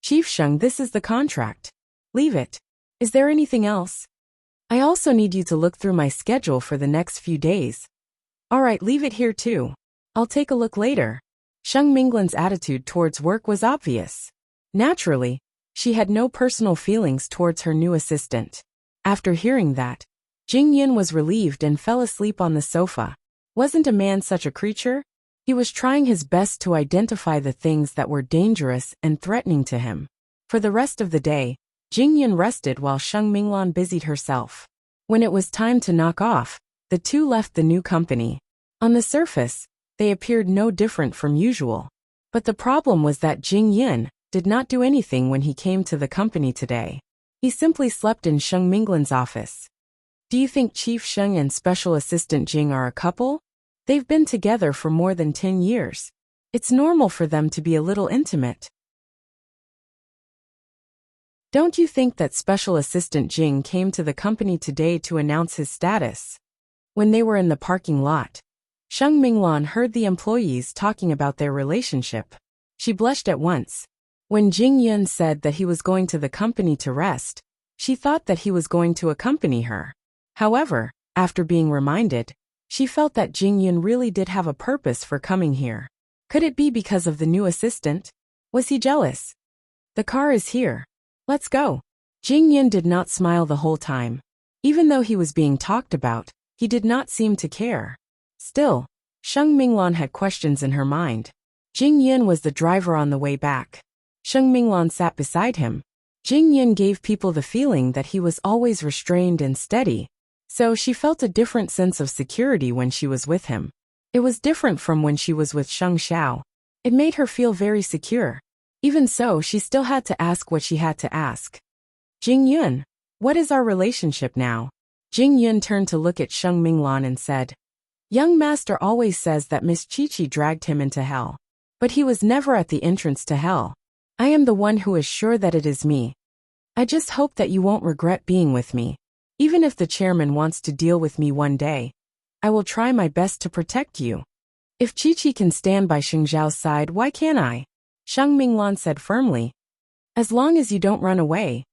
Chief Sheng, this is the contract. Leave it. Is there anything else? I also need you to look through my schedule for the next few days. All right, leave it here too. I'll take a look later. Sheng Minglan's attitude towards work was obvious. Naturally, she had no personal feelings towards her new assistant. After hearing that, Jing Yun was relieved and fell asleep on the sofa. Wasn't a man such a creature? He was trying his best to identify the things that were dangerous and threatening to him. For the rest of the day, Jing Yun rested while Sheng Minglan busied herself. When it was time to knock off, the two left the new company. On the surface, they appeared no different from usual. But the problem was that Jing Yun did not do anything when he came to the company today. He simply slept in Sheng Minglan's office. Do you think Chief Sheng and Special Assistant Jing are a couple? They've been together for more than 10 years. It's normal for them to be a little intimate. Don't you think that Special Assistant Jing came to the company today to announce his status? When they were in the parking lot, Sheng Minglan heard the employees talking about their relationship. She blushed at once. When Jing Yun said that he was going to the company to rest, she thought that he was going to accompany her. However, after being reminded, she felt that Jing Yun really did have a purpose for coming here. Could it be because of the new assistant? Was he jealous? The car is here. Let's go. Jing Yun did not smile the whole time. Even though he was being talked about, he did not seem to care. Still, Sheng Minglan had questions in her mind. Jing Yun was the driver on the way back. Sheng Minglan sat beside him. Jing Yun gave people the feeling that he was always restrained and steady, so she felt a different sense of security when she was with him. It was different from when she was with Sheng Xiao. It made her feel very secure. Even so, she still had to ask what she had to ask. Jing Yun, what is our relationship now? Jing Yun turned to look at Sheng Minglan and said, Young master always says that Miss Chi-Chi dragged him into hell. But he was never at the entrance to hell. I am the one who is sure that it is me. I just hope that you won't regret being with me. Even if the chairman wants to deal with me one day, I will try my best to protect you. If Chi-Chi can stand by Sheng Zhao's side, why can't I? Sheng Minglan said firmly. As long as you don't run away.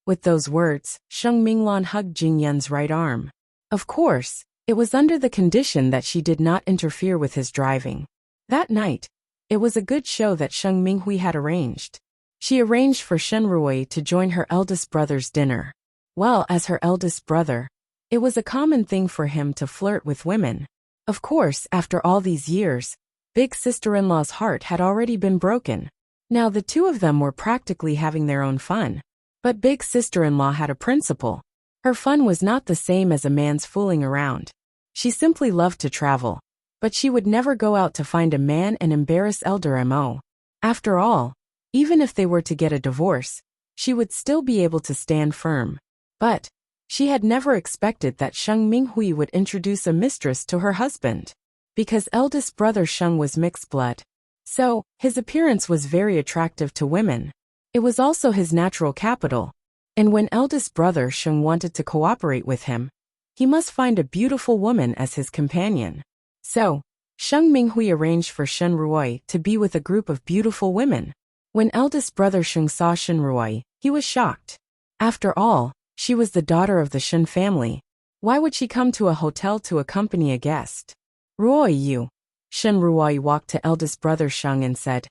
With those words, Sheng Minglan hugged Jing Yun's right arm. Of course, it was under the condition that she did not interfere with his driving. That night, it was a good show that Sheng Minghui had arranged. She arranged for Shen Ruoi to join her eldest brother's dinner. Well, as her eldest brother, it was a common thing for him to flirt with women. Of course, after all these years, big sister-in-law's heart had already been broken. Now the two of them were practically having their own fun. But big sister-in-law had a principle. Her fun was not the same as a man's fooling around. She simply loved to travel. But she would never go out to find a man and embarrass elder Mo. After all, even if they were to get a divorce, she would still be able to stand firm. But she had never expected that Sheng Minghui would introduce a mistress to her husband. Because eldest brother Sheng was mixed blood. So, his appearance was very attractive to women. It was also his natural capital. And when eldest brother Sheng wanted to cooperate with him, he must find a beautiful woman as his companion. So, Sheng Minghui arranged for Shen Ruoi to be with a group of beautiful women. When eldest brother Sheng saw Shen Ruoi, he was shocked. After all, she was the daughter of the Shen family. Why would she come to a hotel to accompany a guest? Ruoi, you. Shen Ruoi walked to eldest brother Sheng and said,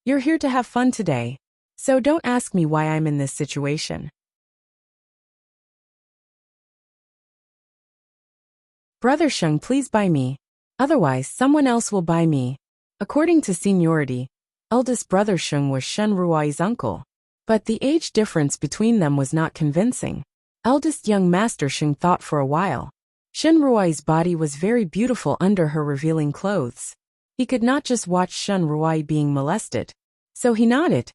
"You're here to have fun today. So don't ask me why I'm in this situation." Brother Sheng, please buy me. Otherwise, someone else will buy me. According to seniority, eldest brother Sheng was Shen Ruoi's uncle. But the age difference between them was not convincing. Eldest young master Sheng thought for a while. Shen Ruoi's body was very beautiful under her revealing clothes. He could not just watch Shen Ruoi being molested. So he nodded.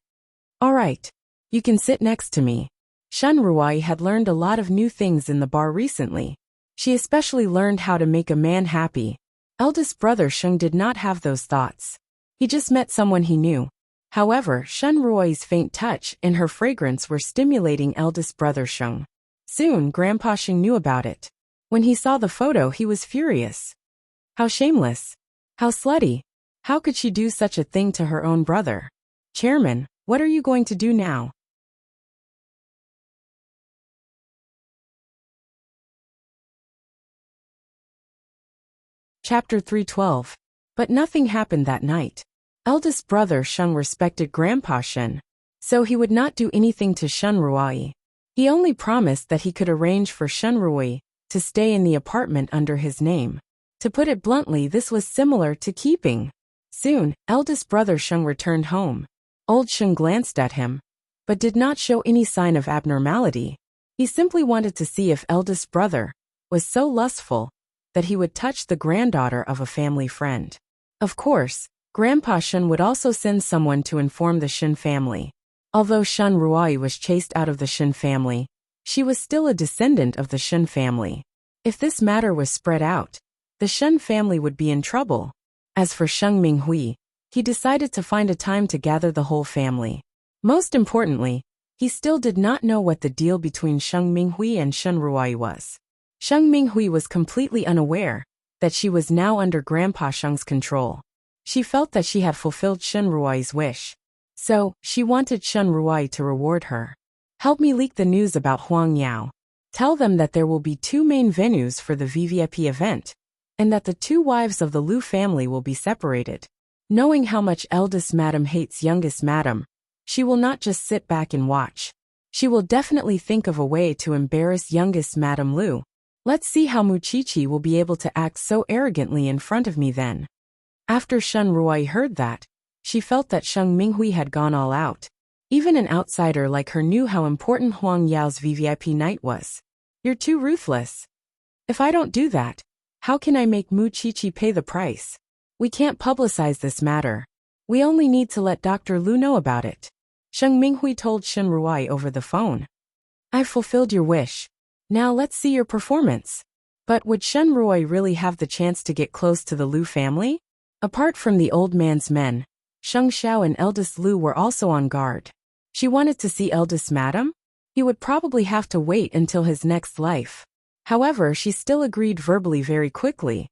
"All right. You can sit next to me." Shen Ruoi had learned a lot of new things in the bar recently. She especially learned how to make a man happy. Eldest brother Sheng did not have those thoughts. He just met someone he knew. However, Shen Ruoi's faint touch and her fragrance were stimulating eldest brother Sheng. Soon, Grandpa Sheng knew about it. When he saw the photo, he was furious. How shameless. How slutty. How could she do such a thing to her own brother? "Chairman, what are you going to do now?" Chapter 312. But nothing happened that night. Eldest brother Sheng respected Grandpa Shen, so he would not do anything to Shen Ruoi. He only promised that he could arrange for Shen Ruoi to stay in the apartment under his name. To put it bluntly, this was similar to keeping. Soon, eldest brother Sheng returned home. Old Sheng glanced at him, but did not show any sign of abnormality. He simply wanted to see if eldest brother was so lustful that he would touch the granddaughter of a family friend. Of course, Grandpa Shen would also send someone to inform the Shen family. Although Shen Ruoi was chased out of the Shen family, she was still a descendant of the Shen family. If this matter was spread out, the Shen family would be in trouble. As for Sheng Minghui, he decided to find a time to gather the whole family. Most importantly, he still did not know what the deal between Sheng Minghui and Shen Ruoi was. Sheng Minghui was completely unaware that she was now under Grandpa Sheng's control. She felt that she had fulfilled Shen Ruoi's wish. So, she wanted Shen Ruoi to reward her. "Help me leak the news about Huang Yao. Tell them that there will be 2 main venues for the VVIP event, and that the 2 wives of the Liu family will be separated." Knowing how much eldest madam hates youngest madam, she will not just sit back and watch. She will definitely think of a way to embarrass youngest madam Liu. Let's see how Muchichi will be able to act so arrogantly in front of me then. After Shen Ruoi heard that, she felt that Sheng Minghui had gone all out. Even an outsider like her knew how important Huang Yao's VVIP night was. "You're too ruthless. If I don't do that, how can I make Muchichi pay the price? We can't publicize this matter. We only need to let Dr. Liu know about it." Sheng Minghui told Shen Ruoi over the phone. "I've fulfilled your wish. Now let's see your performance." But would Shen Ruoi really have the chance to get close to the Liu family? Apart from the old man's men, Sheng Xiao and eldest Lu were also on guard. She wanted to see eldest madam? He would probably have to wait until his next life. However, she still agreed verbally very quickly.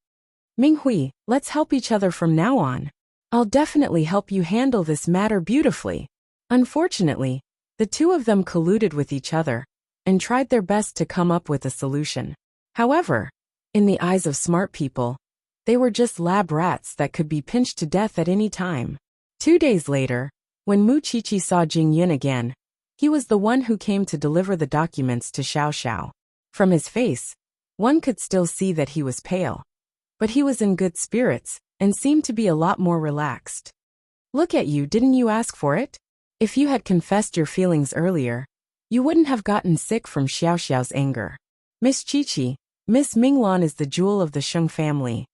Minghui, let's help each other from now on. I'll definitely help you handle this matter beautifully. Unfortunately, the two of them colluded with each other and tried their best to come up with a solution. However, in the eyes of smart people, they were just lab rats that could be pinched to death at any time. 2 days later, when Mu Qiqi saw Jing Yun again, he was the one who came to deliver the documents to Xiao Xiao. From his face, one could still see that he was pale. But he was in good spirits and seemed to be a lot more relaxed. Look at you, didn't you ask for it? If you had confessed your feelings earlier, you wouldn't have gotten sick from Xiao Xiao's anger. Miss Qiqi, Miss Minglan is the jewel of the Sheng family.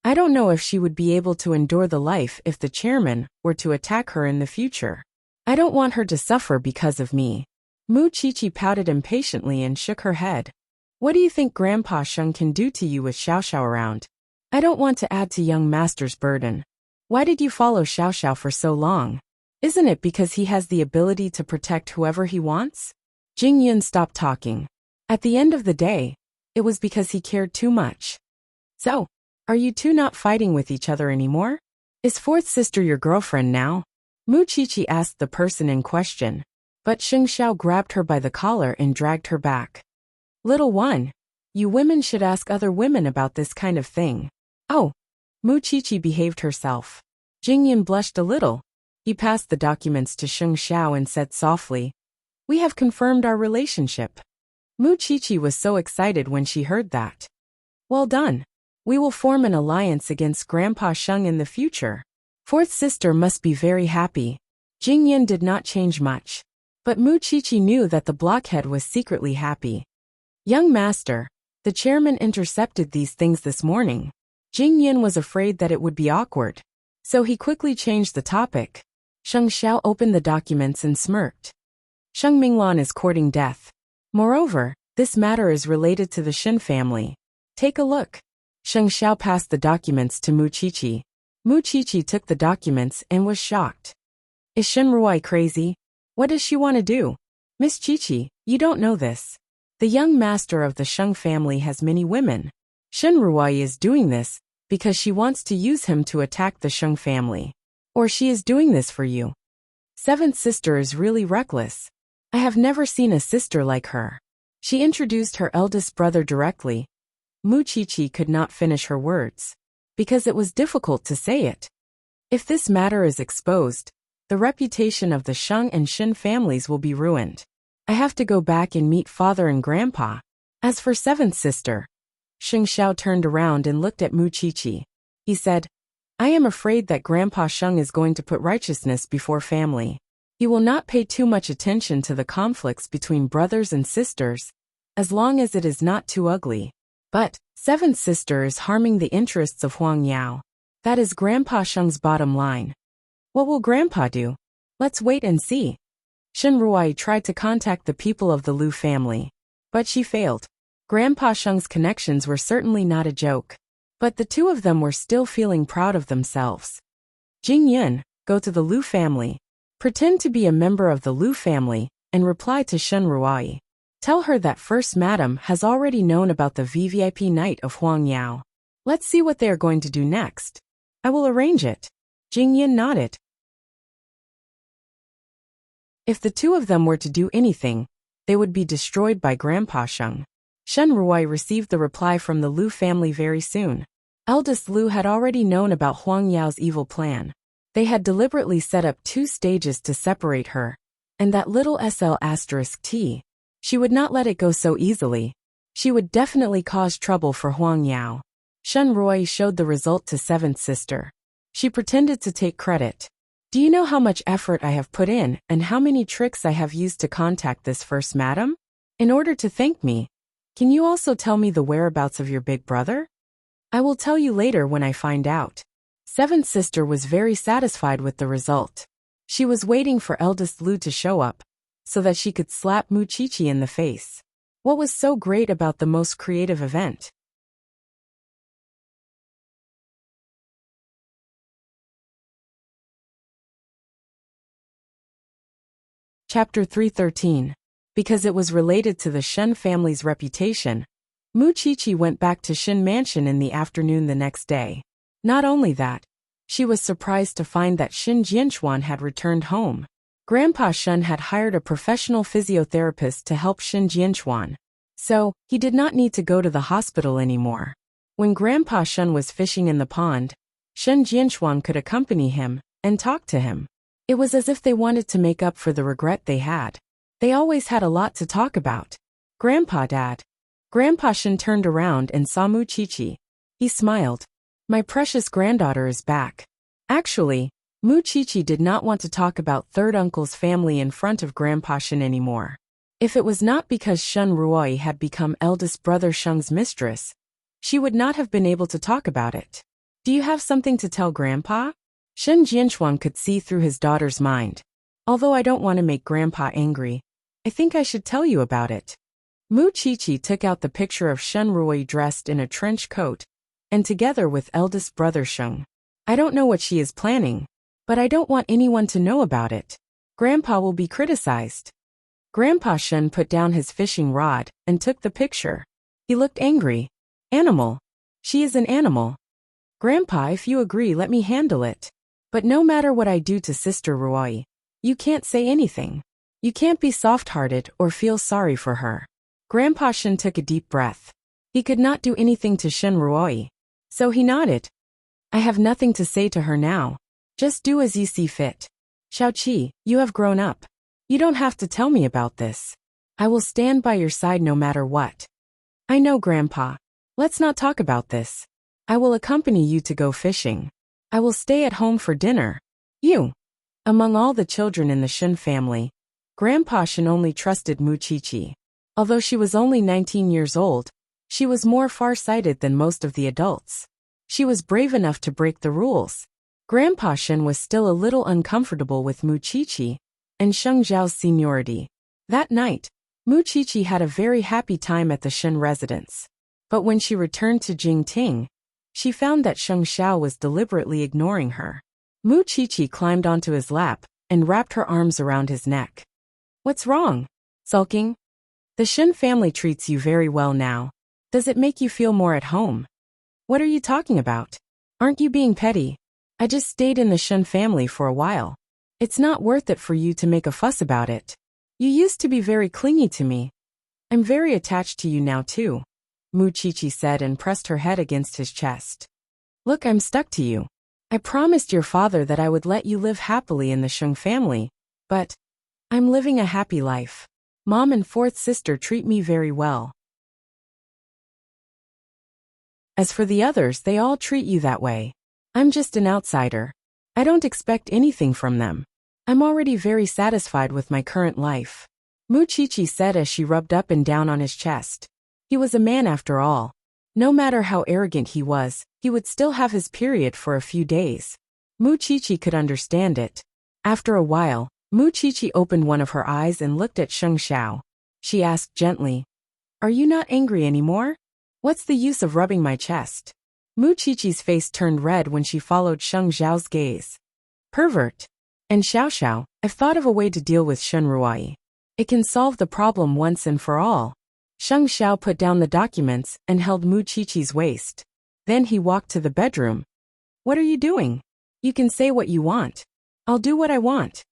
I don't know if she would be able to endure the life if the chairman were to attack her in the future. I don't want her to suffer because of me. Mu Qiqi pouted impatiently and shook her head. What do you think Grandpa Sheng can do to you with Xiao Xiao around? I don't want to add to young master's burden. Why did you follow Xiao Xiao for so long? Isn't it because he has the ability to protect whoever he wants? Jing Yun stopped talking. At the end of the day, it was because he cared too much. So, are you two not fighting with each other anymore? Is fourth sister your girlfriend now? Mu Qiqi asked the person in question. But Sheng Xiao grabbed her by the collar and dragged her back. Little one, you women should ask other women about this kind of thing. Oh, Mu Qiqi behaved herself. Jing Yun blushed a little. He passed the documents to Sheng Xiao and said softly, "We have confirmed our relationship." Mu Qiqi was so excited when she heard that. Well done. We will form an alliance against Grandpa Sheng in the future. Fourth sister must be very happy. Jing Yun did not change much. But Mu Qiqi knew that the blockhead was secretly happy. Young master, the chairman intercepted these things this morning. Jing Yun was afraid that it would be awkward. So he quickly changed the topic. Sheng Xiao opened the documents and smirked. Sheng Minglan is courting death. Moreover, this matter is related to the Shin family. Take a look. Sheng Xiao passed the documents to Mu Qiqi. Mu Qiqi took the documents and was shocked. Is Shen Ruai crazy? What does she want to do? Miss Qiqi, you don't know this. The young master of the Sheng family has many women. Shen Ruai is doing this because she wants to use him to attack the Sheng family. Or she is doing this for you. Seventh sister is really reckless. I have never seen a sister like her. She introduced her eldest brother directly. Mu Qiqi could not finish her words, because it was difficult to say it. If this matter is exposed, the reputation of the Sheng and Shin families will be ruined. I have to go back and meet father and grandpa. As for seventh sister, Sheng Xiao turned around and looked at Mu Qiqi. He said, I am afraid that Grandpa Sheng is going to put righteousness before family. He will not pay too much attention to the conflicts between brothers and sisters, as long as it is not too ugly. But, seventh sister is harming the interests of Huang Yao. That is Grandpa Sheng's bottom line. What will Grandpa do? Let's wait and see. Shen Ruai tried to contact the people of the Lu family, but she failed. Grandpa Sheng's connections were certainly not a joke, but the two of them were still feeling proud of themselves. Jing Yun, go to the Lu family. Pretend to be a member of the Lu family, and reply to Shen Ruai. Tell her that First Madam has already known about the VVIP night of Huang Yao. Let's see what they are going to do next. I will arrange it. Jing Yun nodded. If the two of them were to do anything, they would be destroyed by Grandpa Sheng. Shen Ruai received the reply from the Lu family very soon. Eldest Lu had already known about Huang Yao's evil plan. They had deliberately set up 2 stages to separate her, and that little SL*T. She would not let it go so easily. She would definitely cause trouble for Huang Yao. Shen Ruai showed the result to seventh sister. She pretended to take credit. Do you know how much effort I have put in and how many tricks I have used to contact this First Madam? In order to thank me, can you also tell me the whereabouts of your big brother? I will tell you later when I find out. Seventh sister was very satisfied with the result. She was waiting for eldest Lu to show up, so that she could slap Mu Qiqi in the face. What was so great about the most creative event? Chapter 313. Because it was related to the Shen family's reputation, Mu Qiqi went back to Shen Mansion in the afternoon the next day. Not only that, she was surprised to find that Shen Jianchuan had returned home. Grandpa Shen had hired a professional physiotherapist to help Shen Jianchuan, so he did not need to go to the hospital anymore. When Grandpa Shen was fishing in the pond, Shen Jianchuan could accompany him and talk to him. It was as if they wanted to make up for the regret they had. They always had a lot to talk about. Dad. Grandpa Shen turned around and saw Mu Qiqi. He smiled. My precious granddaughter is back. Actually, Mu Qiqi did not want to talk about third uncle's family in front of Grandpa Shen anymore. If it was not because Shen Ruoi had become eldest brother Sheng's mistress, she would not have been able to talk about it. Do you have something to tell Grandpa? Shen Jianchuan could see through his daughter's mind. Although I don't want to make Grandpa angry, I think I should tell you about it. Mu Qiqi took out the picture of Shen Ruoi dressed in a trench coat, and together with eldest brother Sheng. I don't know what she is planning, but I don't want anyone to know about it. Grandpa will be criticized. Grandpa Shen put down his fishing rod and took the picture. He looked angry. Animal. She is an animal. Grandpa, if you agree, let me handle it. But no matter what I do to Sister Ruoi, you can't say anything. You can't be soft-hearted or feel sorry for her. Grandpa Shen took a deep breath. He could not do anything to Shen Ruoi, so he nodded. I have nothing to say to her now. Just do as you see fit. Xiaoqi, you have grown up. You don't have to tell me about this. I will stand by your side no matter what. I know, Grandpa. Let's not talk about this. I will accompany you to go fishing. I will stay at home for dinner. You. Among all the children in the Shen family, Grandpa Shen only trusted Mu Qiqi. Although she was only 19 years old, she was more far-sighted than most of the adults. She was brave enough to break the rules. Grandpa Shen was still a little uncomfortable with Mu Qiqi and Sheng Zhao's seniority. That night, Mu Qiqi had a very happy time at the Shen residence. But when she returned to Jingting, she found that Sheng Zhao was deliberately ignoring her. Mu Qiqi climbed onto his lap and wrapped her arms around his neck. What's wrong? Sulking? The Shen family treats you very well now. Does it make you feel more at home? What are you talking about? Aren't you being petty? I just stayed in the Shen family for a while. It's not worth it for you to make a fuss about it. You used to be very clingy to me. I'm very attached to you now too, Mu Qiqi said and pressed her head against his chest. Look, I'm stuck to you. I promised your father that I would let you live happily in the Sheng family, but I'm living a happy life. Mom and fourth sister treat me very well. As for the others, they all treat you that way. I'm just an outsider. I don't expect anything from them. I'm already very satisfied with my current life, Mu Qiqi said as she rubbed up and down on his chest. He was a man after all. No matter how arrogant he was, he would still have his period for a few days. Mu Qiqi could understand it. After a while, Mu Qiqi opened one of her eyes and looked at Sheng Zhao. She asked gently, Are you not angry anymore? What's the use of rubbing my chest? Mu Qiqi's face turned red when she followed Sheng Zhao's gaze. Pervert. And Xiao, I've thought of a way to deal with Shen Ruoi. It can solve the problem once and for all. Sheng Zhao put down the documents and held Mu Qiqi's waist. Then he walked to the bedroom. What are you doing? You can say what you want. I'll do what I want.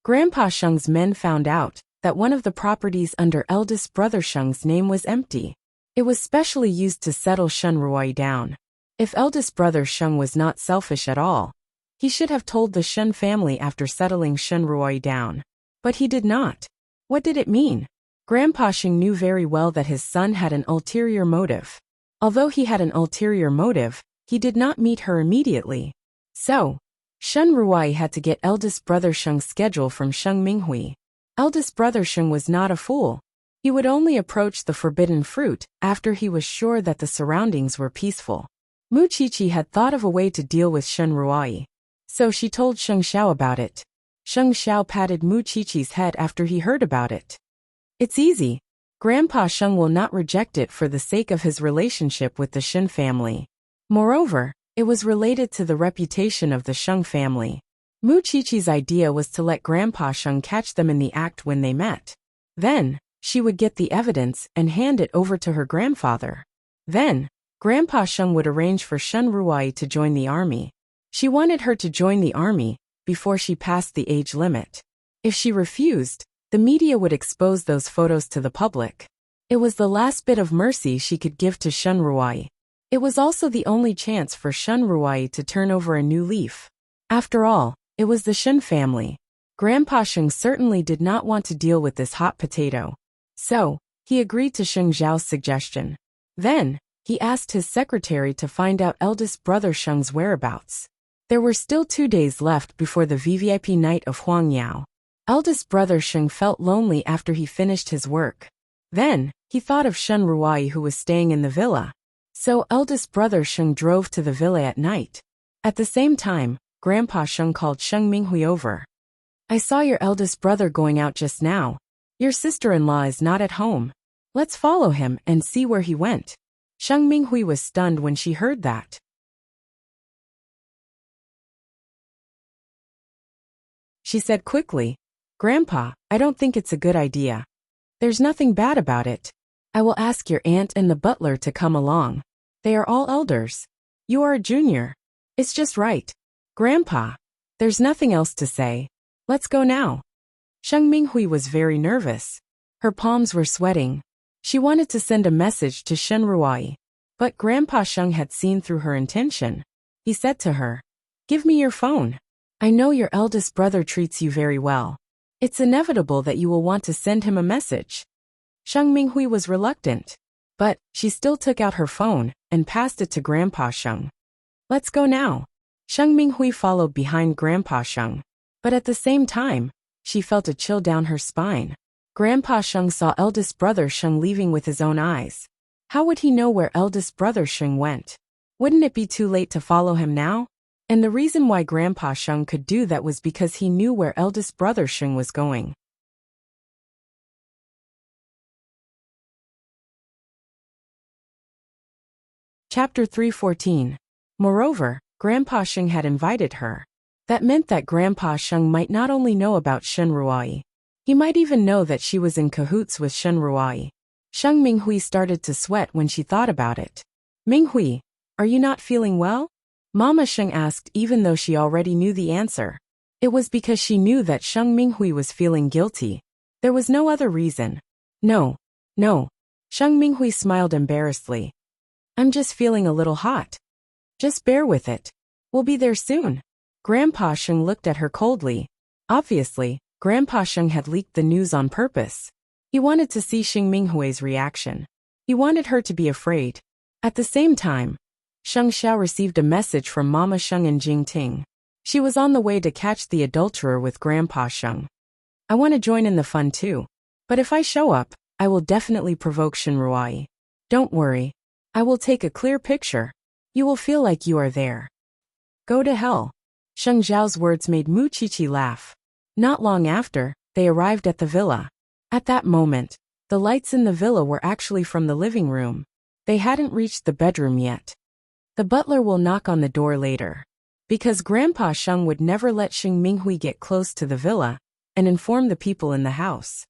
Grandpa Sheng's men found out that one of the properties under eldest brother Sheng's name was empty. It was specially used to settle Shen Ruoi down. If eldest brother Sheng was not selfish at all, he should have told the Shen family after settling Shen Ruoi down. But he did not. What did it mean? Grandpa Sheng knew very well that his son had an ulterior motive. Although he had an ulterior motive, he did not meet her immediately. So, Shen Ruoi had to get eldest brother Sheng's schedule from Sheng Minghui. Eldest brother Sheng was not a fool. He would only approach the forbidden fruit after he was sure that the surroundings were peaceful. Mu Qiqi had thought of a way to deal with Shen Ruoi, so she told Sheng Zhao about it. Sheng Zhao patted Mu Qiqi's head after he heard about it. It's easy. Grandpa Sheng will not reject it for the sake of his relationship with the Shen family. Moreover, it was related to the reputation of the Sheng family. Mu Qiqi's idea was to let Grandpa Sheng catch them in the act when they met. Then, she would get the evidence and hand it over to her grandfather. Then, Grandpa Sheng would arrange for Shen Ruai to join the army. She wanted her to join the army before she passed the age limit. If she refused, the media would expose those photos to the public. It was the last bit of mercy she could give to Shen Ruai. It was also the only chance for Shen Ruai to turn over a new leaf. After all, it was the Shen family. Grandpa Sheng certainly did not want to deal with this hot potato. So, he agreed to Sheng Zhao's suggestion. Then, he asked his secretary to find out eldest brother Sheng's whereabouts. There were still 2 days left before the VVIP night of Huangyao. Eldest brother Sheng felt lonely after he finished his work. Then, he thought of Shen Ruai who was staying in the villa. So eldest brother Sheng drove to the villa at night. At the same time, Grandpa Sheng called Sheng Minghui over. I saw your eldest brother going out just now. Your sister-in-law is not at home. Let's follow him and see where he went. Sheng Minghui was stunned when she heard that. She said quickly, Grandpa, I don't think it's a good idea. There's nothing bad about it. I will ask your aunt and the butler to come along. They are all elders. You are a junior. It's just right. Grandpa, there's nothing else to say. Let's go now. Sheng Minghui was very nervous. Her palms were sweating. She wanted to send a message to Shen Ruai. But Grandpa Sheng had seen through her intention. He said to her, Give me your phone. I know your eldest brother treats you very well. It's inevitable that you will want to send him a message. Sheng Minghui was reluctant. But, she still took out her phone and passed it to Grandpa Sheng. Let's go now. Sheng Minghui followed behind Grandpa Sheng. But at the same time, she felt a chill down her spine. Grandpa Sheng saw eldest brother Sheng leaving with his own eyes. How would he know where eldest brother Sheng went? Wouldn't it be too late to follow him now? And the reason why Grandpa Sheng could do that was because he knew where eldest brother Sheng was going. Chapter 314. Moreover, Grandpa Sheng had invited her. That meant that Grandpa Sheng might not only know about Shen Ruai, he might even know that she was in cahoots with Shen Ruai. Sheng Minghui started to sweat when she thought about it. Minghui, are you not feeling well? Mama Sheng asked even though she already knew the answer. It was because she knew that Sheng Minghui was feeling guilty. There was no other reason. No. Sheng Minghui smiled embarrassedly. I'm just feeling a little hot. Just bear with it. We'll be there soon. Grandpa Sheng looked at her coldly. Obviously, Grandpa Sheng had leaked the news on purpose. He wanted to see Sheng Minghui's reaction. He wanted her to be afraid. At the same time, Sheng Xiao received a message from Mama Sheng and Jing Ting. She was on the way to catch the adulterer with Grandpa Sheng. I want to join in the fun too. But if I show up, I will definitely provoke Shen Ruai. Don't worry. I will take a clear picture. You will feel like you are there. Go to hell. Sheng Zhao's words made Mu Qiqi laugh. Not long after, they arrived at the villa. At that moment, the lights in the villa were actually from the living room. They hadn't reached the bedroom yet. The butler will knock on the door later. Because Grandpa Sheng would never let Sheng Minghui get close to the villa and inform the people in the house.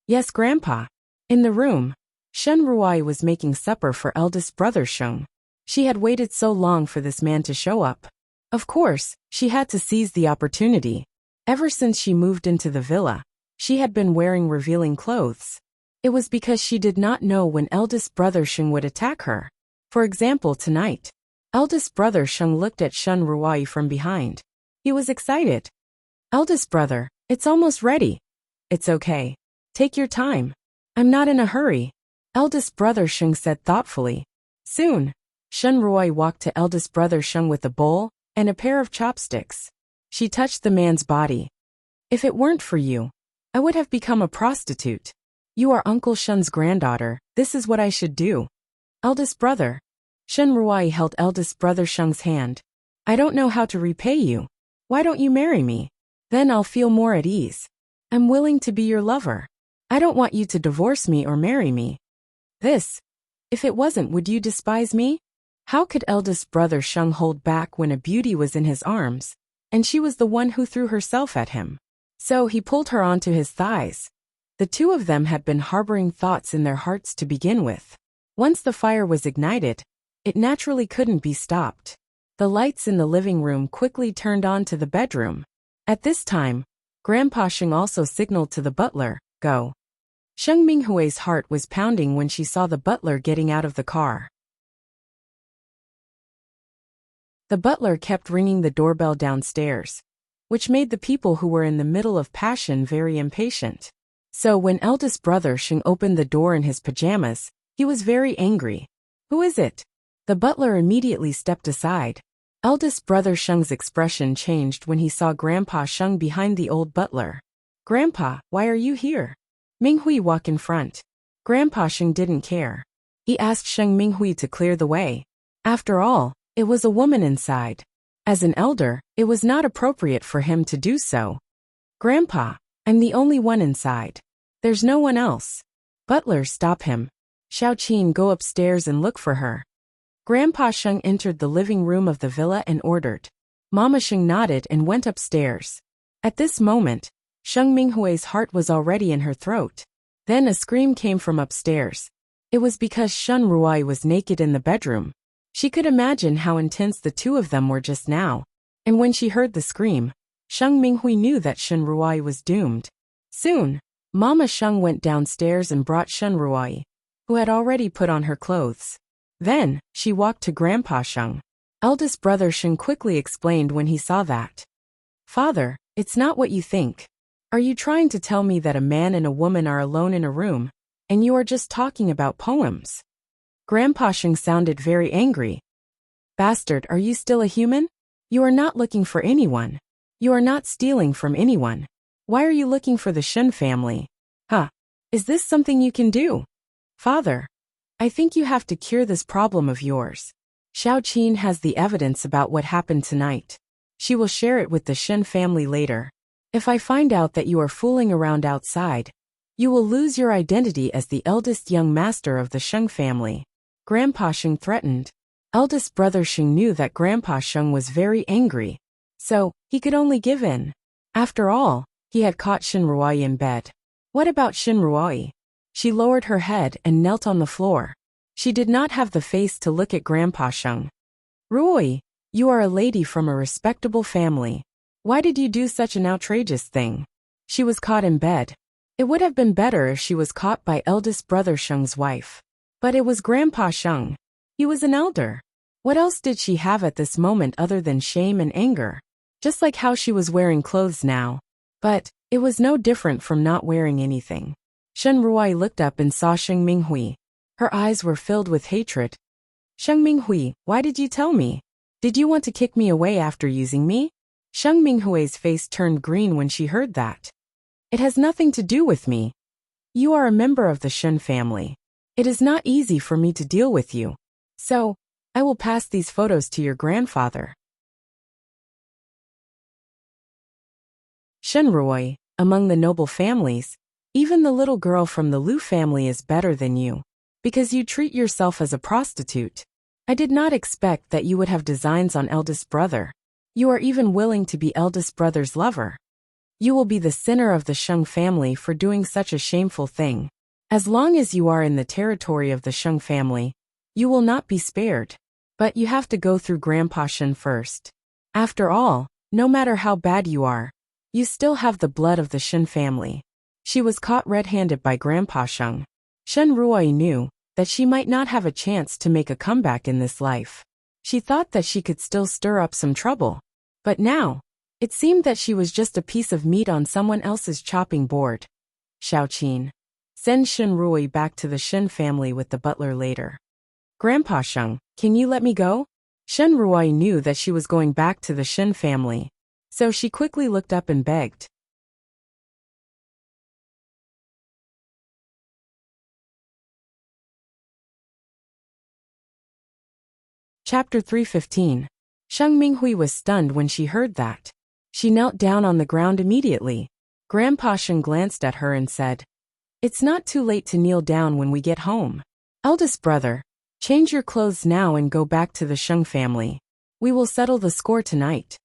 Yes, Grandpa. In the room, Shen Ruai was making supper for eldest brother Sheng. She had waited so long for this man to show up. Of course, she had to seize the opportunity. Ever since she moved into the villa, she had been wearing revealing clothes. It was because she did not know when eldest brother Sheng would attack her. For example, tonight. Eldest brother Sheng looked at Shen Ruai from behind. He was excited. Eldest brother, it's almost ready. It's okay. Take your time. I'm not in a hurry. Eldest brother Sheng said thoughtfully. Soon, Shen Ruai walked to eldest brother Sheng with a bowl and a pair of chopsticks. She touched the man's body. If it weren't for you, I would have become a prostitute. You are Uncle Shen's granddaughter, this is what I should do. Eldest brother. Shen Ruai held eldest brother Sheng's hand. I don't know how to repay you. Why don't you marry me? Then I'll feel more at ease. I'm willing to be your lover. I don't want you to divorce me or marry me. If it wasn't, would you despise me? How could eldest brother Sheng hold back when a beauty was in his arms? and she was the one who threw herself at him. So he pulled her onto his thighs. The two of them had been harboring thoughts in their hearts to begin with. Once the fire was ignited, it naturally couldn't be stopped. The lights in the living room quickly turned on to the bedroom. At this time, Grandpa Sheng also signaled to the butler, "Go." Sheng Minghui's heart was pounding when she saw the butler getting out of the car. The butler kept ringing the doorbell downstairs, which made the people who were in the middle of passion very impatient. So when eldest brother Sheng opened the door in his pajamas, he was very angry. "Who is it?" The butler immediately stepped aside. Eldest brother Sheng's expression changed when he saw Grandpa Sheng behind the old butler. "Grandpa, why are you here?" Minghui walked in front. Grandpa Sheng didn't care. He asked Sheng Minghui to clear the way. After all, it was a woman inside. As an elder, it was not appropriate for him to do so. "Grandpa, I'm the only one inside. There's no one else." "Butler, stop him. Xiaoqin, go upstairs and look for her." Grandpa Sheng entered the living room of the villa and ordered. Mama Sheng nodded and went upstairs. At this moment, Sheng Minghui's heart was already in her throat. Then a scream came from upstairs. It was because Shen Ruai was naked in the bedroom. She could imagine how intense the two of them were just now. And when she heard the scream, Sheng Minghui knew that Shen Ruai was doomed. Soon, Mama Sheng went downstairs and brought Shen Ruai, who had already put on her clothes. Then, she walked to Grandpa Sheng. Eldest brother Sheng quickly explained when he saw that. "Father, it's not what you think. Are you trying to tell me that a man and a woman are alone in a room, and you are just talking about poems?" Grandpa Sheng sounded very angry. "Bastard, are you still a human? You are not looking for anyone. You are not stealing from anyone. Why are you looking for the Shen family? Huh? Is this something you can do? Father, I think you have to cure this problem of yours. Xiaoqin has the evidence about what happened tonight. She will share it with the Shen family later. If I find out that you are fooling around outside, you will lose your identity as the eldest young master of the Sheng family." Grandpa Sheng threatened. Eldest brother Sheng knew that Grandpa Sheng was very angry, so he could only give in. After all, he had caught Shen Ruai in bed. What about Shen Ruai? She lowered her head and knelt on the floor. She did not have the face to look at Grandpa Sheng. "Ruai, you are a lady from a respectable family. Why did you do such an outrageous thing?" She was caught in bed. It would have been better if she was caught by eldest brother Sheng's wife. But it was Grandpa Sheng. He was an elder. What else did she have at this moment other than shame and anger? Just like how she was wearing clothes now. But it was no different from not wearing anything. Shen Ruai looked up and saw Sheng Minghui. Her eyes were filled with hatred. "Sheng Minghui, why did you tell me? Did you want to kick me away after using me?" Sheng Minghui's face turned green when she heard that. "It has nothing to do with me. You are a member of the Shen family. It is not easy for me to deal with you. So, I will pass these photos to your grandfather." Shen Ruai, among the noble families, even the little girl from the Lu family is better than you, because you treat yourself as a prostitute. I did not expect that you would have designs on eldest brother. You are even willing to be eldest brother's lover. You will be the sinner of the Sheng family for doing such a shameful thing. As long as you are in the territory of the Sheng family, you will not be spared. But you have to go through Grandpa Shen first. After all, no matter how bad you are, you still have the blood of the Shen family. She was caught red-handed by Grandpa Sheng. Shen Ruai knew that she might not have a chance to make a comeback in this life. She thought that she could still stir up some trouble. But now, it seemed that she was just a piece of meat on someone else's chopping board. "Xiaoqin, send Shen Ruai back to the Shen family with the butler later." "Grandpa Sheng, can you let me go?" Shen Ruai knew that she was going back to the Shen family, so she quickly looked up and begged. Chapter 315. Sheng Minghui was stunned when she heard that. She knelt down on the ground immediately. Grandpa Sheng glanced at her and said, "It's not too late to kneel down when we get home. Eldest brother, change your clothes now and go back to the Sheng family. We will settle the score tonight."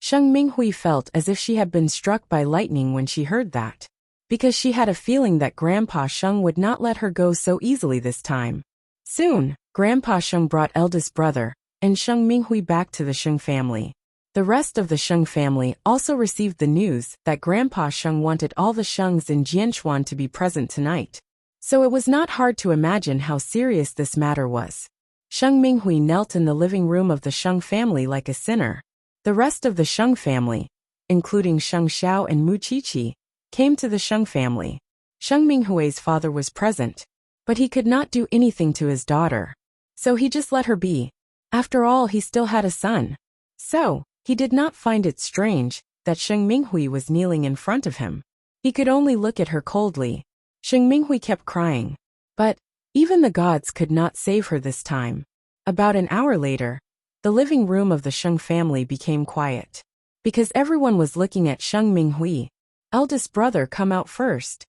Sheng Minghui felt as if she had been struck by lightning when she heard that, because she had a feeling that Grandpa Sheng would not let her go so easily this time. Soon, Grandpa Sheng brought eldest brother and Sheng Minghui back to the Sheng family. The rest of the Sheng family also received the news that Grandpa Sheng wanted all the Shengs in Jianchuan to be present tonight. So it was not hard to imagine how serious this matter was. Sheng Minghui knelt in the living room of the Sheng family like a sinner. The rest of the Sheng family, including Sheng Xiao and Mu Qiqi, came to the Sheng family. Sheng Minghui's father was present, but he could not do anything to his daughter. So he just let her be. After all, he still had a son. So, he did not find it strange that Sheng Minghui was kneeling in front of him. He could only look at her coldly. Sheng Minghui kept crying. But, even the gods could not save her this time. About an hour later, the living room of the Sheng family became quiet, because everyone was looking at Sheng Minghui. Eldest brother come out first.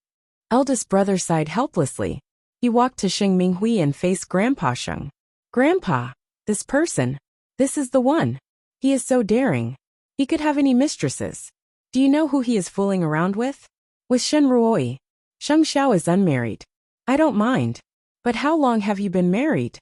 Eldest brother sighed helplessly. He walked to Sheng Minghui and faced Grandpa Sheng. Grandpa, this person, this is the one. He is so daring. He could have any mistresses. Do you know who he is fooling around with? With Shen Ruoi. Sheng Xiao is unmarried. I don't mind. But how long have you been married?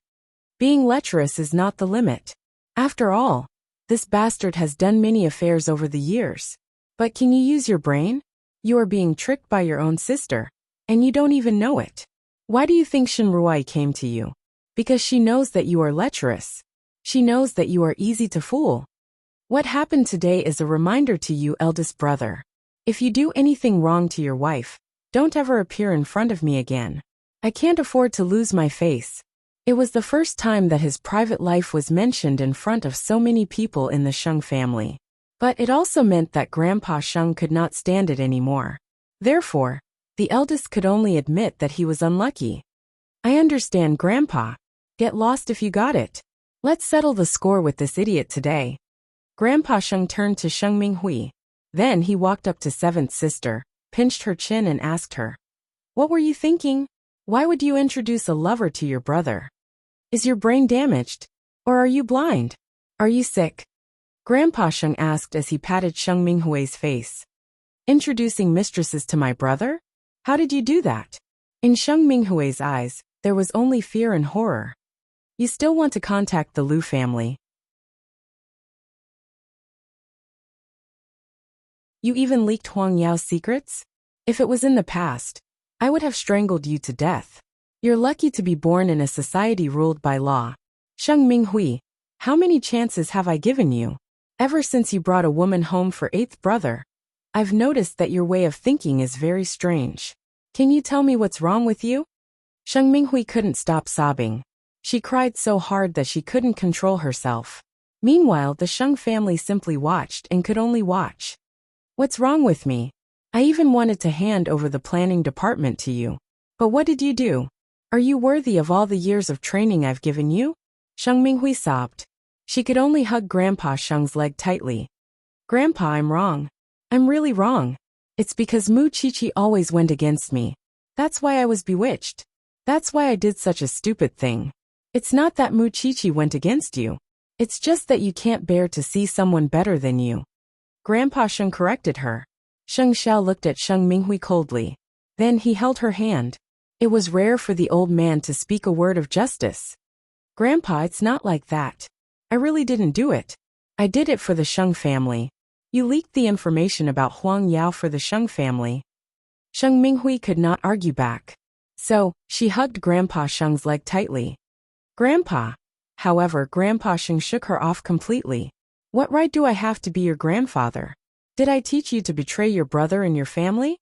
Being lecherous is not the limit. After all, this bastard has done many affairs over the years. But can you use your brain? You are being tricked by your own sister, and you don't even know it. Why do you think Shen Ruoi came to you? Because she knows that you are lecherous. She knows that you are easy to fool. What happened today is a reminder to you, eldest brother. If you do anything wrong to your wife, don't ever appear in front of me again. I can't afford to lose my face. It was the first time that his private life was mentioned in front of so many people in the Sheng family. But it also meant that Grandpa Sheng could not stand it anymore. Therefore, the eldest could only admit that he was unlucky. I understand, Grandpa. Get lost if you got it. Let's settle the score with this idiot today. Grandpa Sheng turned to Sheng Minghui. Then he walked up to seventh sister, pinched her chin and asked her, "What were you thinking? Why would you introduce a lover to your brother? Is your brain damaged? Or are you blind? Are you sick?" Grandpa Sheng asked as he patted Sheng Minghui's face. "Introducing mistresses to my brother? How did you do that?" In Sheng Minghui's eyes, there was only fear and horror. "You still want to contact the Lu family? You even leaked Huang Yao's secrets? If it was in the past, I would have strangled you to death. You're lucky to be born in a society ruled by law. Sheng Minghui, how many chances have I given you? Ever since you brought a woman home for eighth brother, I've noticed that your way of thinking is very strange. Can you tell me what's wrong with you?" Sheng Minghui couldn't stop sobbing. She cried so hard that she couldn't control herself. Meanwhile, the Sheng family simply watched and could only watch. "What's wrong with me? I even wanted to hand over the planning department to you. But what did you do? Are you worthy of all the years of training I've given you?" Sheng Minghui sobbed. She could only hug Grandpa Sheng's leg tightly. "Grandpa, I'm wrong. I'm really wrong. It's because Mu Qiqi always went against me. That's why I was bewitched. That's why I did such a stupid thing. It's not that Mu Qiqi went against you. It's just that you can't bear to see someone better than you." Grandpa Sheng corrected her. Sheng Xiao looked at Sheng Minghui coldly. Then he held her hand. It was rare for the old man to speak a word of justice. "Grandpa, it's not like that. I really didn't do it. I did it for the Sheng family. You leaked the information about Huang Yao for the Sheng family." Sheng Minghui could not argue back. So, she hugged Grandpa Sheng's leg tightly. "Grandpa." However, Grandpa Sheng shook her off completely. "What right do I have to be your grandfather? Did I teach you to betray your brother and your family?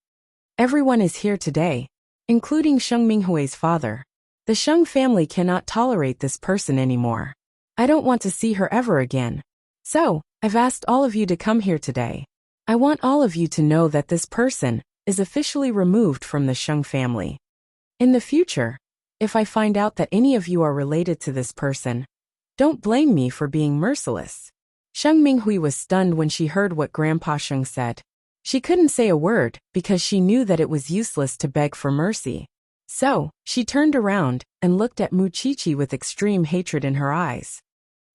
Everyone is here today, including Sheng Minghui's father. The Sheng family cannot tolerate this person anymore. I don't want to see her ever again. So, I've asked all of you to come here today. I want all of you to know that this person is officially removed from the Sheng family. In the future, if I find out that any of you are related to this person, don't blame me for being merciless." Sheng Minghui was stunned when she heard what Grandpa Sheng said. She couldn't say a word because she knew that it was useless to beg for mercy. So, she turned around and looked at Mu Qiqi with extreme hatred in her eyes.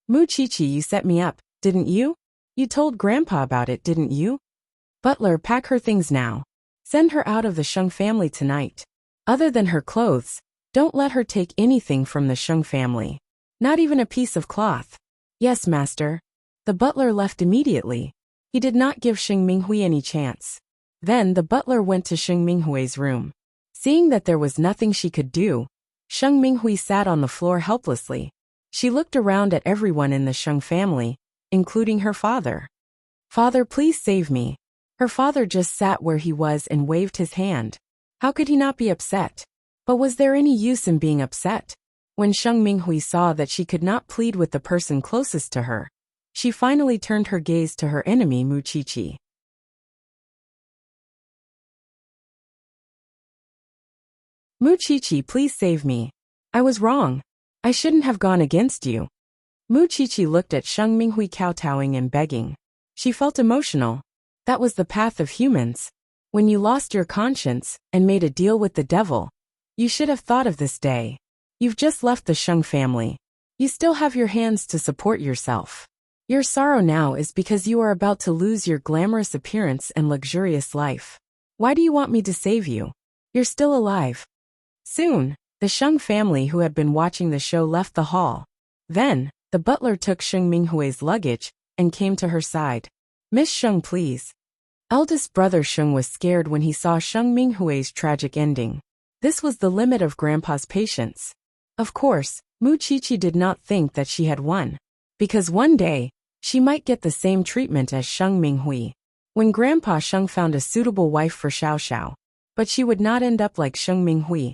"Mu Qiqi, you set me up, didn't you? You told Grandpa about it, didn't you? Butler, pack her things now. Send her out of the Sheng family tonight. Other than her clothes, don't let her take anything from the Sheng family. Not even a piece of cloth. Yes, master. The butler left immediately. He did not give Sheng Minghui any chance. Then the butler went to Sheng Minghui's room. Seeing that there was nothing she could do, Sheng Minghui sat on the floor helplessly. She looked around at everyone in the Sheng family, including her father. Father, please save me. Her father just sat where he was and waved his hand. How could he not be upset? But was there any use in being upset? When Sheng Minghui saw that she could not plead with the person closest to her, she finally turned her gaze to her enemy Mu Qiqi. Mu Qiqi, please save me. I was wrong. I shouldn't have gone against you. Mu Qiqi looked at Sheng Minghui kowtowing and begging. She felt emotional. That was the path of humans. When you lost your conscience and made a deal with the devil, you should have thought of this day. You've just left the Sheng family. You still have your hands to support yourself. Your sorrow now is because you are about to lose your glamorous appearance and luxurious life. Why do you want me to save you? You're still alive. Soon, the Sheng family who had been watching the show left the hall. Then, the butler took Sheng Minghui's luggage and came to her side. Miss Sheng, please. Eldest brother Sheng was scared when he saw Sheng Minghui's tragic ending. This was the limit of Grandpa's patience. Of course, Mu Qiqi did not think that she had won. Because one day, she might get the same treatment as Sheng Minghui. When Grandpa Sheng found a suitable wife for Xiao Xiao. But she would not end up like Sheng Minghui.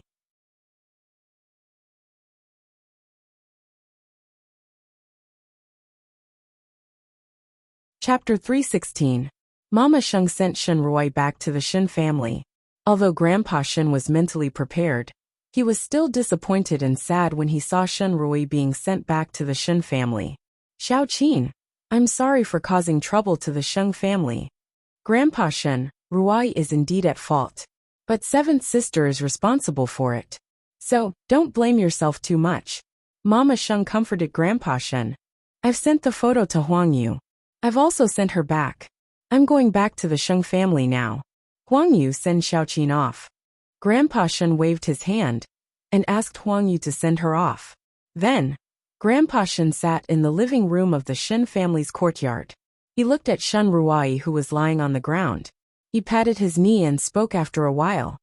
Chapter 316. Mama Sheng sent Shen Ruoi back to the Shen family. Although Grandpa Shen was mentally prepared, he was still disappointed and sad when he saw Shen Ruoi being sent back to the Shen family. Xiao Qin, I'm sorry for causing trouble to the Sheng family. Grandpa Shen, Ruoi is indeed at fault. But seventh sister is responsible for it. So, don't blame yourself too much. Mama Sheng comforted Grandpa Shen. I've sent the photo to Huang Yu. I've also sent her back. I'm going back to the Sheng family now. Huang Yu sent Xiao Qin off. Grandpa Shen waved his hand and asked Huang Yu to send her off. Then, Grandpa Shen sat in the living room of the Shen family's courtyard. He looked at Shen Ruoi who was lying on the ground. He patted his knee and spoke after a while.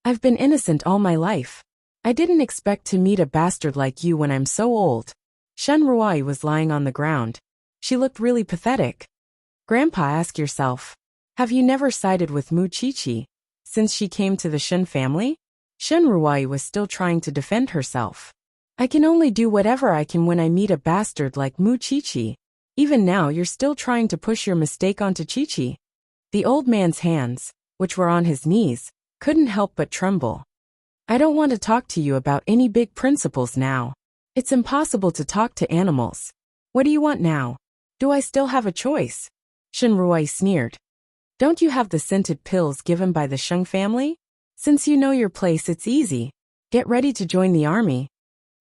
I've been innocent all my life. I didn't expect to meet a bastard like you when I'm so old. Shen Ruoi was lying on the ground. She looked really pathetic. Grandpa, ask yourself, have you never sided with Mu Qiqi since she came to the Shen family? Shen Ruoi was still trying to defend herself. I can only do whatever I can when I meet a bastard like Mu Qiqi. Even now you're still trying to push your mistake onto Qiqi. The old man's hands, which were on his knees, couldn't help but tremble. I don't want to talk to you about any big principles now. It's impossible to talk to animals. What do you want now? Do I still have a choice? Shen Ruoi sneered. Don't you have the scented pills given by the Sheng family? Since you know your place, it's easy. Get ready to join the army.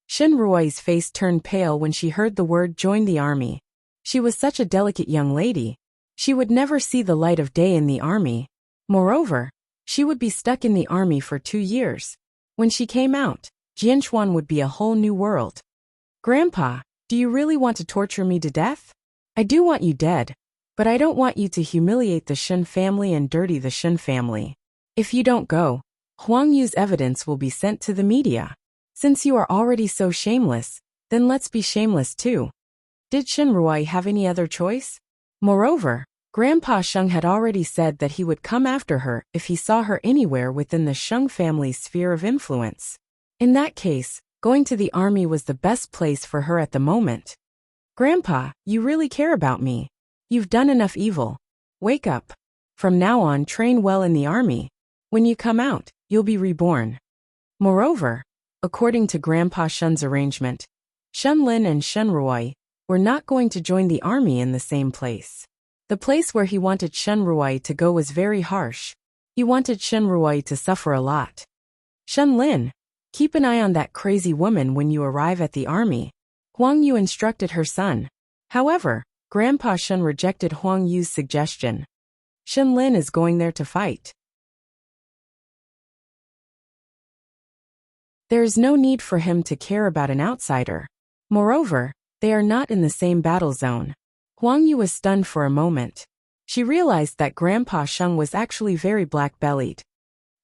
Shen Ruoi's face turned pale when she heard the word join the army. She was such a delicate young lady. She would never see the light of day in the army. Moreover, she would be stuck in the army for 2 years. When she came out, Jianchuan would be a whole new world. Grandpa, do you really want to torture me to death? I do want you dead. But I don't want you to humiliate the Shen family and dirty the Shen family. If you don't go, Huang Yu's evidence will be sent to the media. Since you are already so shameless, then let's be shameless too. Did Shen Ruoi have any other choice? Moreover, Grandpa Sheng had already said that he would come after her if he saw her anywhere within the Sheng family's sphere of influence. In that case, going to the army was the best place for her at the moment. Grandpa, you really care about me. You've done enough evil. Wake up. From now on, train well in the army. When you come out, you'll be reborn. Moreover, according to Grandpa Shen's arrangement, Shen Lin and Shen Ruoi were not going to join the army in the same place. The place where he wanted Shen Ruoi to go was very harsh. He wanted Shen Ruoi to suffer a lot. Shen Lin, keep an eye on that crazy woman when you arrive at the army. Huang Yu instructed her son. However, Grandpa Shun rejected Huang Yu's suggestion. Shen Lin is going there to fight. There is no need for him to care about an outsider. Moreover, they are not in the same battle zone. Huang Yu was stunned for a moment. She realized that Grandpa Shun was actually very black-bellied.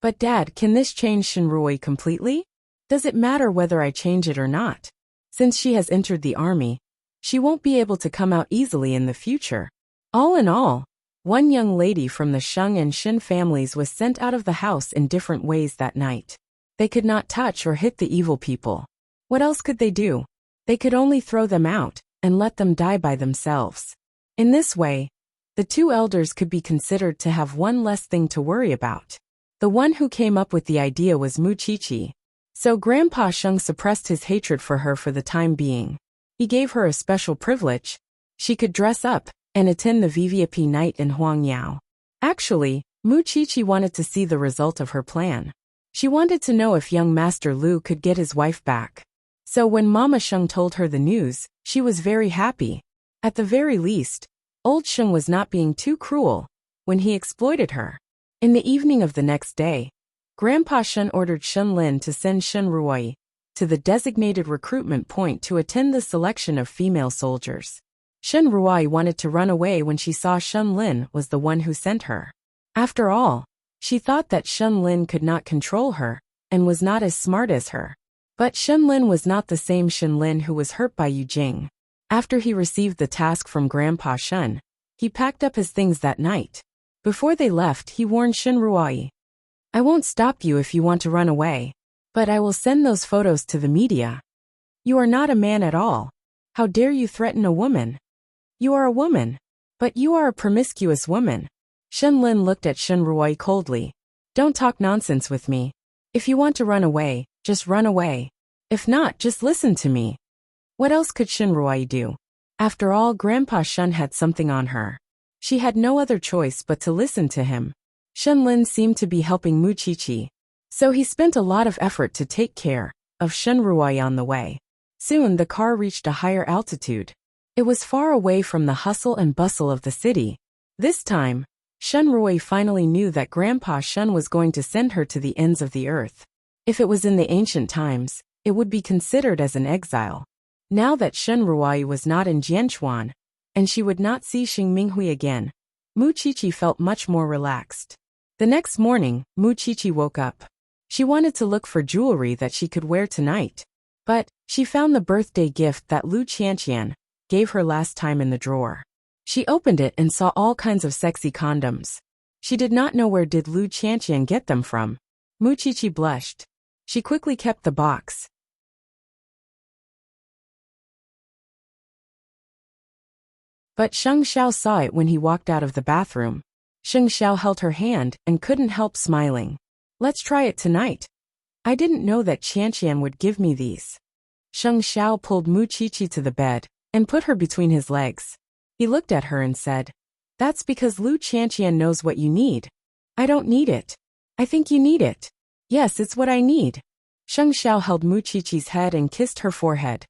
But Dad, can this change Shinruoi completely? Does it matter whether I change it or not? Since she has entered the army, she won't be able to come out easily in the future. All in all, one young lady from the Sheng and Shin families was sent out of the house in different ways that night. They could not touch or hit the evil people. What else could they do? They could only throw them out and let them die by themselves. In this way, the two elders could be considered to have one less thing to worry about. The one who came up with the idea was Muchichi. So Grandpa Sheng suppressed his hatred for her for the time being. He gave her a special privilege. She could dress up and attend the VVIP night in Huangyao. Actually, Muchichi wanted to see the result of her plan. She wanted to know if young Master Lu could get his wife back. So when Mama Sheng told her the news, she was very happy. At the very least, old Sheng was not being too cruel when he exploited her. In the evening of the next day, Grandpa Shun ordered Shen Lin to send Shinruoi to the designated recruitment point to attend the selection of female soldiers. Shinruoi wanted to run away when she saw Shen Lin was the one who sent her. After all, she thought that Shen Lin could not control her and was not as smart as her. But Shen Lin was not the same Shen Lin who was hurt by Yu Jing. After he received the task from Grandpa Shun, he packed up his things that night. Before they left, he warned Shinruoi, I won't stop you if you want to run away, but I will send those photos to the media. You are not a man at all. How dare you threaten a woman? You are a woman, but you are a promiscuous woman. Shen Lin looked at Shinruoi coldly. Don't talk nonsense with me. If you want to run away, just run away. If not, just listen to me. What else could Shinruoi do? After all, Grandpa Shun had something on her. She had no other choice but to listen to him. Shen Lin seemed to be helping Muchichi, so he spent a lot of effort to take care of Shinruoi on the way. Soon the car reached a higher altitude. It was far away from the hustle and bustle of the city. This time, Shinruoi finally knew that Grandpa Shun was going to send her to the ends of the earth. If it was in the ancient times, it would be considered as an exile. Now that Shinruoi was not in Jianchuan, and she would not see Xing Minghui again, Muchichi felt much more relaxed. The next morning, Muchichi woke up. She wanted to look for jewelry that she could wear tonight. But she found the birthday gift that Lu Qianqian gave her last time in the drawer. She opened it and saw all kinds of sexy condoms. She did not know where did Lu Qianqian get them from. Muchichi blushed. She quickly kept the box. But Sheng Xiao saw it when he walked out of the bathroom. Sheng Xiao held her hand and couldn't help smiling. Let's try it tonight. I didn't know that Qianqian would give me these. Sheng Xiao pulled Muchichi to the bed and put her between his legs. He looked at her and said, That's because Lu Qianqian knows what you need. I don't need it. I think you need it. Yes, it's what I need. Sheng Xiao held Muchichi's head and kissed her forehead.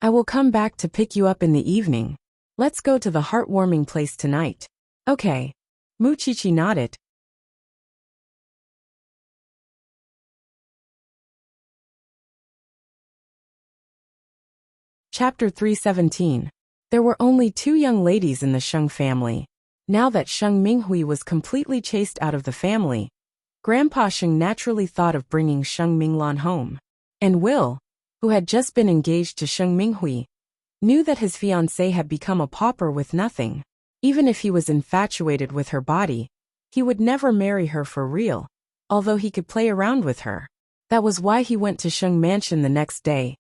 I will come back to pick you up in the evening. Let's go to the heartwarming place tonight. Okay. Muchichi nodded. Chapter 317. There were only 2 young ladies in the Sheng family. Now that Sheng Minghui was completely chased out of the family, Grandpa Sheng naturally thought of bringing Sheng Minglan home. And Will, who had just been engaged to Sheng Minghui, knew that his fiancée had become a pauper with nothing. Even if he was infatuated with her body, he would never marry her for real, although he could play around with her. That was why he went to Sheng Mansion the next day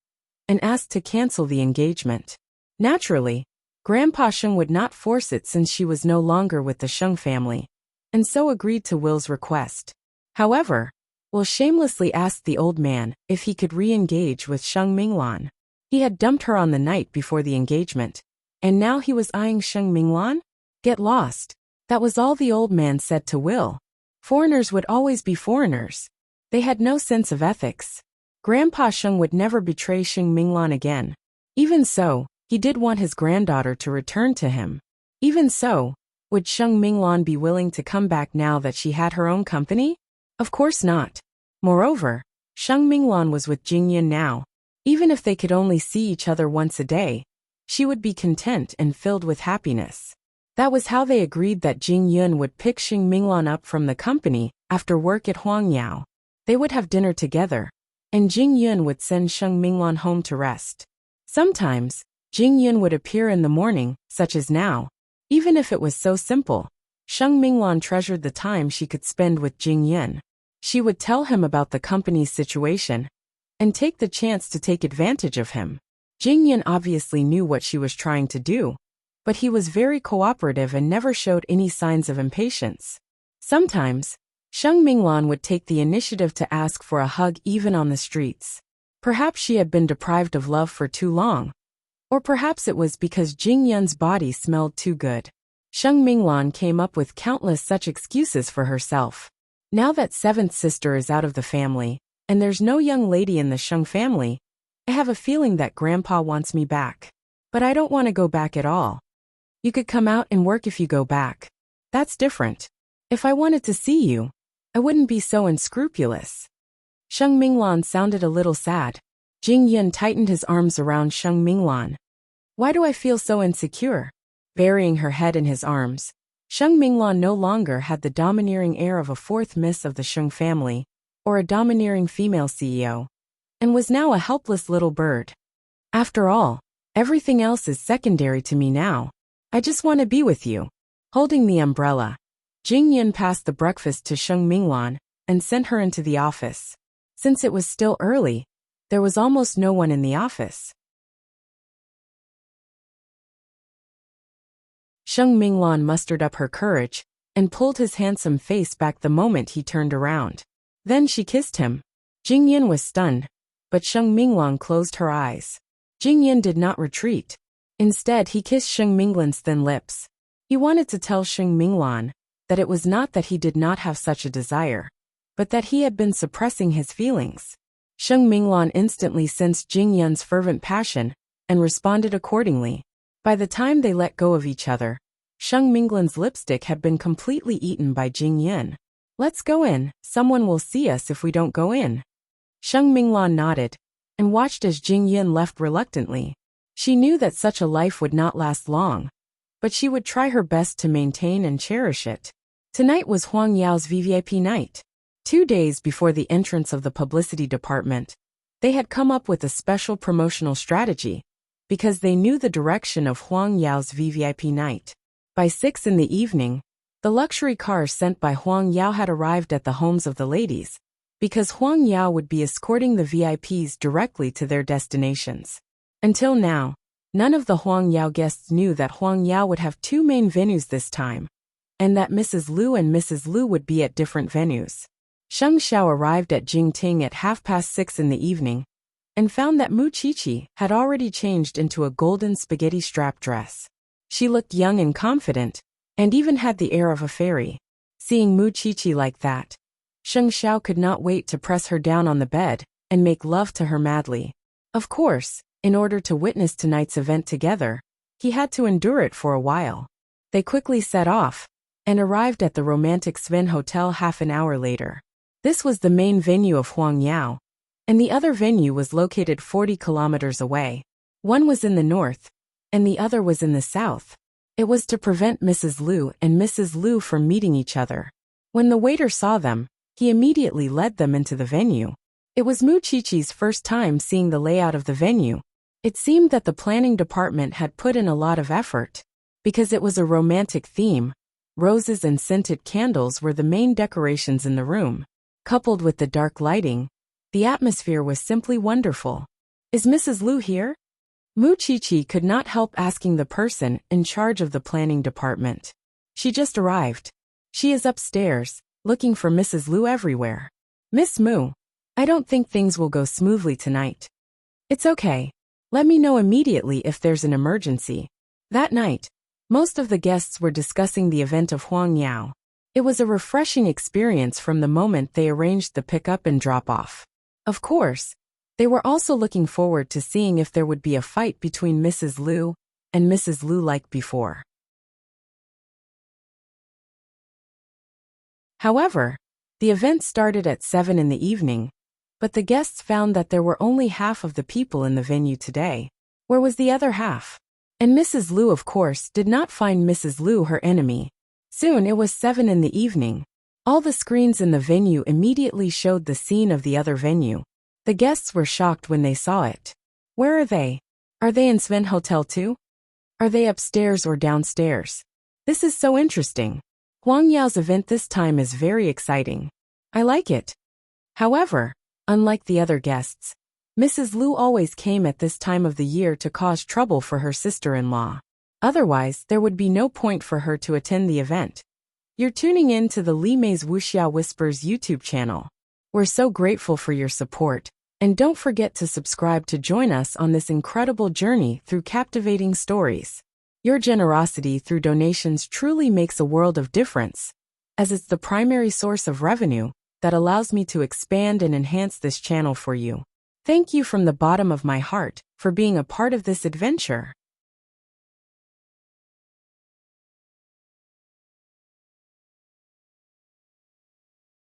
and asked to cancel the engagement. Naturally, Grandpa Sheng would not force it since she was no longer with the Sheng family, and so agreed to Will's request. However, Will shamelessly asked the old man if he could re-engage with Sheng Minglan. He had dumped her on the night before the engagement, and now he was eyeing Sheng Minglan? Get lost. That was all the old man said to Will. Foreigners would always be foreigners. They had no sense of ethics. Grandpa Sheng would never betray Sheng Minglan again. Even so, He did want his granddaughter to return to him. Even so, would Sheng Minglan be willing to come back now that she had her own company? Of course not. Moreover, Sheng Minglan was with Jingyan now. Even if they could only see each other once a day, she would be content and filled with happiness. That was how they agreed that Jing Yun would pick Sheng Minglan up from the company after work at Huangyao. They would have dinner together, and Jing Yun would send Sheng Minglan home to rest. Sometimes, Jing Yun would appear in the morning, such as now. Even if it was so simple, Sheng Minglan treasured the time she could spend with Jing Yun. She would tell him about the company's situation and take the chance to take advantage of him. Jing Yun obviously knew what she was trying to do, but he was very cooperative and never showed any signs of impatience. Sometimes, Sheng Minglan would take the initiative to ask for a hug even on the streets. Perhaps she had been deprived of love for too long, or perhaps it was because Jing Yun's body smelled too good. Sheng Minglan came up with countless such excuses for herself. Now that seventh sister is out of the family, and there's no young lady in the Sheng family, I have a feeling that Grandpa wants me back. But I don't want to go back at all. You could come out and work if you go back. That's different. If I wanted to see you, I wouldn't be so unscrupulous. Sheng Minglan sounded a little sad. Jing Yun tightened his arms around Sheng Minglan. Why do I feel so insecure? Burying her head in his arms, Sheng Minglan no longer had the domineering air of a fourth miss of the Sheng family, or a domineering female CEO, and was now a helpless little bird. After all, everything else is secondary to me now. I just want to be with you. Holding the umbrella, Jing Yun passed the breakfast to Sheng Minglan and sent her into the office. Since it was still early, there was almost no one in the office. Sheng Minglan mustered up her courage and pulled his handsome face back the moment he turned around. Then she kissed him. Jing Yun was stunned, but Sheng Minglan closed her eyes. Jing Yun did not retreat. Instead, he kissed Sheng Minglan's thin lips. He wanted to tell Sheng Minglan that it was not that he did not have such a desire, but that he had been suppressing his feelings. Sheng Minglan instantly sensed Jing Yun's fervent passion and responded accordingly. By the time they let go of each other, Sheng Minglan's lipstick had been completely eaten by Jing Yun. Let's go in, someone will see us if we don't go in. Sheng Minglan nodded and watched as Jing Yun left reluctantly. She knew that such a life would not last long, but she would try her best to maintain and cherish it. Tonight was Huang Yao's VVIP night. 2 days before the entrance of the publicity department, they had come up with a special promotional strategy, because they knew the direction of Huang Yao's VVIP night. By 6 in the evening, the luxury cars sent by Huang Yao had arrived at the homes of the ladies, because Huang Yao would be escorting the VIPs directly to their destinations. Until now, none of the Huang Yao guests knew that Huang Yao would have 2 main venues this time, and that Mrs. Liu and Mrs. Liu would be at different venues. Sheng Xiao arrived at Jingting at 6:30 in the evening, and found that Mu Qiqi had already changed into a golden spaghetti strap dress. She looked young and confident, and even had the air of a fairy. Seeing Mu Qiqi like that, Sheng Xiao could not wait to press her down on the bed and make love to her madly. Of course, in order to witness tonight's event together, he had to endure it for a while. They quickly set off, and arrived at the romantic Sven Hotel half an hour later. This was the main venue of Huang Yao, and the other venue was located 40 kilometers away. One was in the north, and the other was in the south. It was to prevent Mrs. Liu and Mrs. Liu from meeting each other. When the waiter saw them, he immediately led them into the venue. It was Mu Qiqi's first time seeing the layout of the venue. It seemed that the planning department had put in a lot of effort, because it was a romantic theme. Roses and scented candles were the main decorations in the room. Coupled with the dark lighting, the atmosphere was simply wonderful. Is Mrs. Liu here? Mu Qiqi could not help asking the person in charge of the planning department. She just arrived. She is upstairs, looking for Mrs. Liu everywhere. Miss Mu, I don't think things will go smoothly tonight. It's okay. Let me know immediately if there's an emergency. That night, most of the guests were discussing the event of Huang Yao. It was a refreshing experience from the moment they arranged the pick-up and drop-off. Of course, They were also looking forward to seeing if there would be a fight between Mrs. Liu and Mrs. Liu like before. However, the event started at 7 in the evening, but the guests found that there were only half of the people in the venue today. Where was the other half? And Mrs. Liu, of course, did not find Mrs. Liu her enemy. Soon it was 7 in the evening. All the screens in the venue immediately showed the scene of the other venue. The guests were shocked when they saw it. Where are they? Are they in Sven Hotel too? Are they upstairs or downstairs? This is so interesting. Huang Yao's event this time is very exciting. I like it. However, unlike the other guests, Mrs. Liu always came at this time of the year to cause trouble for her sister-in-law. Otherwise, there would be no point for her to attend the event. You're tuning in to the Li Mei's Wuxia Whispers YouTube channel. We're so grateful for your support, and don't forget to subscribe to join us on this incredible journey through captivating stories. Your generosity through donations truly makes a world of difference, as it's the primary source of revenue that allows me to expand and enhance this channel for you. Thank you from the bottom of my heart for being a part of this adventure.